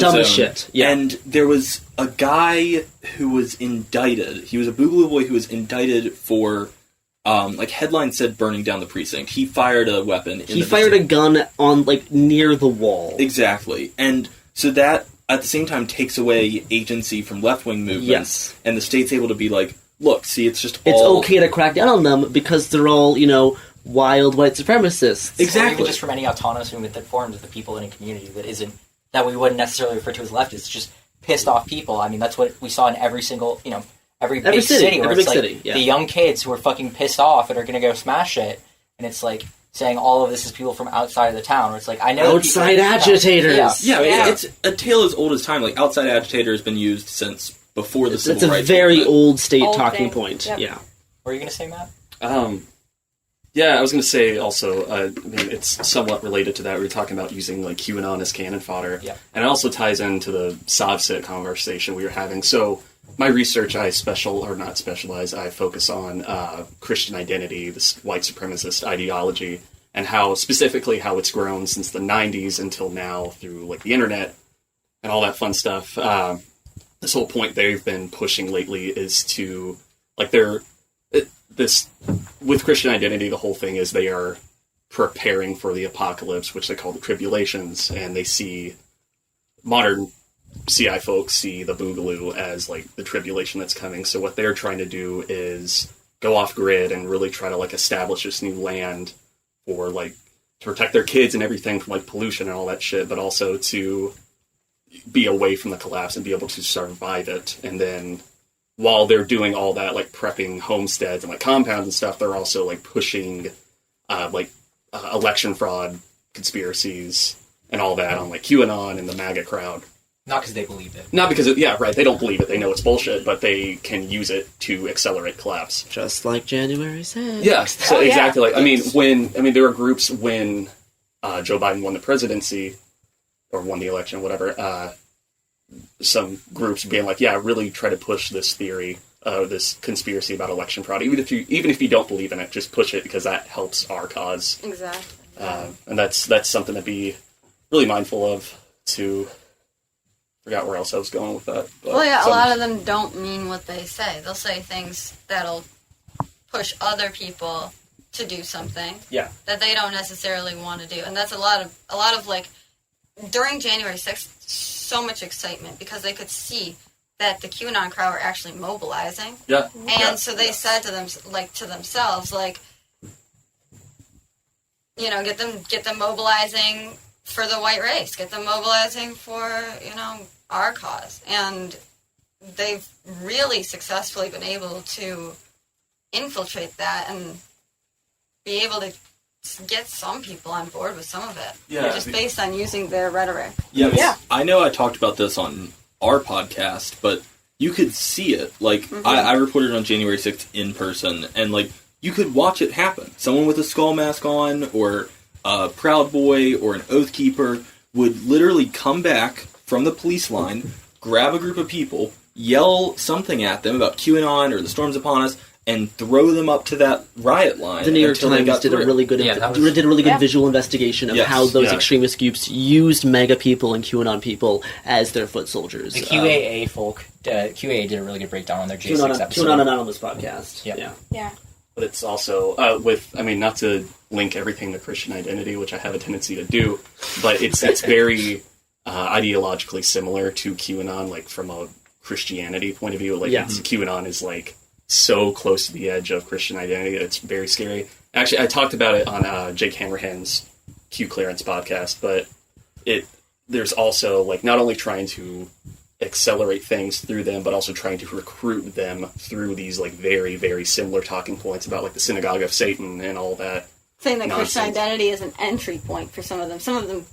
dumbest zone. shit. Yeah. And there was a guy who was indicted. He was a Boogaloo boy who was indicted for headlines said burning down the precinct. He fired a weapon. He fired a gun on near the wall. Exactly, and so that at the same time takes away agency from left-wing movements. Yes. And the state's able to be look, see, it's just It's all... okay to crack down on them because they're all, wild white supremacists. Or even just from any autonomous movement that forms the people in a community that we wouldn't necessarily refer to as leftists, just pissed off people. I mean, that's what we saw in every single, every big city where it's the young kids who are fucking pissed off and are going to go smash it, and it's saying all of this is people from outside of the town, where it's I know outside agitators. Yeah, it's a tale as old as time. Outside agitator has been used since before the civil rights. It's a very old state Old talking thing. point. Yep. Yeah. What were you going to say, Matt? Yeah, I was going to say also, it's somewhat related to that. We were talking about using QAnon as cannon fodder. Yeah. And it also ties into the Sovsit conversation we were having. So my research, I focus on Christian identity, this white supremacist ideology, and how it's grown since the 90s until now through the internet and all that fun stuff. this whole point they've been pushing lately is to, like, with Christian identity, the whole thing is they are preparing for the apocalypse, which they call the tribulations, and they see modern CI folks see the Boogaloo as like the tribulation that's coming. So what they're trying to do is go off grid and really try to like establish this new land for like to protect their kids and everything from like pollution and all that shit, but also to be away from the collapse and be able to survive it. And then while they're doing all that, like prepping homesteads and like compounds and stuff, they're also like pushing election fraud conspiracies and all that on like QAnon and the MAGA crowd. Not because they believe it. Not because they don't believe it. They know it's bullshit, but they can use it to accelerate collapse. Just like January 6th. Yeah, so exactly. Like, there were groups when Joe Biden won the presidency, or won the election, whatever, some groups being like, yeah, really try to push this theory, this conspiracy about election fraud. Even if you don't believe in it, just push it because that helps our cause. Exactly. And that's something to be really mindful of. To forgot where else I was going with that. But well, yeah, a lot of them don't mean what they say. They'll say things that'll push other people to do something that they don't necessarily want to do, and that's a lot of like during January 6th, so much excitement because they could see that the QAnon crowd were actually mobilizing. Yeah. And so they said to them, like to themselves, like, you know, get them mobilizing for the white race, get them mobilizing for, you know, our cause. And they've really successfully been able to infiltrate that and be able to get some people on board with some of it. Yeah. Just based on using their rhetoric. Yeah. I know I talked about this on our podcast, but you could see it. Like, I reported on January 6th in person, and, like, you could watch it happen. Someone with a skull mask on, or a Proud Boy, or an Oath Keeper would literally come back from the police line, grab a group of people, yell something at them about QAnon or the storm's upon us, and throw them up to that riot line. The New York Times did a really good visual investigation of how those extremist groups used MAGA people and QAnon people as their foot soldiers. The QAA folk, QAA did a really good breakdown on their J6 episode. QAnon Anonymous podcast. Yeah. But it's also, not to link everything to Christian identity, which I have a tendency to do, but it's very ideologically similar to QAnon, like from a Christianity point of view. Like QAnon is like so close to the edge of Christian identity that it's very scary. Actually, I talked about it on Jake Hammerhand's Q Clearance podcast, but there's also like not only trying to accelerate things through them, but also trying to recruit them through these like very, very similar talking points about like the synagogue of Satan and all that. Saying that Christian identity is an entry point for some of them. Some of them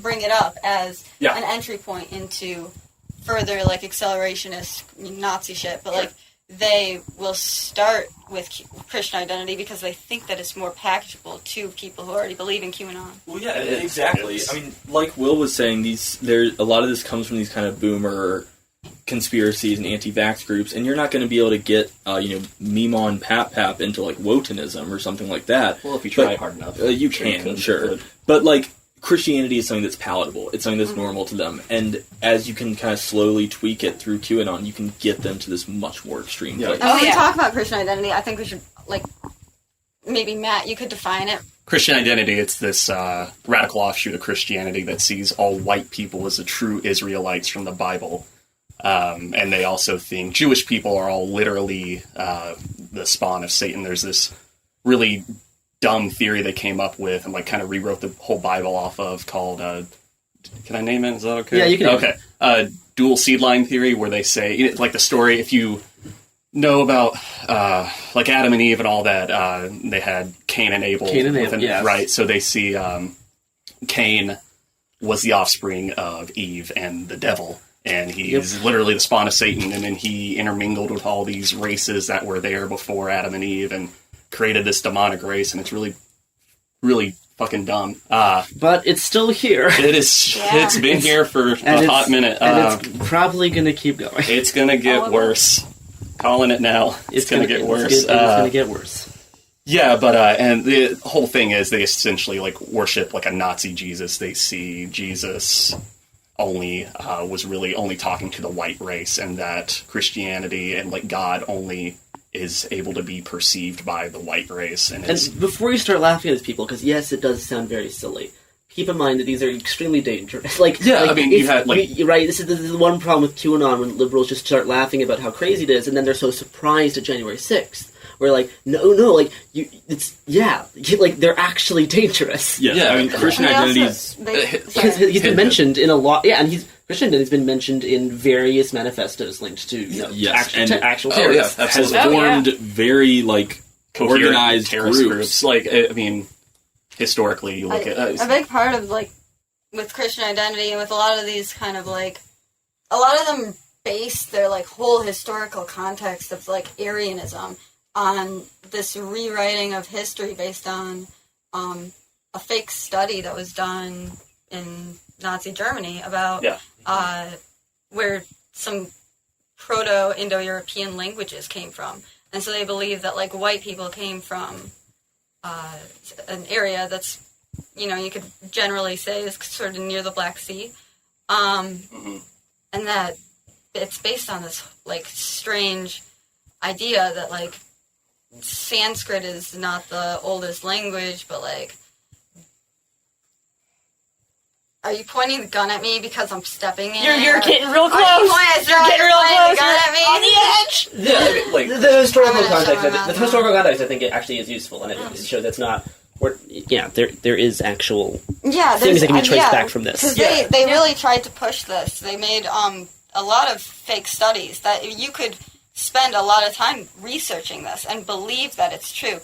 bring it up as an entry point into further like accelerationist Nazi shit, but like they will start with Christian identity because they think that it's more packageable to people who already believe in QAnon. Well, yeah, exactly. I mean, like Will was saying, a lot of this comes from these kind of boomer conspiracies and anti-vax groups, and you're not going to be able to get, Mimon Pap into like Wotanism or something like that. Well, if you try hard enough, you can, sure. But like Christianity is something that's palatable. It's something that's normal to them. And as you can kind of slowly tweak it through QAnon, you can get them to this much more extreme place. And when we talk about Christian identity, I think we should, like, maybe Matt, you could define it. Christian identity, it's this radical offshoot of Christianity that sees all white people as the true Israelites from the Bible. And they also think Jewish people are all literally the spawn of Satan. There's this really dumb theory they came up with and like kind of rewrote the whole Bible off of called can I name it? Is that okay? Yeah, you can. Okay. Dual seed line theory, where they say, like the story, if you know about like Adam and Eve and all that, they had Cain and Abel. Yes. Right? So they see Cain was the offspring of Eve and the devil, and he's literally the spawn of Satan, and then he intermingled with all these races that were there before Adam and Eve and created this demonic race, and it's really, really fucking dumb. But it's still here. It is. Yeah. It's been here for a hot minute. And it's probably going to keep going. It's going to get worse. Calling it now. It's going to get worse. It's going to get worse. Yeah, but and the whole thing is they essentially like worship like a Nazi Jesus. They see Jesus only was really only talking to the white race, and that Christianity and like God only is able to be perceived by the white race. And before you start laughing at these people, because yes, it does sound very silly, keep in mind that these are extremely dangerous. I mean, you had right. This is the one problem with QAnon, when liberals just start laughing about how crazy it is, and then they're so surprised at January 6th. We're like, no, they're actually dangerous. Yeah, I mean, Christian identities. He's been mentioned in a lot. Yeah, and Christian identity's been mentioned in various manifestos linked to actual terrorists. Has formed very coherent organized terrorist groups. Like, I mean, historically, you look at a big part of with Christian identity and with a lot of these kind of a lot of them base their whole historical context of Aryanism on this rewriting of history based on a fake study that was done in Nazi Germany about where some Proto-Indo-European languages came from. And so they believe that white people came from an area that's, you could generally say is sort of near the Black Sea. And that it's based on this strange idea that Sanskrit is not the oldest language, but are you pointing the gun at me because I'm stepping in? You're getting real close. You're getting real close. On the edge. Yeah, the historical context. The historical context, I think, it actually is useful, and it shows that's not. There is actual things that can be traced back from this. Because they really tried to push this. They made a lot of fake studies that you could spend a lot of time researching this and believe that it's true,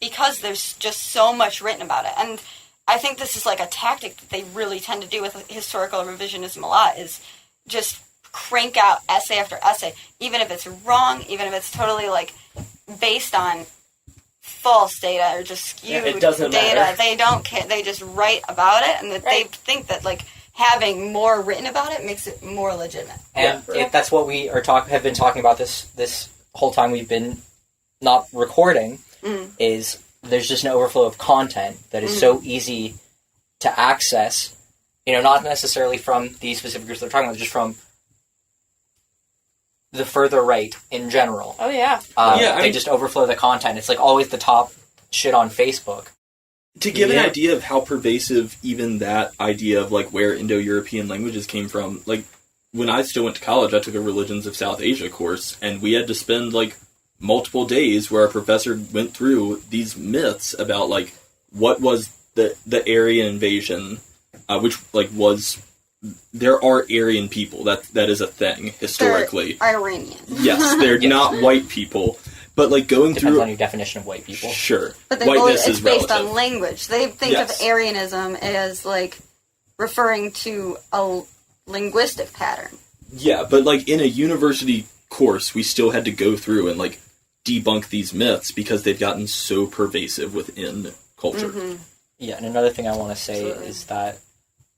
because there's just so much written about it. And I think this is a tactic that they really tend to do with historical revisionism a lot, is just crank out essay after essay, even if it's wrong, even if it's totally based on false data or just skewed it doesn't data. Matter. They don't care. They just write about it, and they think that having more written about it makes it more legitimate. And that's what we have been talking about this whole time we've been not recording, is there's just an overflow of content that is so easy to access, not necessarily from these specific groups they're talking about, just from the further right in general. Oh, yeah. They just overflow the content. It's always the top shit on Facebook. To give an idea of how pervasive even that idea of where Indo-European languages came from, when I still went to college, I took a Religions of South Asia course, and we had to spend multiple days where our professor went through these myths about what was the Aryan invasion, which was, there are Aryan people, that is a thing historically. They're Iranian. Yes, they're not white people. But going Depends through on your definition of white people. Sure. But Whiteness it's is based relative. on language. They think of Aryanism as referring to a linguistic pattern. Yeah, but in a university course, we still had to go through and debunk these myths because they've gotten so pervasive within culture. Mm-hmm. Yeah, and another thing I want to say is that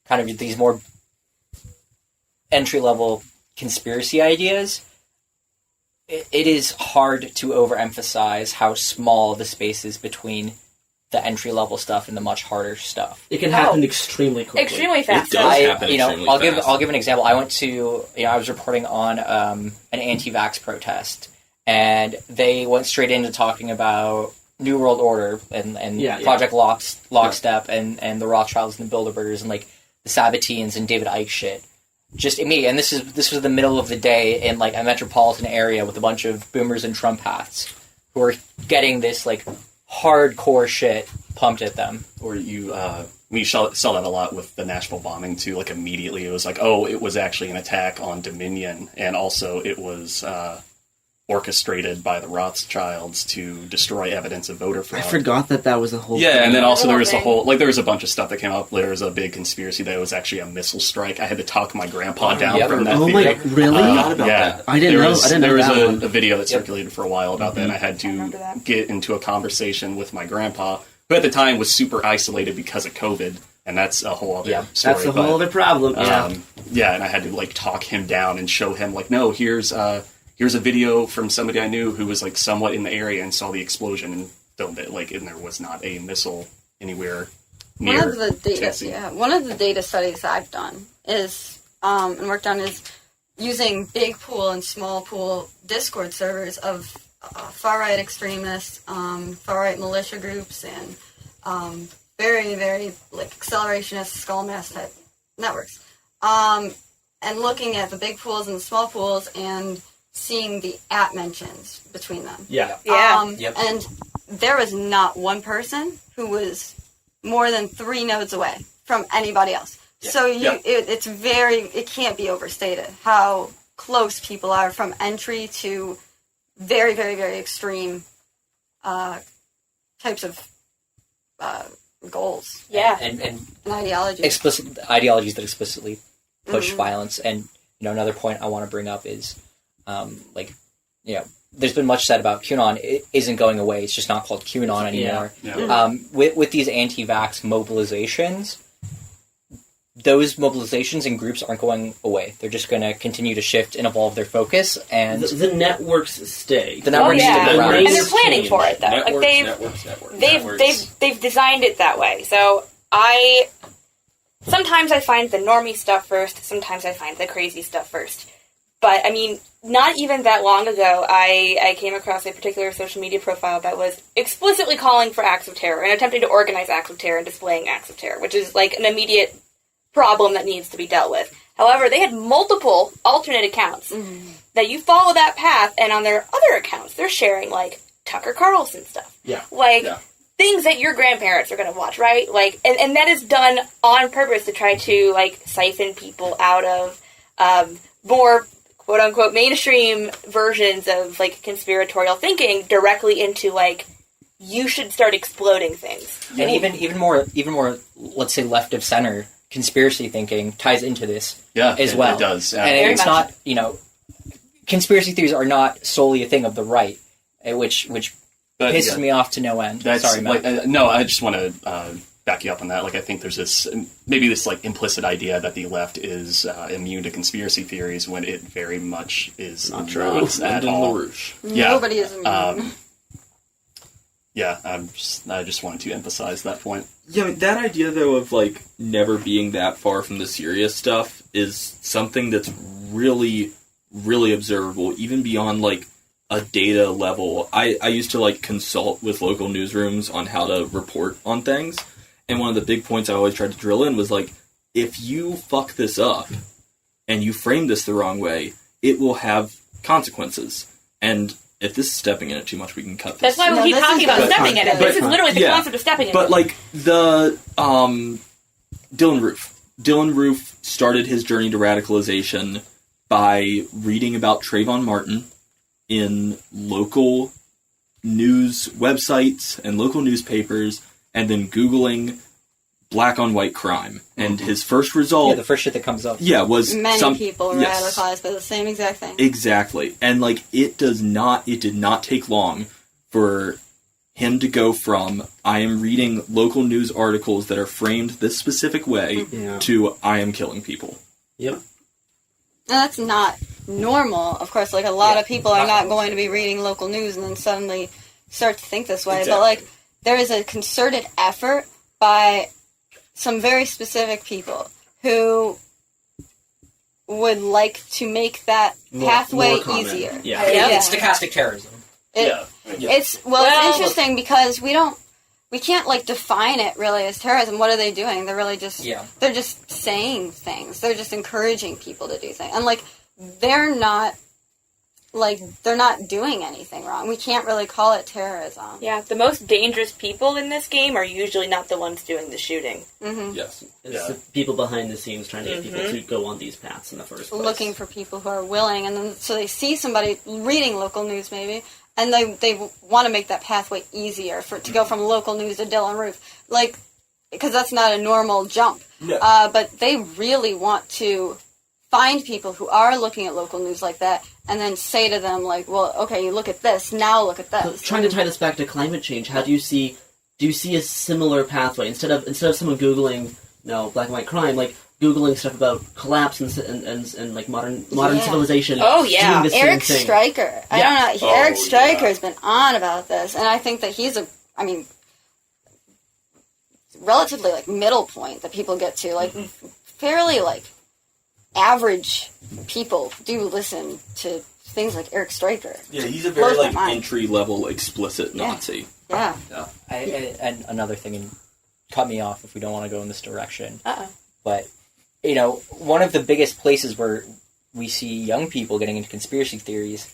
kind of these more entry-level conspiracy ideas, it is hard to overemphasize how small the space is between the entry-level stuff and the much harder stuff. It can happen extremely quickly. Extremely fast. It does happen extremely fast. I'll give an example. I went to, I was reporting on an anti-vax protest, and they went straight into talking about New World Order and Project Lockstep and the Rothschilds and the Bilderbergers and the Sabbateans and David Icke shit. Just immediately, and this was the middle of the day in a metropolitan area with a bunch of boomers in Trump hats who are getting this hardcore shit pumped at them. Or we saw that a lot with the Nashville bombing too. Immediately it was it was actually an attack on Dominion, and also it was orchestrated by the Rothschilds to destroy evidence of voter fraud. I forgot that was the whole thing. And then also there was thing. a whole, there was a bunch of stuff that came up. There was a big conspiracy that it was actually a missile strike. I had to talk my grandpa down from that video. Really? I didn't know There was that one. a video that circulated for a while about that, and I had to get into a conversation with my grandpa, who at the time was super isolated because of COVID, and that's a whole other story. That's a whole other problem. And I had to talk him down and show him no, here's a video from somebody I knew who was somewhat in the area and saw the explosion and filmed it. And there was not a missile anywhere near one of the data, Tennessee. one of the data studies I've done is and worked on is using big pool and small pool Discord servers of far right extremists, far right militia groups, and very, very like accelerationist skull mass type networks, and looking at the big pools and the small pools and seeing the @ mentions between them. Yeah. And there was not one person who was more than 3 nodes away from anybody else. Yeah. So it can't be overstated how close people are from entry to very, very, very extreme types of goals. Yeah. And ideologies. Ideologies that explicitly push violence. And another point I want to bring up is there's been much said about QAnon. It isn't going away. It's just not called QAnon anymore. With these anti-vax mobilizations, those mobilizations and groups aren't going away. They're just going to continue to shift and evolve their focus. And the networks stay. The networks stick around. And they're planning for it, though. They've designed it that way. So sometimes I find the normie stuff first. Sometimes I find the crazy stuff first. But, I mean, not even that long ago, I came across a particular social media profile that was explicitly calling for acts of terror and attempting to organize acts of terror and displaying acts of terror, which is like an immediate problem that needs to be dealt with. However, they had multiple alternate accounts that you follow that path, and on their other accounts, they're sharing, like, Tucker Carlson stuff. Things that your grandparents are going to watch, right? Like, and that is done on purpose to try to, like, siphon people out of more quote-unquote mainstream versions of, like, conspiratorial thinking directly into, like, you should start exploding things. And even more, let's say, left of center conspiracy thinking ties into this as well. It does. And it's not, conspiracy theories are not solely a thing of the right, which pisses me off to no end. Sorry, Matt. No, I just want to back you up on that. Like, I think there's this like implicit idea that the left is immune to conspiracy theories when it very much is not true at all. Nobody is immune. I just wanted to emphasize that point. Yeah, that idea, though, of, like, never being that far from the serious stuff is something that's really, really observable, even beyond, like, a data level. I used to, like, consult with local newsrooms on how to report on things, and one of the big points I always tried to drill in was, like, if you fuck this up and you frame this the wrong way, it will have consequences. And if this is stepping in it too much, we can cut this. That's why we keep talking about stepping in it. This is literally the concept of stepping in it. But, like, the Dylan Roof. Dylan Roof started his journey to radicalization by reading about Trayvon Martin in local news websites and local newspapers, and then Googling black on white crime. And his first result... the first shit that comes up. Was many people were radicalized by the same exact thing. Exactly. And, like, it did not take long for him to go from, I am reading local news articles that are framed this specific way, to, I am killing people. Yep. And that's not normal. Of course, like, a lot of people are not going to be reading local news and then suddenly start to think this way. Exactly. But, like, there is a concerted effort by some very specific people who would like to make that pathway easier. It's stochastic terrorism. It's interesting because we can't like define it really as terrorism. What are they doing? They're really just they're just saying things. They're just encouraging people to do things. And like they're not doing anything wrong. We can't really call it terrorism. Yeah, the most dangerous people in this game are usually not the ones doing the shooting. Mm-hmm. Yes. It's the people behind the scenes trying to get people to go on these paths in the first place. Looking for people who are willing, and then so they see somebody reading local news maybe, and they want to make that pathway easier to go from local news to Dylan Roof. Like, because that's not a normal jump. No. But they really want to find people who are looking at local news like that, and then say to them, like, well, okay, you look at this, now look at this. So trying to tie this back to climate change, how do you see a similar pathway? Instead of someone Googling, black and white crime, like, Googling stuff about collapse and like modern civilization. Oh, yeah. Doing the Eric same thing. Stryker. I don't know. Eric Stryker has been on about this, and I think that he's relatively like middle point that people get to, like fairly like average people do listen to things like Eric Stryker. Yeah, he's a very Blows my like mind. entry level explicit Nazi. Yeah. And another thing, and cut me off if we don't want to go in this direction. Uh-oh. But, one of the biggest places where we see young people getting into conspiracy theories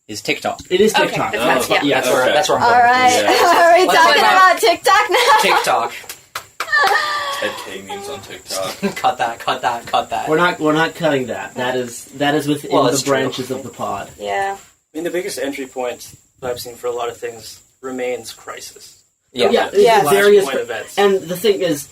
is TikTok. It is TikTok. Okay, That's that's where I'm All going. right. Yeah. Are we Let's talking talk about TikTok now? TikTok. Ted K memes on TikTok. Cut that. We're not cutting that. That is within Well, the it's true. branches of the pod. Yeah. I mean, the biggest entry point that I've seen for a lot of things remains crisis. Yeah. Flashpoint Various events. And the thing is,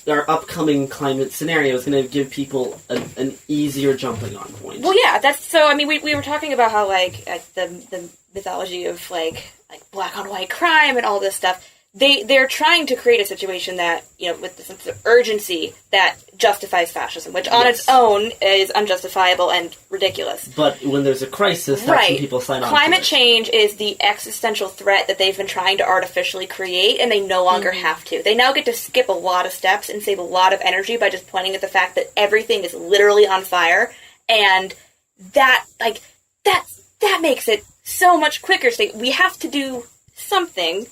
our upcoming climate scenario is going to give people an easier jumping on point. Well, yeah, that's so. I mean, we were talking about how like the mythology of like black on white crime and all this stuff. They're trying to create a situation that, with the sense of urgency that justifies fascism, which on its own is unjustifiable and ridiculous. But when there's a crisis, that's when people sign on. Climate change is the existential threat that they've been trying to artificially create, and they no longer have to. They now get to skip a lot of steps and save a lot of energy by just pointing at the fact that everything is literally on fire, and that makes it so much quicker. So we have to do something.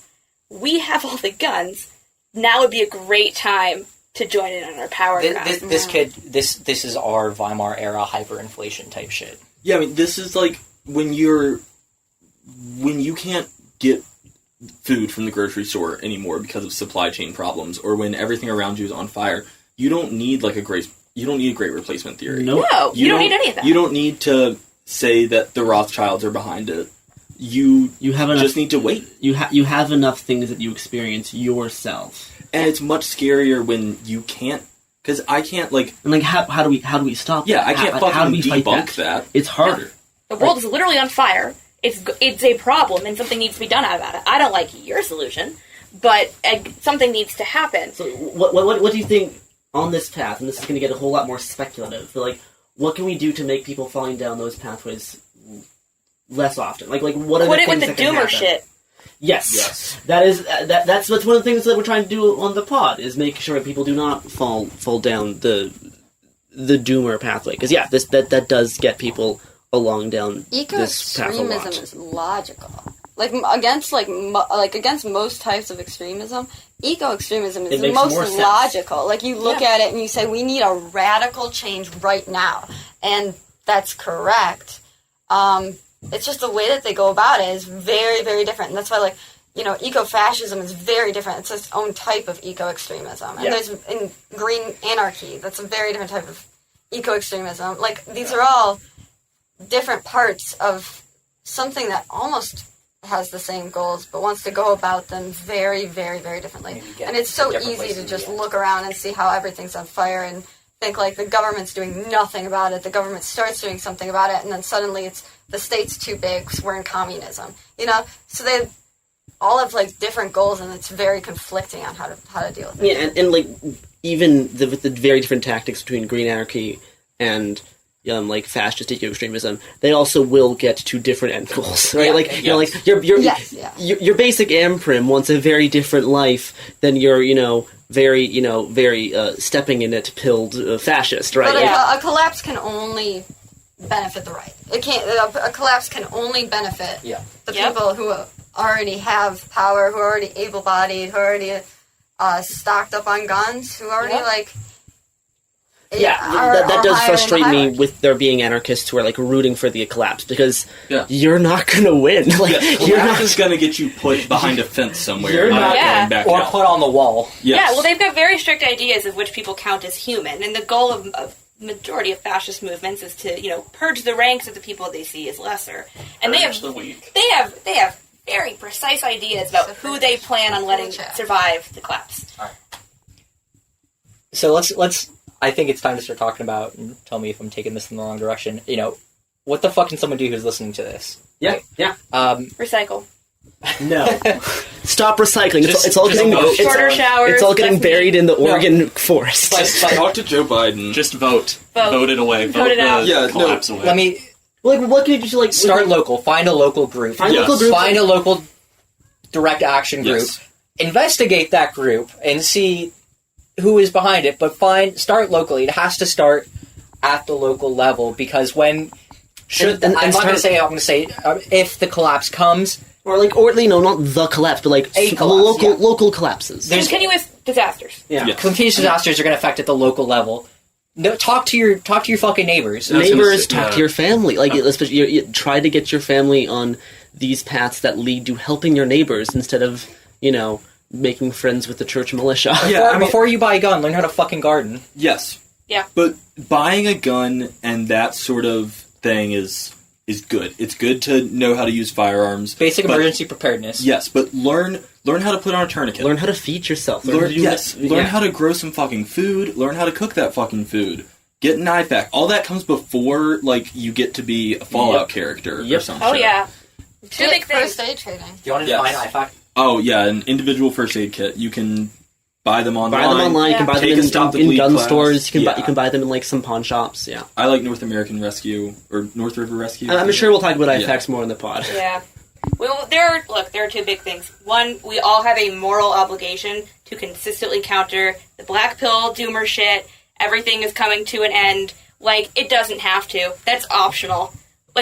We have all the guns. Now would be a great time to join in on our power grab. This is our Weimar era hyperinflation type shit. Yeah, I mean, this is like when you can't get food from the grocery store anymore because of supply chain problems, or when everything around you is on fire. You don't need a great replacement theory. No, you don't need any of that. You don't need to say that the Rothschilds are behind it. You have enough, just need to wait. You have enough things that you experience yourself, and it's much scarier when you can't. Because I can't how do we stop? Yeah, that? I can't how do we fucking fight debunk that. It's harder. The world is literally on fire. It's a problem, and something needs to be done about it. I don't like your solution, but something needs to happen. So, what do you think on this path? And this is going to get a whole lot more speculative. But what can we do to make people falling down those pathways less often? What are Put the it with things the that can doomer happen? shit. Yes. That's one of the things that we're trying to do on the pod is make sure that people do not fall down the doomer pathway. Because that does get people along down this path a lot. Eco-extremism is logical. Against most types of extremism, eco-extremism is the most logical. You look at it and you say, we need a radical change right now. And that's correct. It's just the way that they go about it is very, very different. And that's why, eco-fascism is very different. It's its own type of eco-extremism. And there's in green anarchy, that's a very different type of eco-extremism. These are all different parts of something that almost has the same goals, but wants to go about them very, very, very differently. And it's so easy to just look around and see how everything's on fire and think the government's doing nothing about it. The government starts doing something about it, and then suddenly it's the state's too big because we're in communism. So they all have different goals, and it's very conflicting on how to deal with it. Yeah, and even with the very different tactics between green anarchy and fascist eco-extremism, they also will get to different end goals, right? Your basic Amprim wants a very different life than your very stepping in it pilled fascist, right? But a collapse can only benefit the right. It can't. A collapse can only benefit the people who already have power, who are already able-bodied, who are already stocked up on guns, who already that does frustrate me with there being anarchists who are rooting for the collapse, because you're not going to win. You're not just going to get you put behind a fence somewhere. You're not going back or out. put on the wall. Yes. Yeah, well, they've got very strict ideas of which people count as human, and the goal of majority of fascist movements is to purge the ranks of the people they see as lesser, and they have very precise ideas about who they plan on letting survive the collapse. All right. So let's. I think it's time to start talking about, and tell me if I'm taking this in the wrong direction, what the fuck can someone do who's listening to this? Yeah. Recycle. No. Stop recycling. It's all getting shorter showers. It's all getting buried in the Oregon forest. Talk to Joe Biden. Just vote. Vote it away. Vote it out. Collapse away. Let me... what can you do start local. Find a local group. Find a local group. Find a local direct action group. Yes. investigate that group and see who is behind it, but start locally. It has to start at the local level, because when I'm going to say if the collapse comes, or not the collapse, but like local collapses. There's continuous disasters. Continuous disasters are going to affect at the local level. No, talk to your fucking neighbors. Talk to your family. Like, especially, you try to get your family on these paths that lead to helping your neighbors instead of, making friends with the church militia. Before you buy a gun, learn how to fucking garden. Yes. Yeah. But buying a gun and that sort of thing is good. It's good to know how to use firearms. Basic emergency preparedness. Yes, but learn how to put on a tourniquet. Learn how to feed yourself. Learn how to grow some fucking food. Learn how to cook that fucking food. Get an IFAK. All that comes before, you get to be a Fallout character or something. Oh, yeah. Two big things. First aid training. Do you want to define IFAK? Oh, yeah, an individual first aid kit. You can buy them online. You can buy them in gun stores. You can buy them in some pawn shops. Yeah. I like North American Rescue or North River Rescue. I'm sure we'll talk about IFAKs more in the pod. Yeah. Well, there are two big things. One, we all have a moral obligation to consistently counter the black pill doomer shit. Everything is coming to an end. It doesn't have to. That's optional.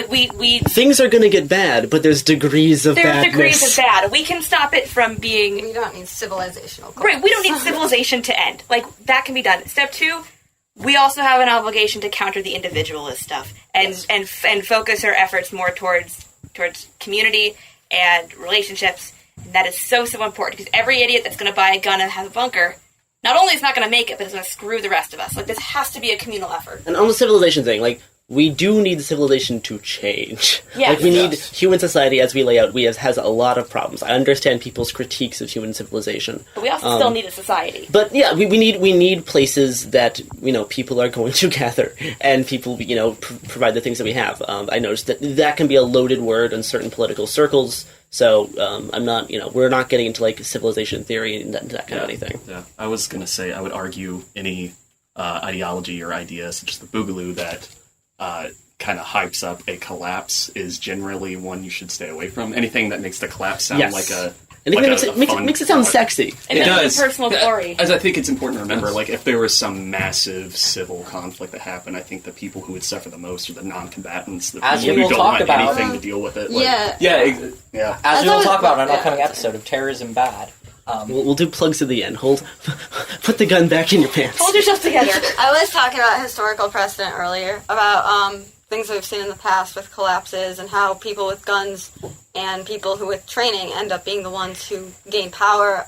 We things are going to get bad, but there's degrees of badness. There's degrees of bad. We can stop it from being... We don't need civilizational goals. Right, we don't need civilization to end. That can be done. Step 2, we also have an obligation to counter the individualist stuff and focus our efforts more towards community and relationships. And that is so important, because every idiot that's going to buy a gun and have a bunker, not only is not going to make it, but is going to screw the rest of us. This has to be a communal effort. And on the civilization thing, we do need the civilization to change. Yes. We need human society, as we lay out, has a lot of problems. I understand people's critiques of human civilization. But we also still need a society. But yeah, we need places that, people are going to gather, and people, provide the things that we have. I noticed that can be a loaded word in certain political circles, so I'm not, we're not getting into civilization theory and that kind of anything. Yeah, I was going to say, I would argue any ideology or idea such as the Boogaloo that kind of hypes up a collapse is generally one you should stay away from. Anything that makes the collapse sound like a... Anything that makes it sound sexy. It does. Personal glory. As I think it's important to remember, if there was some massive civil conflict that happened, I think the people who would suffer the most are the non-combatants, the people who don't want anything to deal with it. As we will talk about in an upcoming episode of Terrorism Bad. We'll do plugs at the end. Put the gun back in your pants. Hold yourself together. I was talking about historical precedent earlier, about things we've seen in the past with collapses and how people with guns and people who with training end up being the ones who gain power.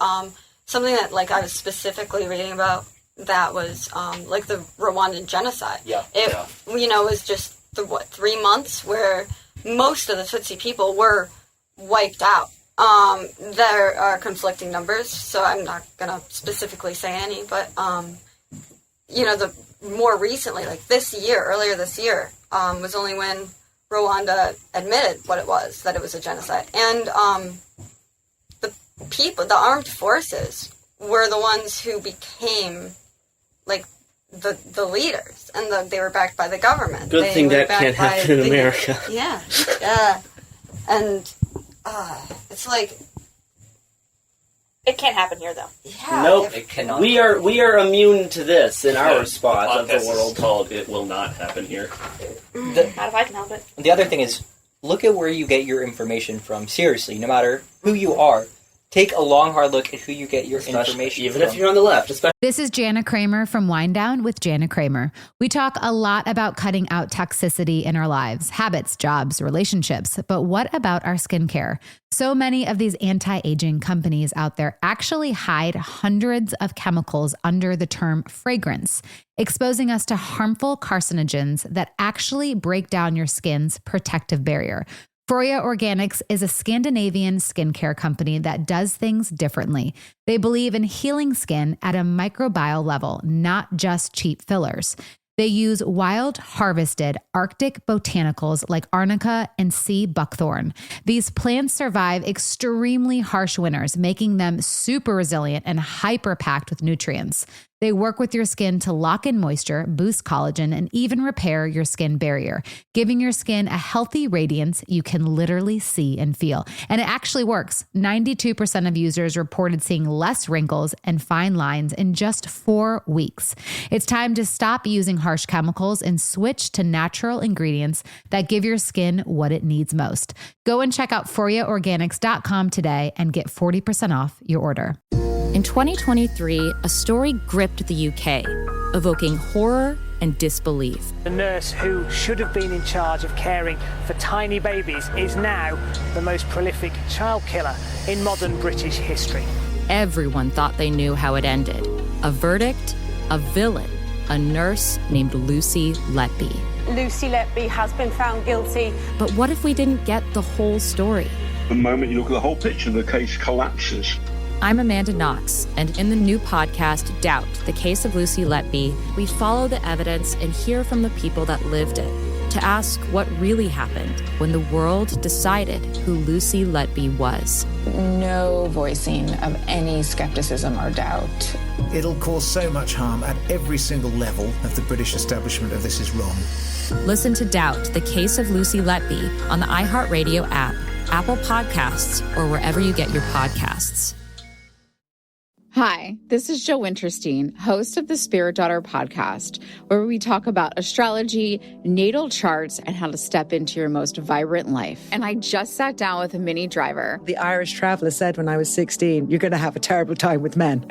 Something that I was specifically reading about that was the Rwandan genocide. It was just 3 months where most of the Tutsi people were wiped out. There are conflicting numbers, so I'm not gonna specifically say any, but the more recently, earlier this year, was only when Rwanda admitted that it was a genocide, and the armed forces were the ones who became the leaders, and they were backed by the government. Good thing that can't happen in America. Yeah, and it's it can't happen here, though. Yeah, nope, it cannot. We are immune to this in our spot of the world. Called "It Will Not Happen Here." Not if I can help it. The other thing is, look at where you get your information from. Seriously, no matter who you are, take a long, hard look at who you get your information even from. if you're on the left. This is Jana Kramer from Wind Down with Jana Kramer. We talk a lot about cutting out toxicity in our lives, habits, jobs, relationships. But what about our skincare? So many of these anti-aging companies out there actually hide hundreds of chemicals under the term fragrance, exposing us to harmful carcinogens that actually break down your skin's protective barrier. Froya Organics is a Scandinavian skincare company that does things differently. They believe in healing skin at a microbial level, not just cheap fillers. They use wild harvested Arctic botanicals like arnica and sea buckthorn. These plants survive extremely harsh winters, making them super resilient and hyper packed with nutrients. They work with your skin to lock in moisture, boost collagen, and even repair your skin barrier, giving your skin a healthy radiance you can literally see and feel. And it actually works. 92% of users reported seeing less wrinkles and fine lines in just 4 weeks. It's time to stop using harsh chemicals and switch to natural ingredients that give your skin what it needs most. Go and check out ForiaOrganics.com today and get 40% off your order. In 2023, a story gripped the UK, evoking horror and disbelief. The nurse who should have been in charge of caring for tiny babies is now the most prolific child killer in modern British history. Everyone thought they knew how it ended. A verdict, a villain, a nurse named Lucy Letby. Lucy Letby has been found guilty. But what if we didn't get the whole story? The moment you look at the whole picture, the case collapses. I'm Amanda Knox, and in the new podcast, Doubt, the Case of Lucy Letby, we follow the evidence and hear from the people that lived it to ask what really happened when the world decided who Lucy Letby was. No voicing of any skepticism or doubt. It'll cause so much harm at every single level of the British establishment of this is wrong. Listen to Doubt, the Case of Lucy Letby on the iHeartRadio app, Apple Podcasts, or wherever you get your podcasts. Hi, this is Jill Winterstein, host of the Spirit Daughter podcast, where we talk about astrology, natal charts, and how to step into your most vibrant life. And I just sat down with a Minnie Driver. The Irish traveller said when I was 16, you're going to have a terrible time with men.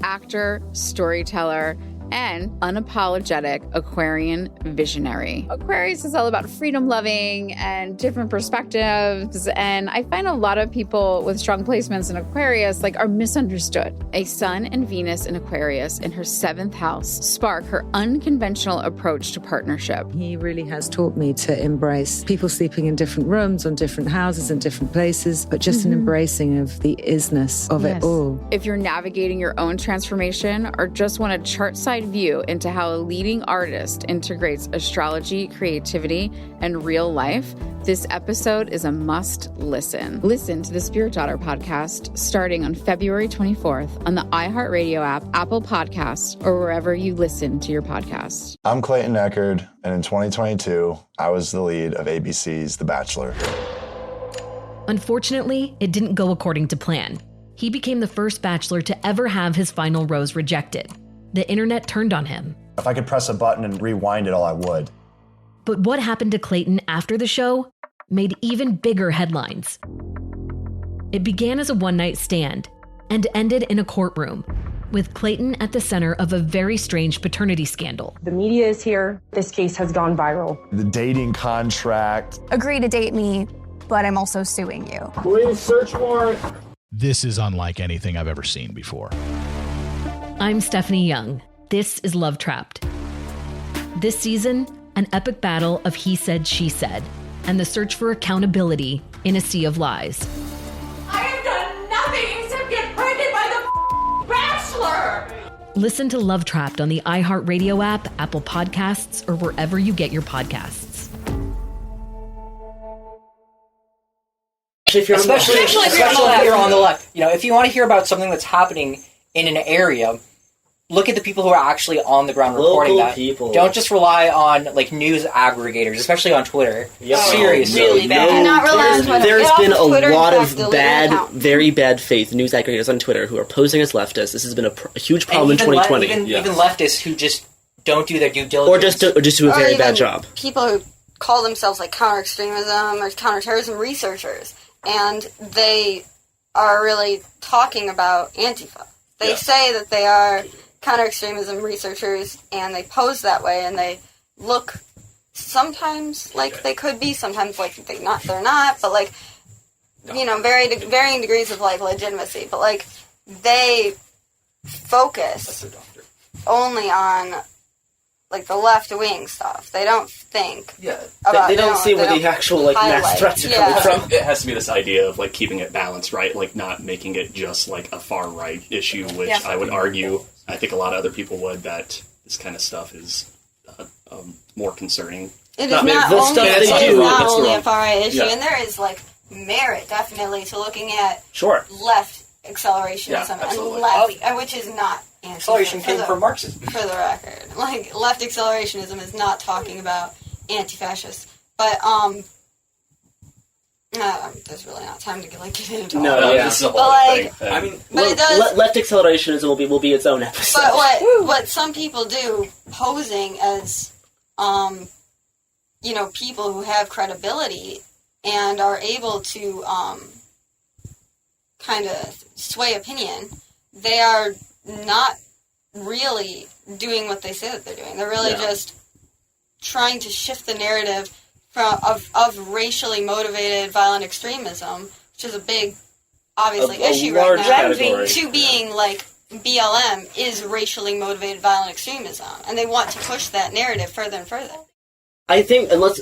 Actor, storyteller, and unapologetic Aquarian visionary. Aquarius is all about freedom-loving and different perspectives, and I find a lot of people with strong placements in Aquarius are misunderstood. A Sun and Venus in Aquarius in her 7th house spark her unconventional approach to partnership. He really has taught me to embrace people sleeping in different rooms, on different houses, in different places, but just an embracing of the isness of it all. If you're navigating your own transformation or just want a chart-side view into how a leading artist integrates astrology, creativity, and real life, this episode is a must listen. Listen to the Spirit Daughter podcast starting on February 24th on the iHeartRadio app, Apple Podcasts, or wherever you listen to your podcasts. I'm Clayton Eckerd, and in 2022, I was the lead of ABC's The Bachelor. Unfortunately, it didn't go according to plan. He became the first Bachelor to ever have his final rose rejected. The internet turned on him. If I could press a button and rewind it all, I would. But what happened to Clayton after the show made even bigger headlines. It began as a one-night stand and ended in a courtroom, with Clayton at the center of a very strange paternity scandal. The media is here. This case has gone viral. The dating contract. Agree to date me, but I'm also suing you. Please search warrant. This is unlike anything I've ever seen before. I'm Stephanie Young. This is Love Trapped. This season, an epic battle of he said, she said, and the search for accountability in a sea of lies. I have done nothing except get pregnant by the Bachelor! Listen to Love Trapped on the iHeartRadio app, Apple Podcasts, or wherever you get your podcasts. Especially if you're on the left. If you want to hear about something that's happening in an area, look at the people who are actually on the ground reporting Local that. people. Don't just rely on news aggregators, especially on Twitter. Yep. Seriously. Really bad. Do not rely on Twitter. There's Get off been of a Twitter lot and of delete bad, account. very bad faith news aggregators on Twitter who are posing as leftists. This has been a huge problem in And even 2020. even leftists who just don't do their due diligence. Or just do a very even bad job. People who call themselves counter-extremism or counterterrorism researchers, and they are really talking about Antifa. They say that they are counter-extremism researchers, and they pose that way, and they look sometimes like they could be, sometimes like they're not, but varying degrees of legitimacy. But they focus only on the left-wing stuff. They don't think about they don't see where the actual mass highlight. threats are coming from. It has to be this idea of keeping it balanced, right? Not making it just a far right issue, which I would argue, I think a lot of other people would, that this kind of stuff is more concerning. It is not only a far right issue, Yeah. and there is merit definitely to looking at Sure. left accelerationism and left, which is not Acceleration came from Marxism. For the record. Like, left accelerationism is not talking about anti-fascists. But, there's really not time to get into all that. This is a whole thing. I mean, left accelerationism will be its own episode. But what some people do, posing as, people who have credibility and are able to kind of sway opinion, they are not really doing what they say that they're doing. They're really just trying to shift the narrative of racially motivated violent extremism, which is a big, obviously, issue right now, to being like BLM is racially motivated violent extremism, and they want to push that narrative further and further. I think, and let's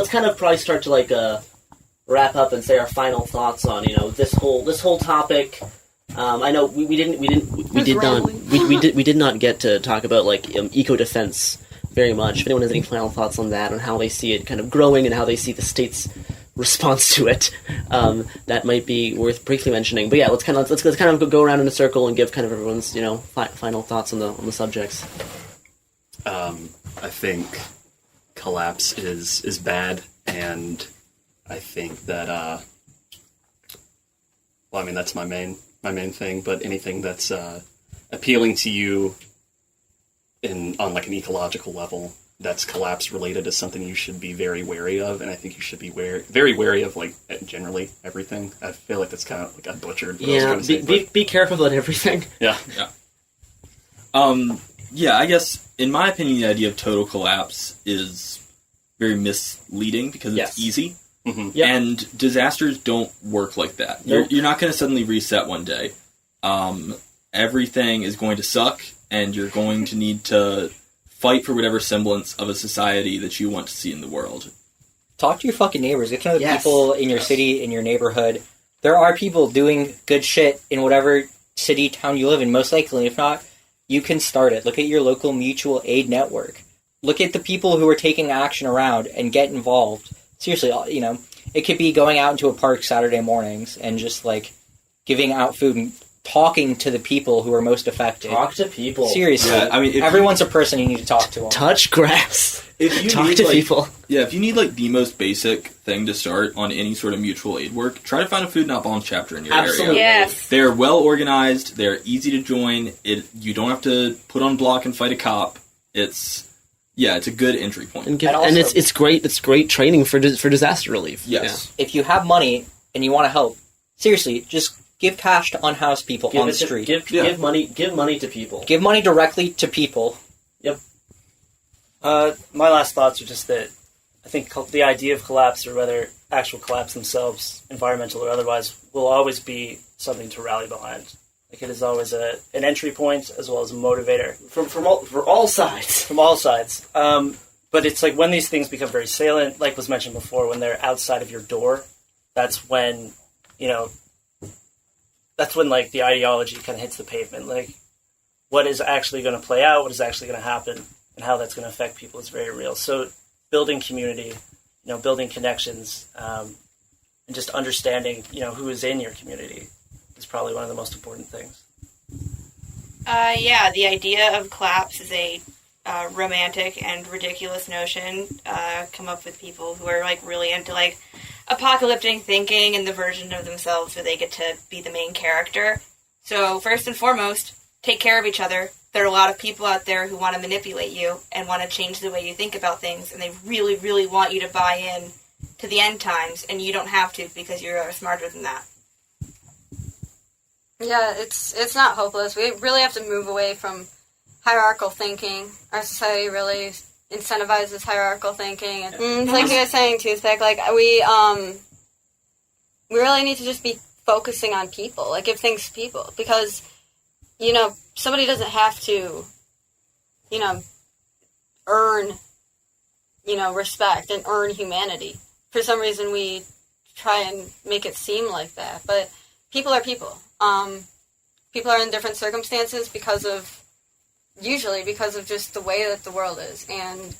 kind of probably start to wrap up and say our final thoughts on this whole topic. I know we did not get to talk about eco defense very much. If anyone has any final thoughts on that, on how they see it kind of growing and how they see the state's response to it, that might be worth briefly mentioning. But yeah, let's kind of go around in a circle and give kind of everyone's final thoughts on the subjects. I think collapse is bad, and I think that that's my main thing. But anything that's appealing to you on an ecological level that's collapse related is something you should be very wary of, and I think you should be very wary of generally everything. I feel like that's kind of I butchered what I was going to say. Be careful about everything. Yeah. I guess in my opinion the idea of total collapse is very misleading because it's easy. Mm-hmm. Yep. And disasters don't work like that. Nope. You're not going to suddenly reset one day. Everything is going to suck, and you're going to need to fight for whatever semblance of a society that you want to see in the world. Talk to your fucking neighbors. Get to know the people in your city, in your neighborhood. There are people doing good shit in whatever city, town you live in, most likely. If not, you can start it. Look at your local mutual aid network. Look at the people who are taking action around and get involved. Seriously, it could be going out into a park Saturday mornings and just, giving out food and talking to the people who are most affected. Talk to people. Seriously. Yeah, everyone's a person you need to talk to. Touch grass. If you talk need, to people. Yeah, if you need, the most basic thing to start on any sort of mutual aid work, try to find a Food Not Bombs chapter in your Absolutely. area. Yes. They're well organized. They're easy to join. You don't have to put on block and fight a cop. It's a good entry point. And it's great. It's great training for disaster relief. Yes. Yeah. If you have money and you want to help, seriously, just give cash to unhoused people on the street. Give money to people. Give money directly to people. Yep. My last thoughts are just that I think the idea of collapse, or whether actual collapse themselves, environmental or otherwise, will always be something to rally behind. It is always an entry point as well as a motivator for all sides. From all sides. But it's when these things become very salient, like was mentioned before, when they're outside of your door. That's when the ideology kind of hits the pavement. What is actually going to play out, what is actually going to happen, and how that's going to affect people is very real. So building community, building connections, and just understanding, who is in your community is probably one of the most important things. The idea of collapse is a romantic and ridiculous notion come up with people who are really into apocalyptic thinking and the version of themselves where they get to be the main character. So first and foremost, take care of each other. There are a lot of people out there who want to manipulate you and want to change the way you think about things, and they really, really want you to buy in to the end times, and you don't have to because you're smarter than that. Yeah, it's not hopeless. We really have to move away from hierarchical thinking. Our society really incentivizes hierarchical thinking. And it's like you were saying, Toothpick, we really need to just be focusing on people, give things to people. Because, somebody doesn't have to, earn, respect and earn humanity. For some reason, we try and make it seem like that. But people are people. People are in different circumstances usually because of just the way that the world is. And,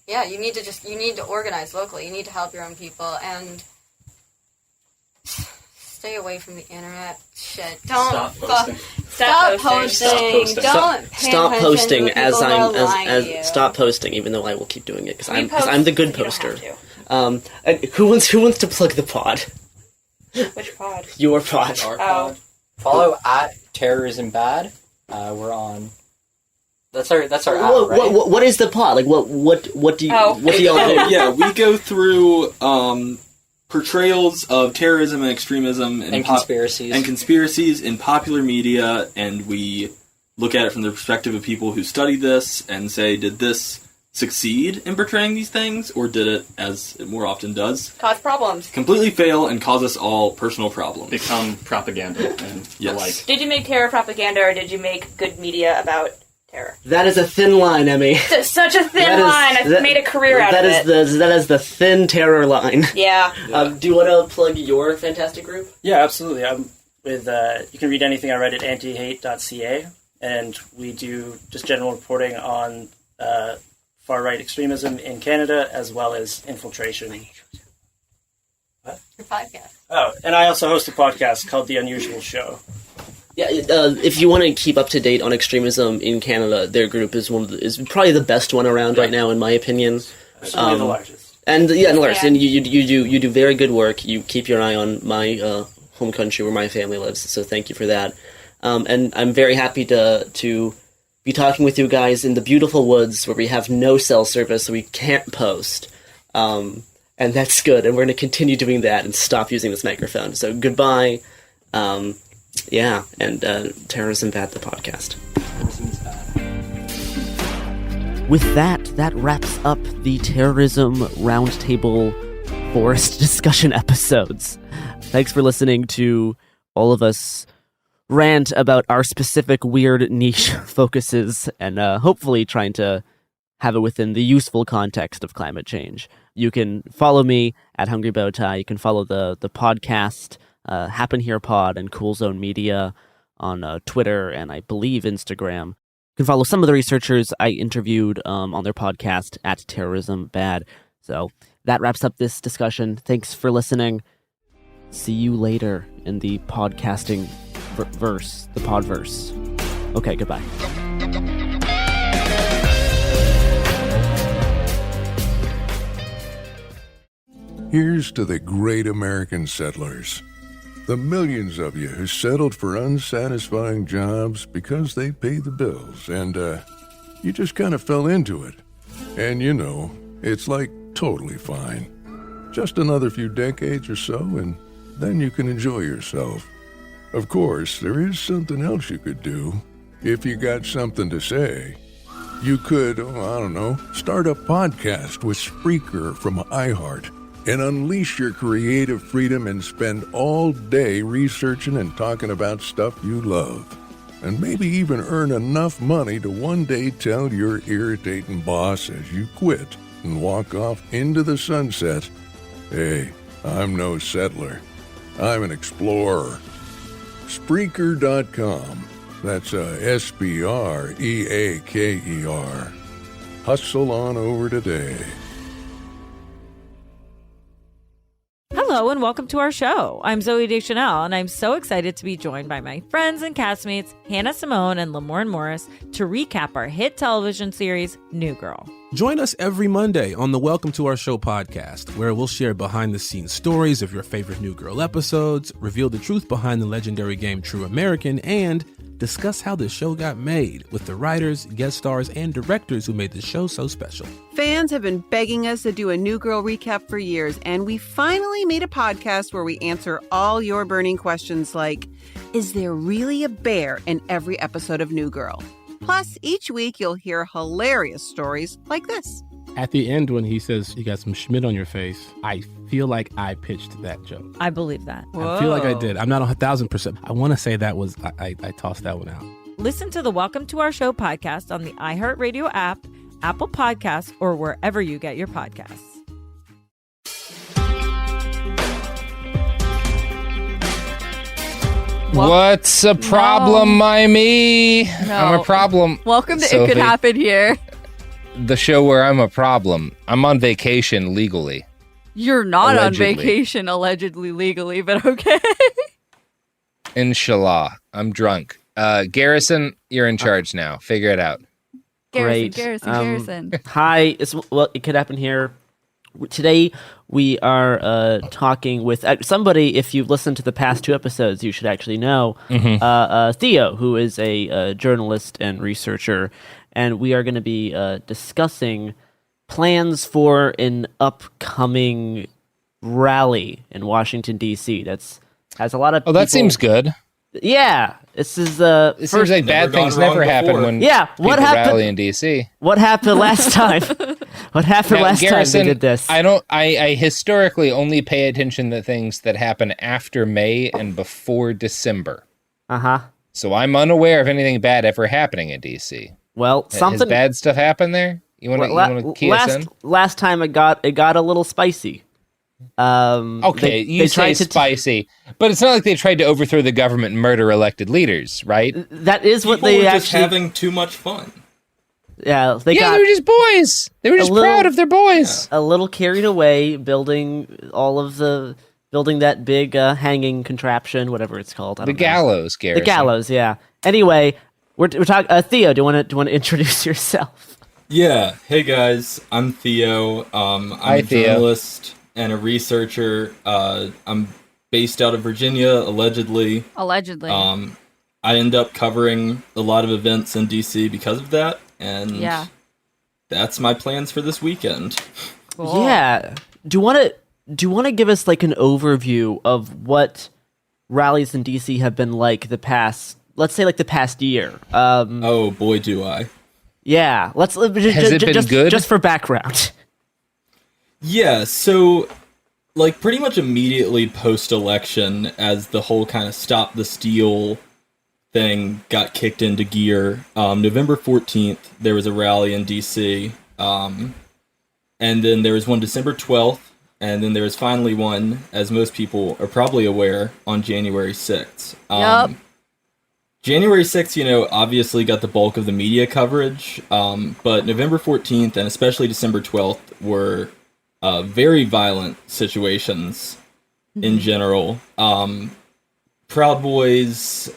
you need to organize locally. You need to help your own people. And Stay away from the internet. Shit. Don't Stop posting. Don't pay Stop attention posting to as people I'm that lie to you. as stop posting, even though I will keep doing it because We I'm post the good if you don't poster. have And who wants to plug the pod? Which pod? Your pod. Oh. Follow at Terrorism Bad. We're on. That's our What, app, right? what is the pod? Like what do you what do y'all do? Yeah, we go through portrayals of terrorism and extremism And conspiracies in popular media, and we look at it from the perspective of people who study this and say, did this succeed in portraying these things, or did it, as it more often does, Cause problems. completely fail and cause us all personal problems? Become propaganda and the like. Did you make terror propaganda, or did you make good media about terror? That is a thin line, Emmy. It's such a thin line. I've made a career out of it. That is the thin terror line. Yeah. Do you want to plug your fantastic group? Yeah, absolutely. I'm with. You can read anything I write at antihate.ca, and we do just general reporting on far-right extremism in Canada, as well as infiltration. What? Your podcast. Oh, and I also host a podcast called The Unusual Show. Yeah, if you want to keep up to date on extremism in Canada, their group is is probably the best one around right now, in my opinion. Certainly the largest. And the largest. And you do very good work. You keep your eye on my home country where my family lives. So thank you for that. And I'm very happy to be talking with you guys in the beautiful woods where we have no cell service, so we can't post. And that's good. And we're going to continue doing that and stop using this microphone. So goodbye. Yeah, and Terrorism Bad, the podcast. With that wraps up the Terrorism Roundtable Forest discussion episodes. Thanks for listening to all of us rant about our specific weird niche focuses and hopefully trying to have it within the useful context of climate change. You can follow me at Hungry Bowtie. You can follow the podcast, Happen Here Pod, and Cool Zone Media on Twitter and I believe Instagram. You can follow some of the researchers I interviewed on their podcast at Terrorism Bad. So that wraps up this discussion. Thanks for listening. See you later in the podcasting verse, the podverse. Okay, goodbye. Here's to the great American settlers. The millions of you who settled for unsatisfying jobs because they pay the bills and, you just kind of fell into it. And you know, it's like totally fine. Just another few decades or so and then you can enjoy yourself. Of course, there is something else you could do if you got something to say. You could, start a podcast with Spreaker from iHeart and unleash your creative freedom and spend all day researching and talking about stuff you love. And maybe even earn enough money to one day tell your irritating boss as you quit and walk off into the sunset, "Hey, I'm no settler. I'm an explorer." Spreaker.com. That's Spreaker. Hustle on over today. Hello and welcome to our show. I'm Zoe Deschanel, and I'm so excited to be joined by my friends and castmates Hannah Simone and Lamorne Morris to recap our hit television series, New Girl. Join us every Monday on the Welcome to Our Show podcast, where we'll share behind-the-scenes stories of your favorite New Girl episodes, reveal the truth behind the legendary game True American, and discuss how the show got made with the writers, guest stars, and directors who made the show so special. Fans have been begging us to do a New Girl recap for years, and we finally made a podcast where we answer all your burning questions like, is there really a bear in every episode of New Girl? Plus, each week you'll hear hilarious stories like this. At the end, when he says you got some Schmidt on your face, I feel like I pitched that joke. I believe that. I feel like I did. I'm not 1,000%. I want to say that was, I tossed that one out. Listen to the Welcome to Our Show podcast on the iHeartRadio app, Apple Podcasts, or wherever you get your podcasts. What's a problem, Mimey? No. I'm a problem. Welcome to Sophie. It Could Happen Here. The show where I'm a problem. I'm on vacation legally. You're not Allegedly. on vacation, allegedly legally, but okay. Inshallah. I'm drunk. Garrison, you're in charge now. Figure it out. Garrison. Hi. It could happen here. Today we are talking with somebody. If you've listened to the past 2 episodes, you should actually know Theo, who is a journalist and researcher, and we are going to be discussing plans for an upcoming rally in Washington D.C. Has a lot of. Oh, that seems good. Yeah, this is It seems like bad things never happen when people rally in DC. What happened last time? What happened last Garrison, time they did this? I historically only pay attention to things that happen after May and before December. So I'm unaware of anything bad ever happening in DC. Well, Has bad stuff happened there? You want to key us in? Last time it got a little spicy. Okay, you say spicy, but it's not like they tried to overthrow the government and murder elected leaders, right? That is what People they were actually just having too much fun. Yeah, they were just boys. They were just proud of their boys. A little carried away building that big hanging contraption, whatever it's called. The gallows, Garrison. The gallows, yeah. Anyway, we're talking. Theo, do you want to introduce yourself? Yeah. Hey guys, I'm Theo. I'm a journalist and a researcher. I'm based out of Virginia, allegedly. I end up covering a lot of events in DC because of that, and that's my plans for this weekend. Cool. Yeah. Do you want to give us like an overview of what rallies in DC have been like the past year? Oh boy, do I. Yeah. Has it been good? Just for background. Yeah, so, like, pretty much immediately post-election, as the whole kind of Stop the Steal thing got kicked into gear, November 14th, there was a rally in D.C., and then there was one December 12th, and then there was finally one, as most people are probably aware, on January 6th. January 6th, obviously got the bulk of the media coverage, but November 14th, and especially December 12th, were very violent situations in general. Proud Boys,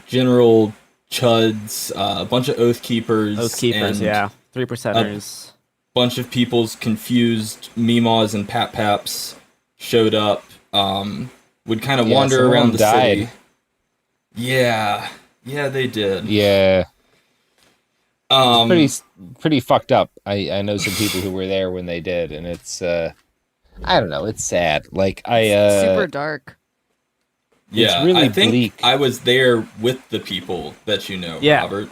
General Chuds, a bunch of Oath Keepers. And 3%ers. A bunch of people's confused Meemaws and Pap Paps showed up, would kind of wander around the city. Yeah, they did. Yeah. It's pretty fucked up. I know some people who were there when they did, and it's I don't know, it's sad. Like super dark. Yeah, it's really I think bleak. I was there with the people that Robert.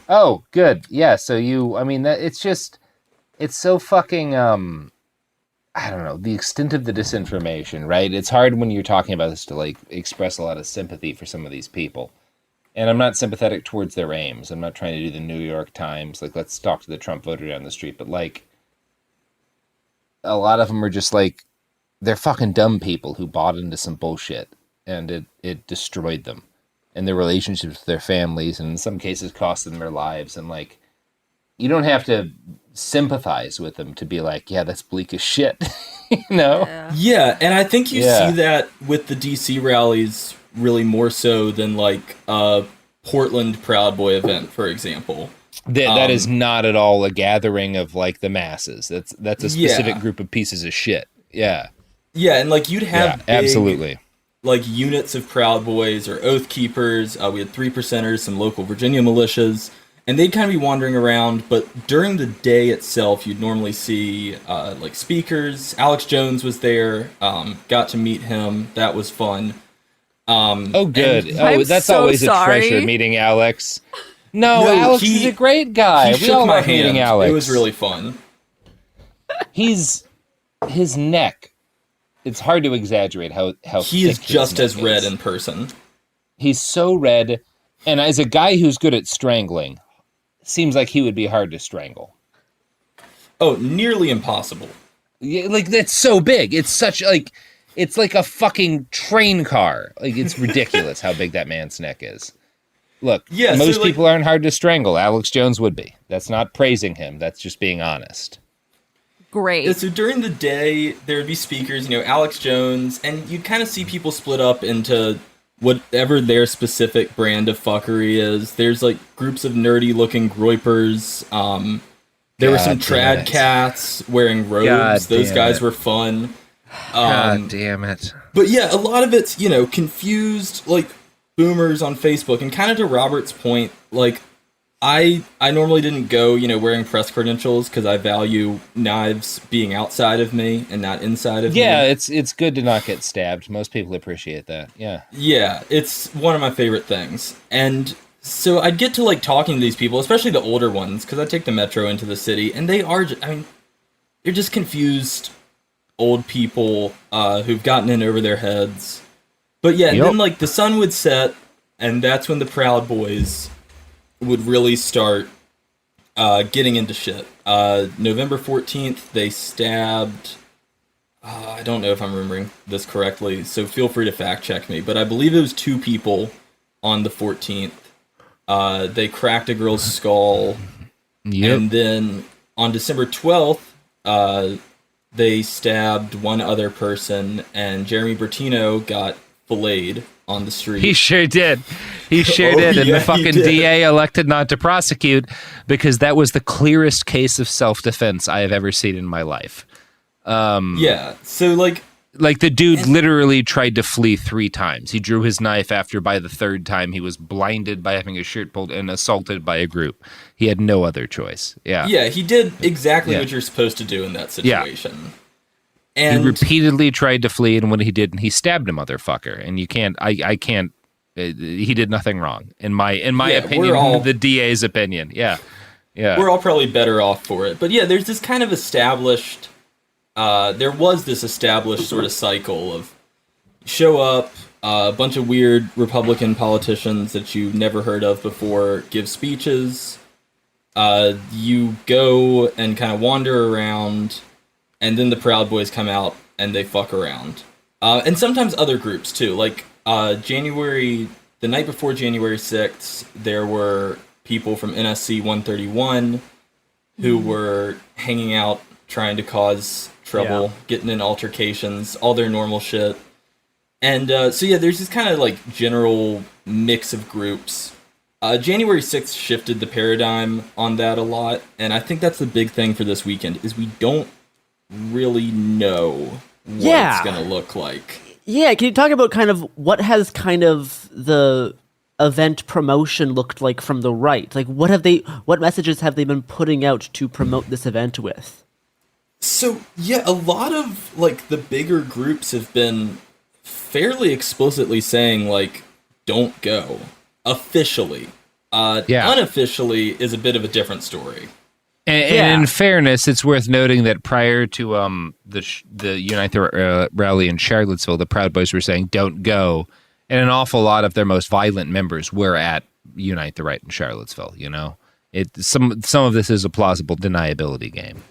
Oh, good. Yeah, so it's so fucking I don't know, the extent of the disinformation, right? It's hard when you're talking about this to like express a lot of sympathy for some of these people. And I'm not sympathetic towards their aims. I'm not trying to do the New York Times, like, let's talk to the Trump voter down the street. But, like, a lot of them are just, like, they're fucking dumb people who bought into some bullshit. And it destroyed them. And their relationships with their families, and in some cases cost them their lives. And, like, you don't have to sympathize with them to be like, yeah, that's bleak as shit. You know? Yeah, and I think you see that with the DC rallies really more so than like a Portland Proud Boy event, for example. That is not at all a gathering of like the masses. That's a specific group of pieces of shit. Yeah. Yeah, and like you'd have big, absolutely like units of Proud Boys or Oath Keepers. We had 3%ers, some local Virginia militias, and they'd kind of be wandering around. But during the day itself, you'd normally see like speakers. Alex Jones was there. Got to meet him. That was fun. Oh, good. That's always a treasure meeting Alex. No, Alex is a great guy. We all love meeting Alex. It was really fun. His neck. It's hard to exaggerate how he is just as red in person. He's so red, and as a guy who's good at strangling, seems like he would be hard to strangle. Oh, nearly impossible. Yeah, like that's so big. It's such like. It's like a fucking train car. Like, it's ridiculous how big that man's neck is. Look, most people aren't hard to strangle. Alex Jones would be. That's not praising him. That's just being honest. Great. Yeah, so during the day, there would be speakers, Alex Jones, and you'd kind of see people split up into whatever their specific brand of fuckery is. There's like groups of nerdy looking groypers. There were some trad cats wearing robes. Those guys were fun. God damn it. But yeah, a lot of it's, confused, like, boomers on Facebook. And kind of to Robert's point, like, I normally didn't go, wearing press credentials because I value knives being outside of me and not inside of me. Yeah, it's good to not get stabbed. Most people appreciate that. Yeah. Yeah, it's one of my favorite things. And so I'd get to, like, talking to these people, especially the older ones, because I take the metro into the city, and they are, they're just confused old people who've gotten in over their heads. But yeah, and then, like, the sun would set, and that's when the Proud Boys would really start getting into shit. November 14th, they stabbed... I don't know if I'm remembering this correctly, so feel free to fact check me, but I believe it was 2 people on the 14th. They cracked a girl's skull, and then on December 12th, they stabbed one other person, and Jeremy Bertino got filleted on the street. He sure did. He sure did. And the fucking DA elected not to prosecute because that was the clearest case of self-defense I have ever seen in my life. Yeah, so like the dude literally tried to flee 3 times. He drew his knife after by the 3rd time he was blinded by having his shirt pulled and assaulted by a group. He had no other choice. Yeah. Yeah, he did exactly what you're supposed to do in that situation. Yeah. And he repeatedly tried to flee, and when he didn't, he stabbed a motherfucker. And you can't, I can't, he did nothing wrong. In my opinion, the DA's opinion. Yeah. Yeah. We're all probably better off for it. But yeah, there's this kind of established... there was this established sort of cycle of show up, a bunch of weird Republican politicians that you never heard of before give speeches. You go and kind of wander around, and then the Proud Boys come out and they fuck around. And sometimes other groups too. Like the night before January 6th, there were people from NSC 131 who were hanging out trying to cause trouble, getting in altercations, all their normal shit. And so yeah, there's this kind of like general mix of groups. January 6th shifted the paradigm on that a lot, and I think that's the big thing for this weekend, is we don't really know what it's going to look like. Yeah, can you talk about kind of what has kind of the event promotion looked like from the right? Like what messages have they been putting out to promote this event with? So, yeah, a lot of, like, the bigger groups have been fairly explicitly saying, like, don't go. Officially. Unofficially is a bit of a different story. And in fairness, it's worth noting that prior to the Unite the rally in Charlottesville, the Proud Boys were saying don't go, and an awful lot of their most violent members were at Unite the Right in Charlottesville. Some of this is a plausible deniability game.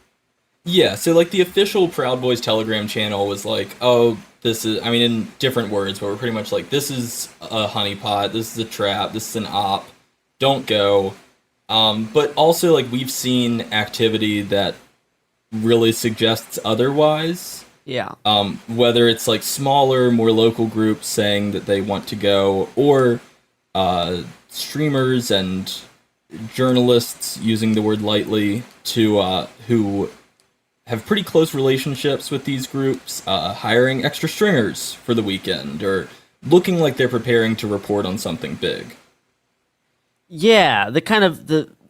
Yeah, so like the official Proud Boys Telegram channel was like, oh, this is, I mean, in different words, but we're pretty much like, this is a honeypot, this is a trap, this is an op, don't go. But also, like, we've seen activity that really suggests otherwise. Yeah. Whether it's like smaller, more local groups saying that they want to go, or streamers and journalists, using the word lightly, to who have pretty close relationships with these groups, hiring extra stringers for the weekend, or looking like they're preparing to report on something big. Yeah,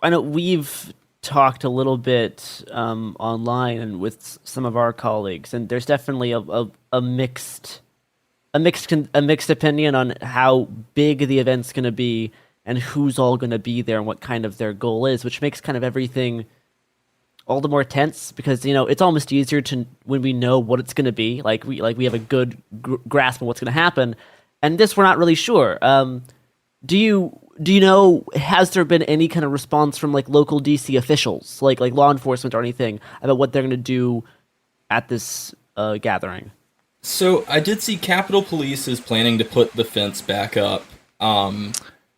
I know we've talked a little bit online and with some of our colleagues, and there's definitely a mixed opinion on how big the event's going to be and who's all going to be there and what kind of their goal is, which makes kind of everything all the more tense, because it's almost easier to when we know what it's going to be, like we have a good grasp on what's going to happen, and this we're not really sure. Do you know, has there been any kind of response from like local DC officials, like law enforcement or anything, about what they're going to do at this gathering? So I did see Capitol Police is planning to put the fence back up.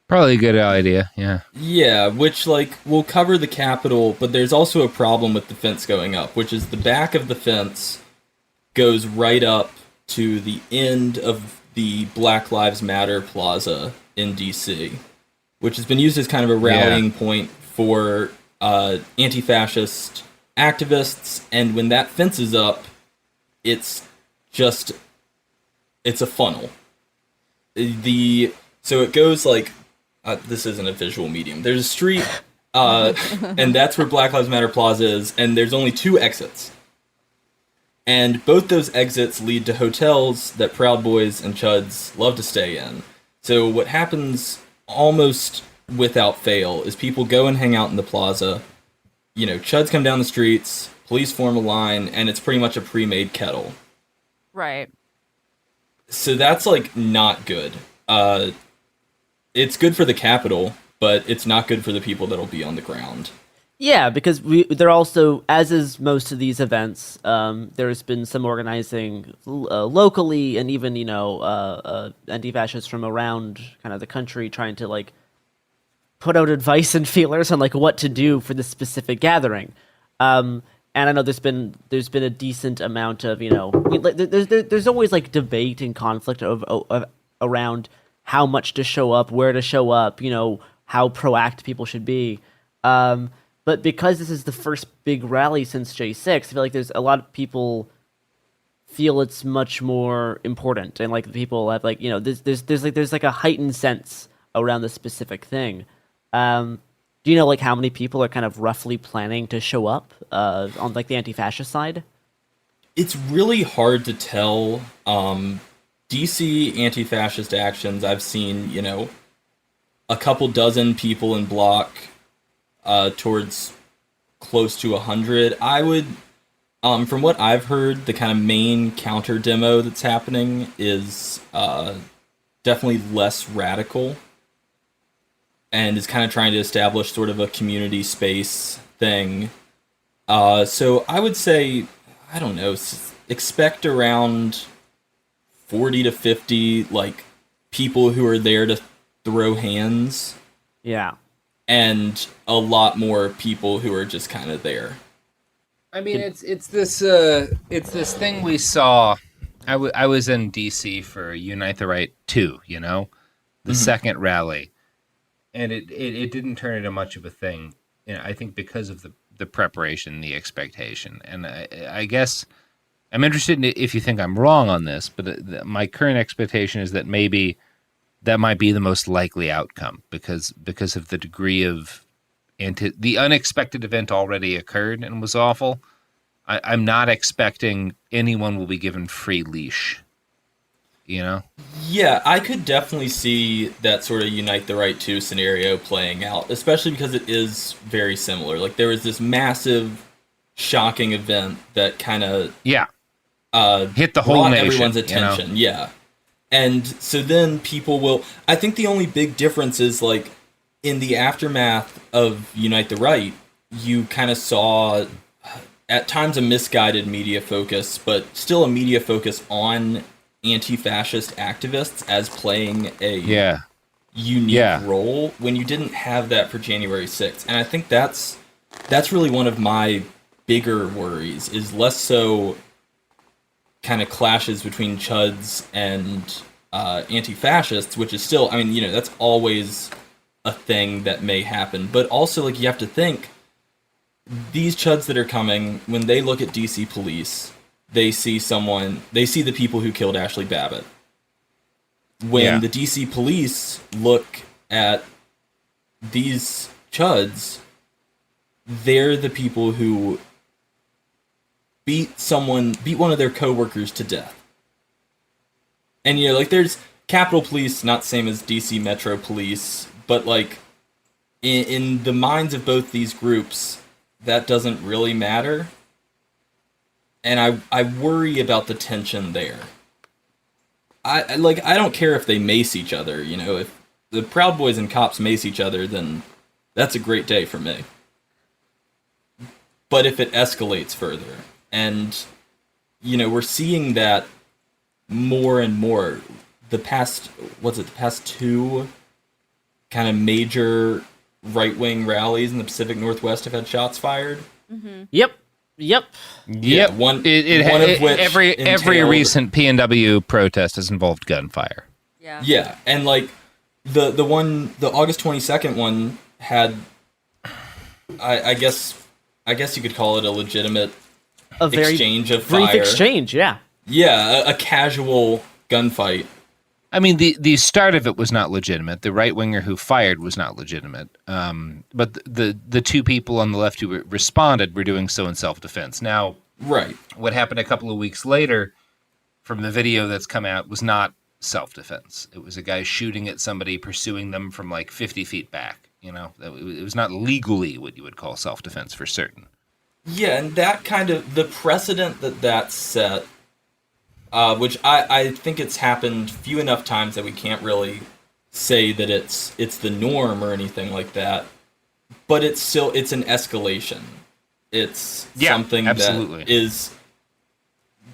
Probably a good idea, yeah. Yeah, which, like, will cover the Capitol, but there's also a problem with the fence going up, which is the back of the fence goes right up to the end of the Black Lives Matter Plaza in DC, which has been used as kind of a rallying point for anti-fascist activists. And when that fence is up, it's a funnel. So it goes like, this isn't a visual medium. There's a street, and that's where Black Lives Matter Plaza is, and there's only 2 exits. And both those exits lead to hotels that Proud Boys and Chuds love to stay in. So what happens almost without fail is people go and hang out in the plaza. You know, Chuds come down the streets, police form a line, and it's pretty much a pre-made kettle. Right. So that's, like, not good. It's good for the Capitol, but it's not good for the people that'll be on the ground. Yeah, because they're also, as is most of these events, there's been some organizing locally, and even, you know, anti-fascists from around kind of the country trying to, like, put out advice and feelers on, like, what to do for this specific gathering. And I know there's been a decent amount of, you know, there's always, like, debate and conflict around how much to show up, where to show up, you know, how proactive people should be. But because this is the first big rally since J6, I feel like there's a lot of people feel it's much more important, and like people have, like, you know, there's like a heightened sense around the specific thing. Do you know, like, how many people are kind of roughly planning to show up on, like, the anti-fascist side? It's really hard to tell. DC anti-fascist actions, I've seen, you know, a couple dozen people in block towards close to 100. I would, from what I've heard, the kind of main counter demo that's happening is definitely less radical and is kind of trying to establish sort of a community space thing. So I would say, I don't know, expect around 40 to 50, like, people who are there to throw hands. Yeah. And a lot more people who are just kind of there. I mean, it's this thing we saw. I was in DC for Unite the Right 2, you know, the second rally, and it didn't turn into much of a thing. You know, I think because of the preparation, the expectation, and I guess I'm interested in if you think I'm wrong on this, but my current expectation is that maybe that might be the most likely outcome because of the degree of the unexpected event already occurred and was awful. I'm not expecting anyone will be given free leash, you know? Yeah, I could definitely see that sort of Unite the Right 2 scenario playing out, especially because it is very similar. Like, there was this massive, shocking event that kind of hit the whole nation, everyone's attention. You know? Yeah. And so then people will... I think the only big difference is, like, in the aftermath of Unite the Right, you kind of saw, at times, a misguided media focus, but still a media focus on anti-fascist activists as playing a unique role when you didn't have that for January 6th. And I think that's really one of my bigger worries, is less so kind of clashes between Chuds and anti-fascists, which is still, I mean, you know, that's always a thing that may happen. But also, like, you have to think, these Chuds that are coming, when they look at DC police, they see the people who killed Ashley Babbitt. When the DC police look at these Chuds, they're the people who beat one of their coworkers to death. And, you know, like, there's Capitol Police, not the same as DC Metro Police, but, like, in the minds of both these groups, that doesn't really matter. And I worry about the tension there. I don't care if they mace each other, you know, if the Proud Boys and cops mace each other, then that's a great day for me. But if it escalates further, and, you know, we're seeing that more and more. The past two kind of major right-wing rallies in the Pacific Northwest have had shots fired. Mm-hmm. Yep. Yep. Yep. One of which every entailed- recent PNW protest has involved gunfire. Yeah, and like the August 22nd one had, I guess you could call it a legitimate very exchange of brief fire. exchange, yeah. Yeah, a casual gunfight. I mean, the start of it was not legitimate. The right winger who fired was not legitimate. But the two people on the left who responded were doing so in self-defense. Now, right, what happened a couple of weeks later from the video that's come out was not self-defense. It was a guy shooting at somebody, pursuing them from like 50 feet back. You know, it was not legally what you would call self-defense for certain. Yeah, and that kind of, the precedent that set, which I think it's happened few enough times that we can't really say that it's the norm or anything like that, but it's an escalation. It's something absolutely. that is,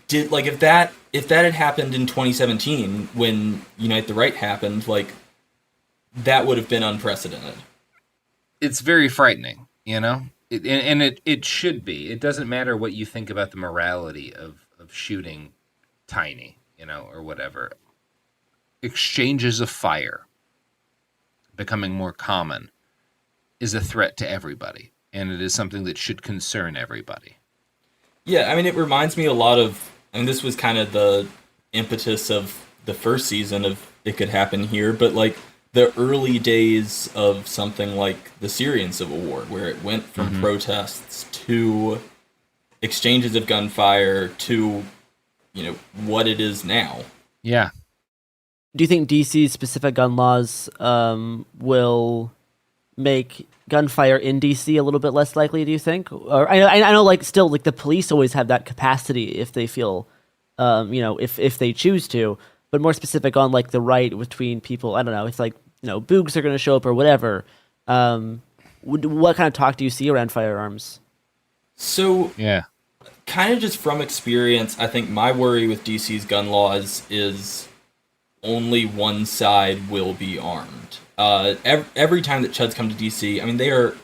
if that had happened in 2017 when Unite the Right happened, like, that would have been unprecedented. It's very frightening, you know? It should be. It doesn't matter what you think about the morality of shooting tiny, you know, or whatever. Exchanges of fire becoming more common is a threat to everybody, and it is something that should concern everybody. Yeah, I mean, it reminds me a lot of, and this was kind of the impetus of the first season of It Could Happen Here, but like the early days of something like the Syrian Civil War, where it went from protests to exchanges of gunfire to, what it is now. Yeah. Do you think DC's specific gun laws will make gunfire in DC a little bit less likely, do you think? Or I know like still like the police always have that capacity if they feel if they choose to, but more specific on like the right between people, I don't know, it's like, boogs are going to show up or whatever. What kind of talk do you see around firearms? So, yeah, kind of just from experience, I think my worry with DC's gun laws is only one side will be armed. Every time that Chuds come to DC, I mean, they are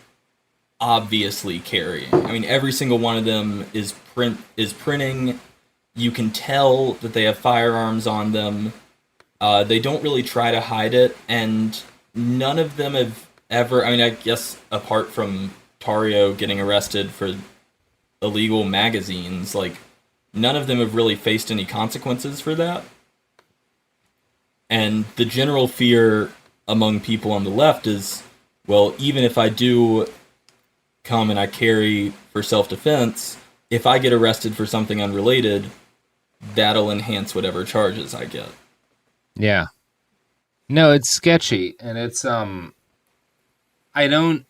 obviously carrying. I mean, every single one of them is printing. You can tell that they have firearms on them. They don't really try to hide it, and none of them have ever, I mean, I guess apart from Tario getting arrested for illegal magazines, like, none of them have really faced any consequences for that. And the general fear among people on the left is, well, even if I do come and I carry for self-defense, if I get arrested for something unrelated, that'll enhance whatever charges I get. Yeah. No, it's sketchy, and it's I'm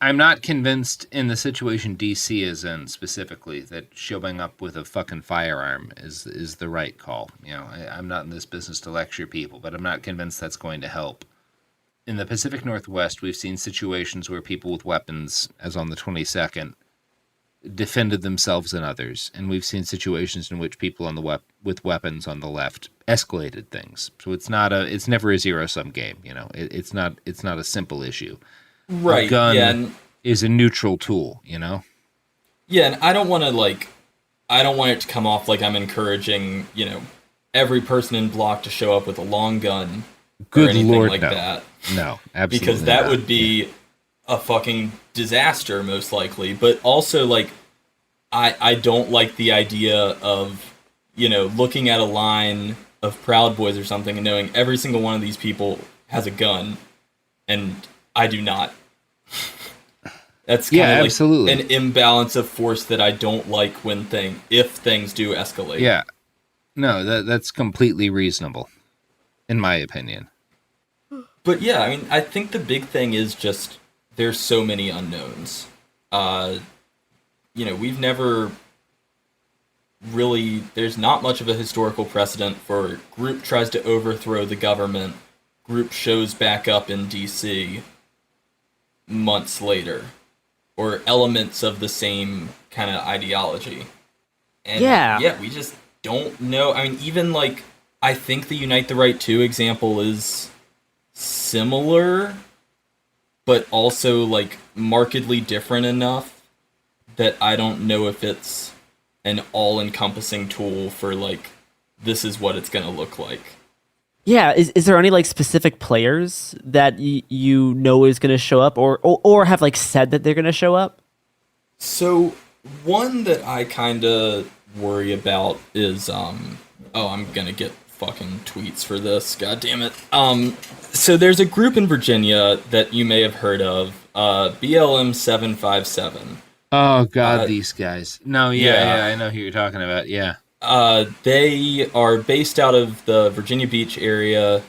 not convinced in the situation DC is in specifically that showing up with a fucking firearm is the right call. I'm not in this business to lecture people, but I'm not convinced that's going to help. In the Pacific Northwest, we've seen situations where people with weapons, as on the 22nd, defended themselves and others, and we've seen situations in which people on the with weapons on the left escalated things. So it's never a zero-sum game. It's not a simple issue. Right. A gun yeah, is a neutral tool. Yeah, and I don't want it to come off like I'm encouraging every person in block to show up with a long gun. Good or anything Lord, like no. that. No, absolutely Because that not. would be a fucking disaster, most likely. But also, like, I don't like the idea of, looking at a line of Proud Boys or something and knowing every single one of these people has a gun, and I do not. That's kind of like absolutely. an imbalance of force that I don't like if things do escalate. Yeah. No, that's completely reasonable, in my opinion. But yeah, I mean, I think the big thing is just there's so many unknowns. We've never really, there's not much of a historical precedent for group tries to overthrow the government, group shows back up in DC months later, or elements of the same kind of ideology. And yeah, we just don't know. I mean, even like, I think the Unite the Right 2 example is similar, but also like markedly different enough that I don't know if it's an all-encompassing tool for like this is what it's going to look like. Yeah, is there any like specific players that you know is going to show up or have like said that they're going to show up? So one that I kind of worry about is I'm going to get fucking tweets for this. God damn it. So there's a group in Virginia that you may have heard of, BLM 757. Oh God, these guys. No, yeah, I know who you're talking about. Yeah. They are based out of the Virginia Beach area,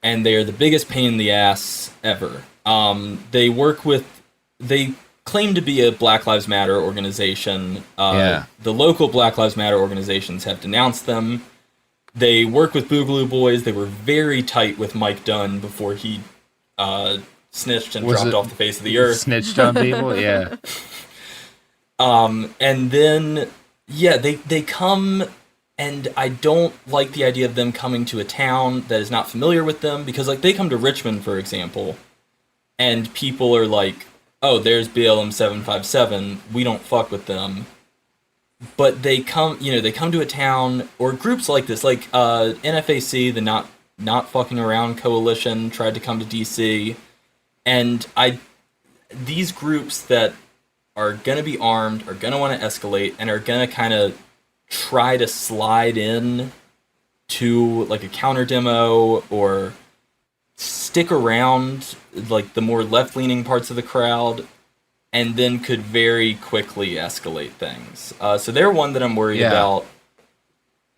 and they are the biggest pain in the ass ever. They claim to be a Black Lives Matter organization. The local Black Lives Matter organizations have denounced them. They work with Boogaloo Boys. They were very tight with Mike Dunn before he snitched and dropped off the face of the earth. Snitched on people, yeah. And then, yeah, they come, and I don't like the idea of them coming to a town that is not familiar with them, because, like, they come to Richmond, for example, and people are like, oh, there's BLM 757, we don't fuck with them. But they come to a town, or groups like this, like NFAC, the Not Fucking Around Coalition, tried to come to DC, and these groups that are going to be armed, are going to want to escalate, and are going to kind of try to slide in to like a counter demo or stick around like the more left-leaning parts of the crowd, and then could very quickly escalate things. So they're one that I'm worried about.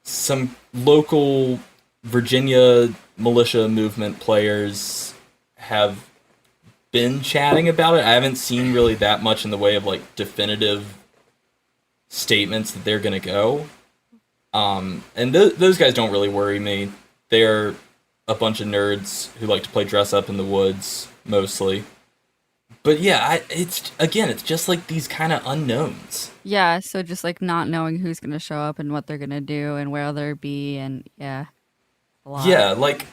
Some local Virginia militia movement players have been chatting about it. I haven't seen really that much in the way of like definitive statements that they're going to go. And those guys don't really worry me. They're a bunch of nerds who like to play dress up in the woods mostly. But yeah, it's just like these kind of unknowns. Yeah, so just like not knowing who's going to show up and what they're going to do and where they'll be, and a lot. Yeah, like,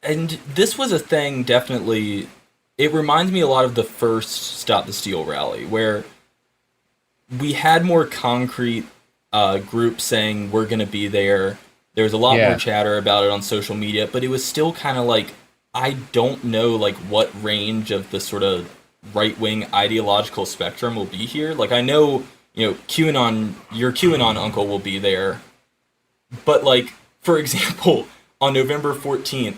and this was a thing definitely. It reminds me a lot of the first Stop the Steal rally, where we had more concrete groups saying we're going to be there. There was a lot more chatter about it on social media, but it was still kind of like, I don't know like what range of the sort of right-wing ideological spectrum will be here. Like, I know, QAnon, your QAnon uncle will be there, but like, for example, on November 14th,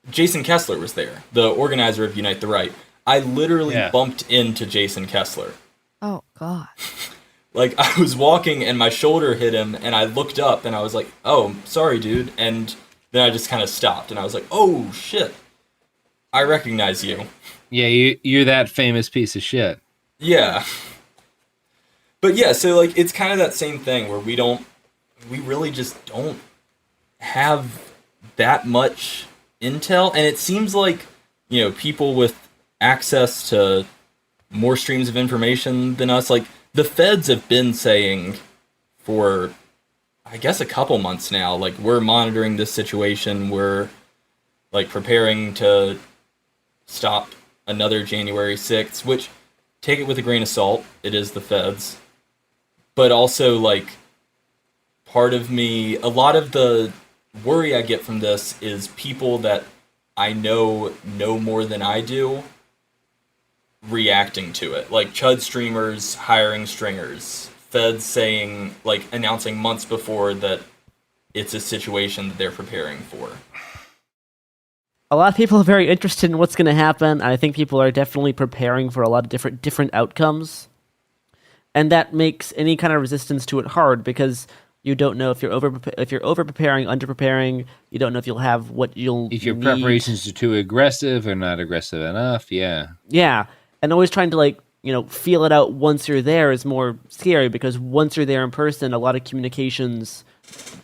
Jason Kessler was there, the organizer of Unite the Right. I literally bumped into Jason Kessler. Oh, God. Like, I was walking and my shoulder hit him, and I looked up and I was like, oh, sorry, dude. And then I just kind of stopped and I was like, oh, shit. I recognize you. Yeah, you're that famous piece of shit. Yeah. But yeah, so like, it's kind of that same thing where we really just don't have that much intel, and it seems like people with access to more streams of information than us, like the feds have been saying for I guess a couple months now, like, we're monitoring this situation, we're like preparing to stop another January 6th, which, take it with a grain of salt, it is the feds, but also like part of me, a lot of the worry I get from this is people that I know more than I do reacting to it. Like Chud streamers hiring stringers, feds saying, like, announcing months before that it's a situation that they're preparing for. A lot of people are very interested in what's going to happen. I think people are definitely preparing for a lot of different outcomes. And that makes any kind of resistance to it hard, because you don't know if you're over preparing, under preparing. You don't know if you'll have what you'll if your need. preparations are too aggressive or not aggressive enough. Yeah, and always trying to feel it out once you're there is more scary, because once you're there in person, a lot of communications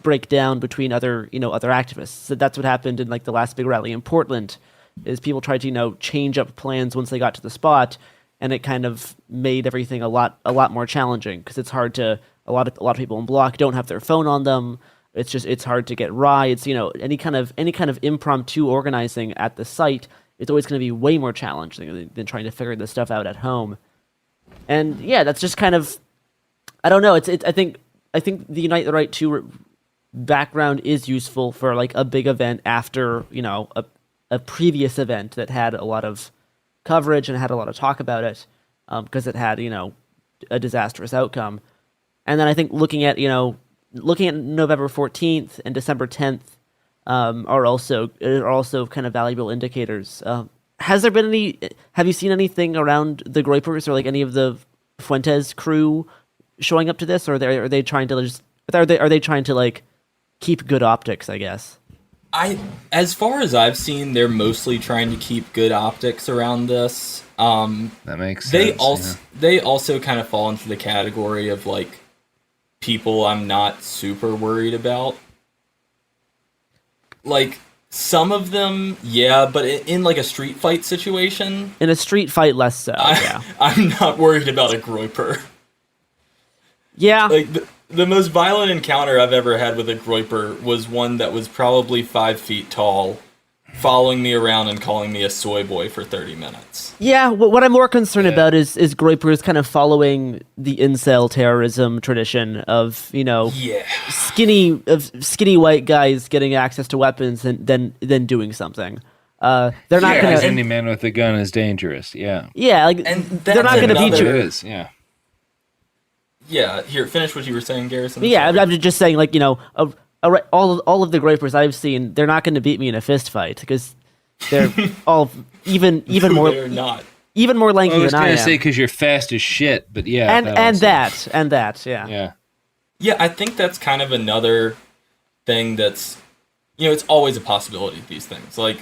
break down between other activists. So that's what happened in the last big rally in Portland. Is people tried to change up plans once they got to the spot, and it kind of made everything a lot more challenging, because it's hard to. A lot of people in Block don't have their phone on them. It's hard to get rides. Any kind of impromptu organizing at the site, it's always going to be way more challenging than trying to figure this stuff out at home. And yeah, that's just kind of I don't know. I think the Unite the Right 2 background is useful for like a big event after, you know, a previous event that had a lot of coverage and had a lot of talk about it, because it had, you know, a disastrous outcome. And then I think looking at November 14th and December 10th are also kind of valuable indicators. Have you seen anything around the Groypers or like any of the Fuentes crew showing up to this, or are they trying to like keep good optics, I guess? As far as I've seen, they're mostly trying to keep good optics around this. That makes sense. They also kind of fall into the category of like people I'm not super worried about. Like some of them, yeah, but in like a street fight situation, in a street fight, less so. Yeah, I'm not worried about a Groyper. Yeah, like the most violent encounter I've ever had with a Groyper was one that was probably 5 feet tall, following me around and calling me a soy boy for 30 minutes. Yeah, what I'm more concerned about is Groypers kind of following the incel terrorism tradition of, you know, skinny white guys getting access to weapons and then doing something. They're not going to. Any man with a gun is dangerous. Yeah. Yeah, like they're not going to beat you. It is. Yeah. Yeah, here, finish what you were saying, Garrison. Yeah, I'm just saying, like, you know, all of the Groypers I've seen, they're not going to beat me in a fist fight because they're all even more. They're not. Even more lanky than I am. I was going to say because you're fast as shit, but yeah. And that, yeah. Yeah. Yeah, I think that's kind of another thing that's, you know, it's always a possibility of these things. Like,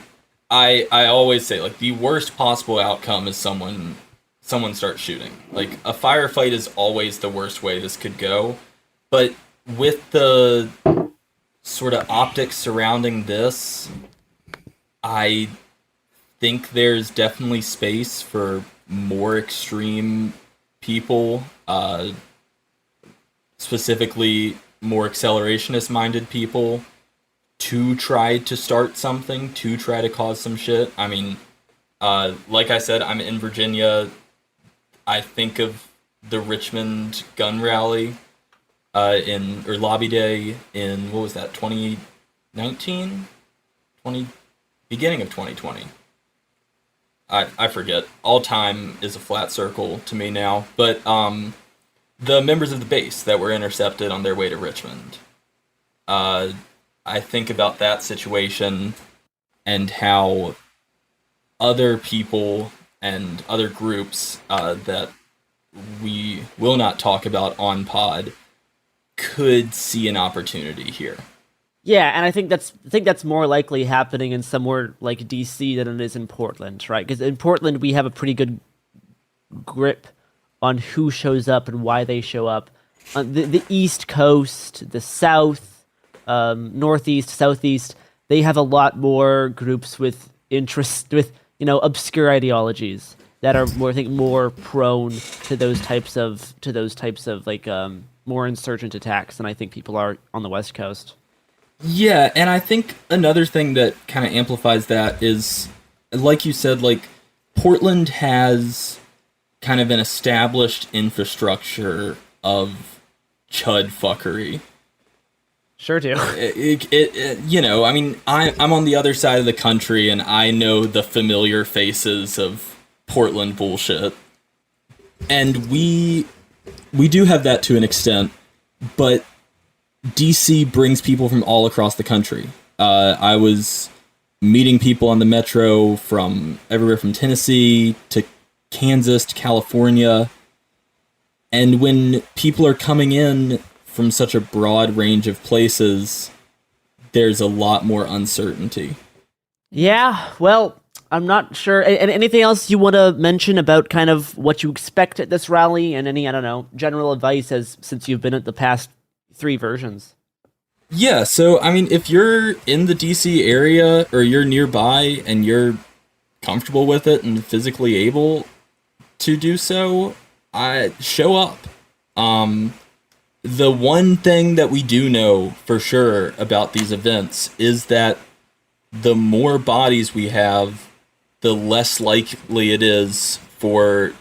I always say, like, the worst possible outcome is someone starts shooting. Like, a firefight is always the worst way this could go. But with the sort of optics surrounding this, I think there's definitely space for more extreme people, specifically more accelerationist-minded people, to try to start something, to try to cause some shit. I mean, like I said, I'm in Virginia. I think of the Richmond gun rally or Lobby Day in, what was that, 2019? Beginning of 2020. I forget. All time is a flat circle to me now. But the members of the base that were intercepted on their way to Richmond. I think about that situation and how other people and other groups that we will not talk about on pod could see an opportunity here. Yeah, and I think that's more likely happening in somewhere like DC than it is in Portland, right? Because in Portland we have a pretty good grip on who shows up and why they show up. The East Coast, the South, Northeast, Southeast, they have a lot more groups with interest, with, you know, obscure ideologies that are more, I think, more prone to those types of like more insurgent attacks than I think people are on the West Coast. Yeah, and I think another thing that kind of amplifies that is, like you said, like, Portland has kind of an established infrastructure of chud fuckery. Sure do. You know, I mean, I'm on the other side of the country, and I know the familiar faces of Portland bullshit. And we do have that to an extent, but DC brings people from all across the country. I was meeting people on the metro from everywhere from Tennessee to Kansas to California. And when people are coming in from such a broad range of places, there's a lot more uncertainty. Yeah, well, I'm not sure. And anything else you want to mention about kind of what you expect at this rally and any, I don't know, general advice since you've been at the past 3 versions? Yeah, so, I mean, if you're in the DC area or you're nearby and you're comfortable with it and physically able to do so, show up. The one thing that we do know for sure about these events is that the more bodies we have, the less likely it is for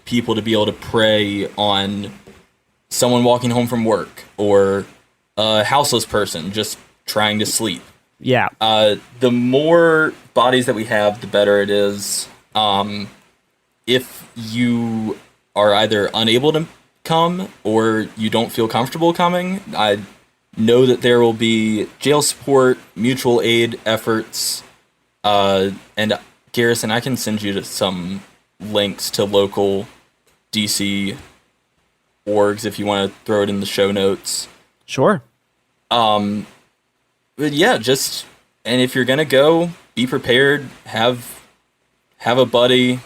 people to be able to prey on someone walking home from work or a houseless person just trying to sleep. Yeah. The more bodies that we have, the better it is. If you are either unable to come or you don't feel comfortable coming, I know that there will be jail support, mutual aid efforts, and Garrison, I can send you to some links to local DC orgs if you want to throw it in the show notes. Sure. But yeah, and if you're gonna go, be prepared. Have a buddy,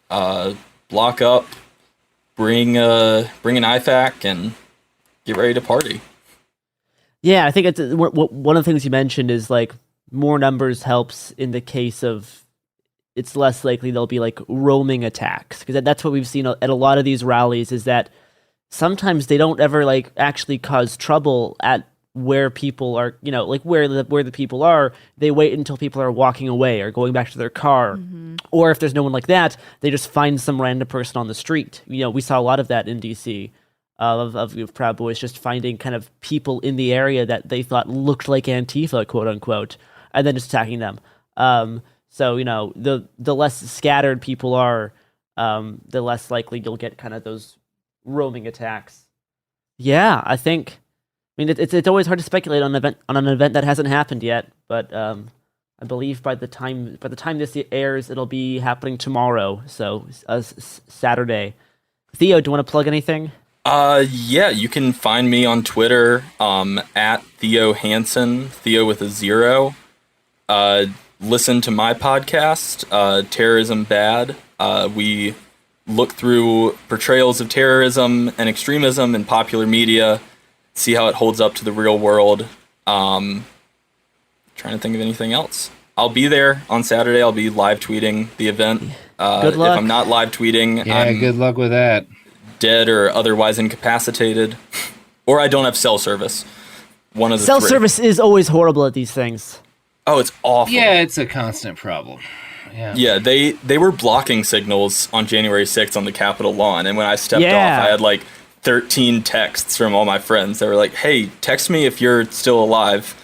block up, bring an IFAC, and get ready to party. Yeah, I think it's one of the things you mentioned is like more numbers helps in the case of it's less likely there'll be like roaming attacks, because that's what we've seen at a lot of these rallies is that sometimes they don't ever like actually cause trouble at where people are, like where the people are. They wait until people are walking away or going back to their car, or if there's no one like that, they just find some random person on the street. We saw a lot of that in DC. Of Proud Boys just finding kind of people in the area that they thought looked like Antifa, quote unquote, and then just attacking them. So the less scattered people are, the less likely you'll get kind of those roaming attacks. Yeah, I mean it's always hard to speculate on an event that hasn't happened yet, but I believe by the time this airs, it'll be happening tomorrow. So Saturday. Theo, do you want to plug anything? Yeah, you can find me on Twitter, at Theo Hansen, Theo with a 0. Listen to my podcast, Terrorism Bad. We look through portrayals of terrorism and extremism in popular media, see how it holds up to the real world. Trying to think of anything else. I'll be there on Saturday. I'll be live tweeting the event. Good luck. If I'm not live tweeting, good luck with that. Dead or otherwise incapacitated, or I don't have cell service. One of the cell three. Service is always horrible at these things. Oh, it's awful. Yeah, it's a constant problem. Yeah, they were blocking signals on January 6th on the Capitol lawn, and when I stepped off, I had like 13 texts from all my friends. They were like, "Hey, text me if you're still alive."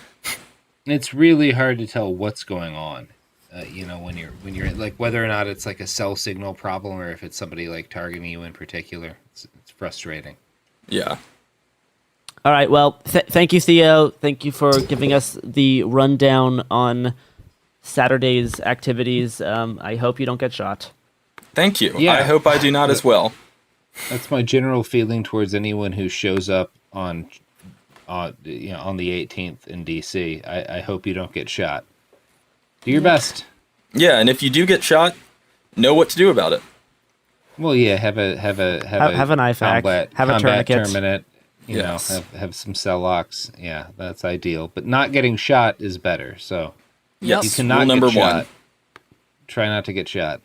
It's really hard to tell what's going on. When you're like whether or not it's like a cell signal problem or if it's somebody like targeting you in particular. It's frustrating. Yeah. All right. Well, thank you, Theo. Thank you for giving us the rundown on Saturday's activities. I hope you don't get shot. Thank you. Yeah. I hope I do not as well. That's my general feeling towards anyone who shows up on the 18th in DC. I hope you don't get shot. Do your best. Yeah, and if you do get shot, know what to do about it. Well, yeah, have an IFAC, have a tourniquet. Terminate, have some cell locks. Yeah, that's ideal. But not getting shot is better. So yes, you cannot rule number get shot. 1. Try not to get shot.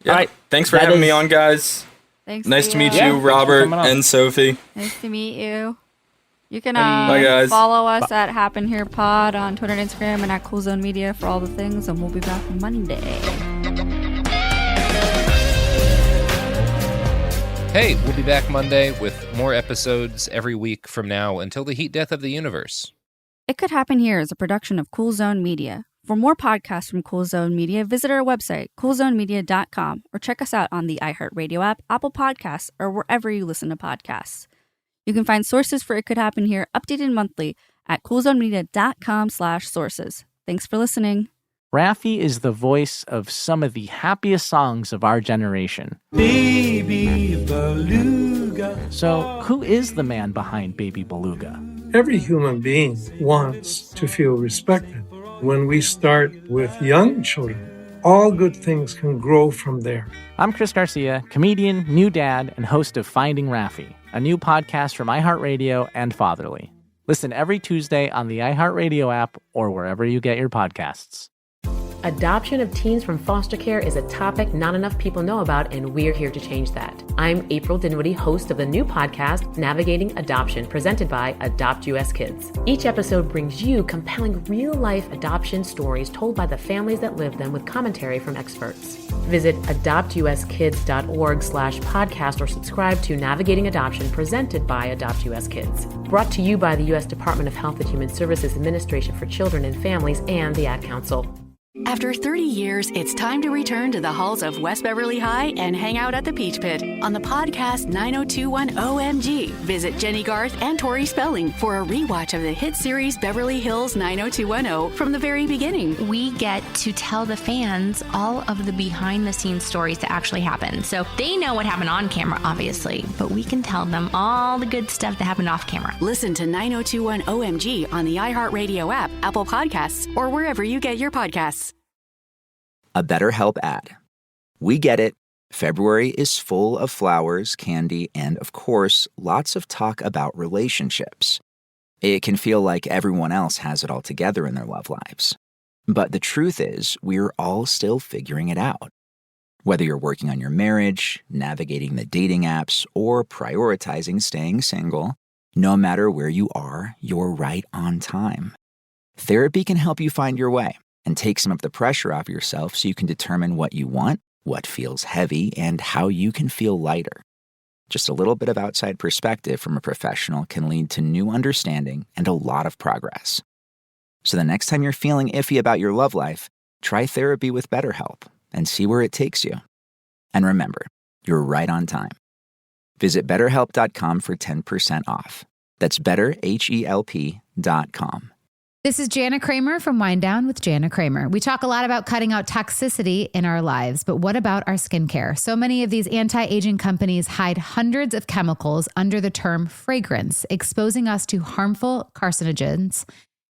Yeah. All right. Thanks for having me on, guys. Thanks. Nice to meet Theo. you, Robert and Sophie. Nice to meet you. You can Bye, guys. follow us at Happen Here Pod on Twitter and Instagram and at Cool Zone Media for all the things, and we'll be back Monday. Hey, we'll be back Monday with more episodes every week from now until the heat death of the universe. It Could Happen Here is a production of Cool Zone Media. For more podcasts from Cool Zone Media, visit our website, coolzonemedia.com, or check us out on the iHeartRadio app, Apple Podcasts, or wherever you listen to podcasts. You can find sources for It Could Happen Here updated monthly at coolzonemedia.com/sources. Thanks for listening. Raffi is the voice of some of the happiest songs of our generation. Baby Beluga. So, who is the man behind Baby Beluga? Every human being wants to feel respected. When we start with young children, all good things can grow from there. I'm Chris Garcia, comedian, new dad, and host of Finding Raffi, a new podcast from iHeartRadio and Fatherly. Listen every Tuesday on the iHeartRadio app or wherever you get your podcasts. Adoption of teens from foster care is a topic not enough people know about, and we're here to change that. I'm April Dinwiddie, host of the new podcast, Navigating Adoption, presented by Adopt US Kids. Each episode brings you compelling real-life adoption stories told by the families that live them with commentary from experts. Visit adoptuskids.org/podcast or subscribe to Navigating Adoption, presented by Adopt US Kids. Brought to you by the U.S. Department of Health and Human Services Administration for Children and Families and the Ad Council. After 30 years, it's time to return to the halls of West Beverly High and hang out at the Peach Pit. On the podcast 9021 OMG, visit Jenny Garth and Tori Spelling for a rewatch of the hit series Beverly Hills 90210 from the very beginning. We get to tell the fans all of the behind-the-scenes stories that actually happen. So they know what happened on camera, obviously, but we can tell them all the good stuff that happened off camera. Listen to 9021 OMG on the iHeartRadio app, Apple Podcasts, or wherever you get your podcasts. A BetterHelp ad. We get it. February is full of flowers, candy, and, of course, lots of talk about relationships. It can feel like everyone else has it all together in their love lives. But the truth is, we're all still figuring it out. Whether you're working on your marriage, navigating the dating apps, or prioritizing staying single, no matter where you are, you're right on time. Therapy can help you find your way and take some of the pressure off yourself so you can determine what you want, what feels heavy, and how you can feel lighter. Just a little bit of outside perspective from a professional can lead to new understanding and a lot of progress. So the next time you're feeling iffy about your love life, try therapy with BetterHelp and see where it takes you. And remember, you're right on time. Visit BetterHelp.com for 10% off. That's BetterHelp.com. This is Jana Kramer from Wind Down with Jana Kramer. We talk a lot about cutting out toxicity in our lives, but what about our skincare? So many of these anti-aging companies hide hundreds of chemicals under the term fragrance, exposing us to harmful carcinogens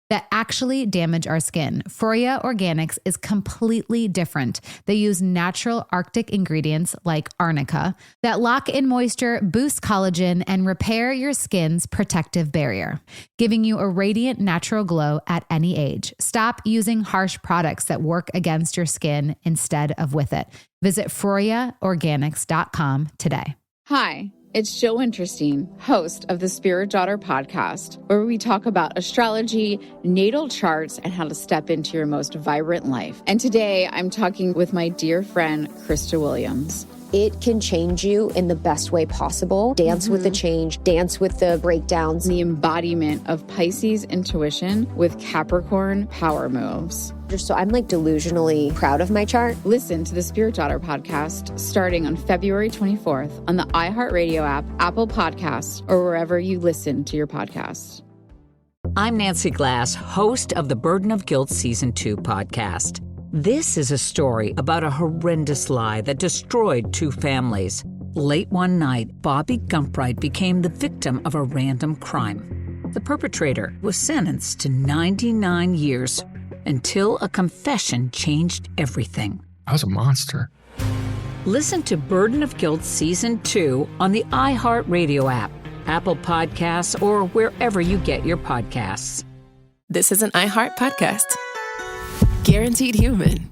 that actually damage our skin. Foria Organics is completely different. They use natural Arctic ingredients like arnica that lock in moisture, boost collagen, and repair your skin's protective barrier, giving you a radiant natural glow at any age. Stop using harsh products that work against your skin instead of with it. Visit ForiaOrganics.com today. Hi. It's Jill Winterstein, host of the Spirit Daughter podcast, where we talk about astrology, natal charts, and how to step into your most vibrant life. And today I'm talking with my dear friend, Krista Williams. It can change you in the best way possible. Dance with the change, dance with the breakdowns. The embodiment of Pisces intuition with Capricorn power moves. So I'm like delusionally proud of my chart. Listen to the Spirit Daughter podcast starting on February 24th on the iHeartRadio app, Apple Podcasts, or wherever you listen to your podcasts. I'm Nancy Glass, host of the Burden of Guilt Season 2 podcast. This is a story about a horrendous lie that destroyed two families. Late one night, Bobby Gumpright became the victim of a random crime. The perpetrator was sentenced to 99 years until a confession changed everything. I was a monster. Listen to Burden of Guilt Season 2 on the iHeartRadio app, Apple Podcasts, or wherever you get your podcasts. This is an iHeart podcast. Guaranteed Human.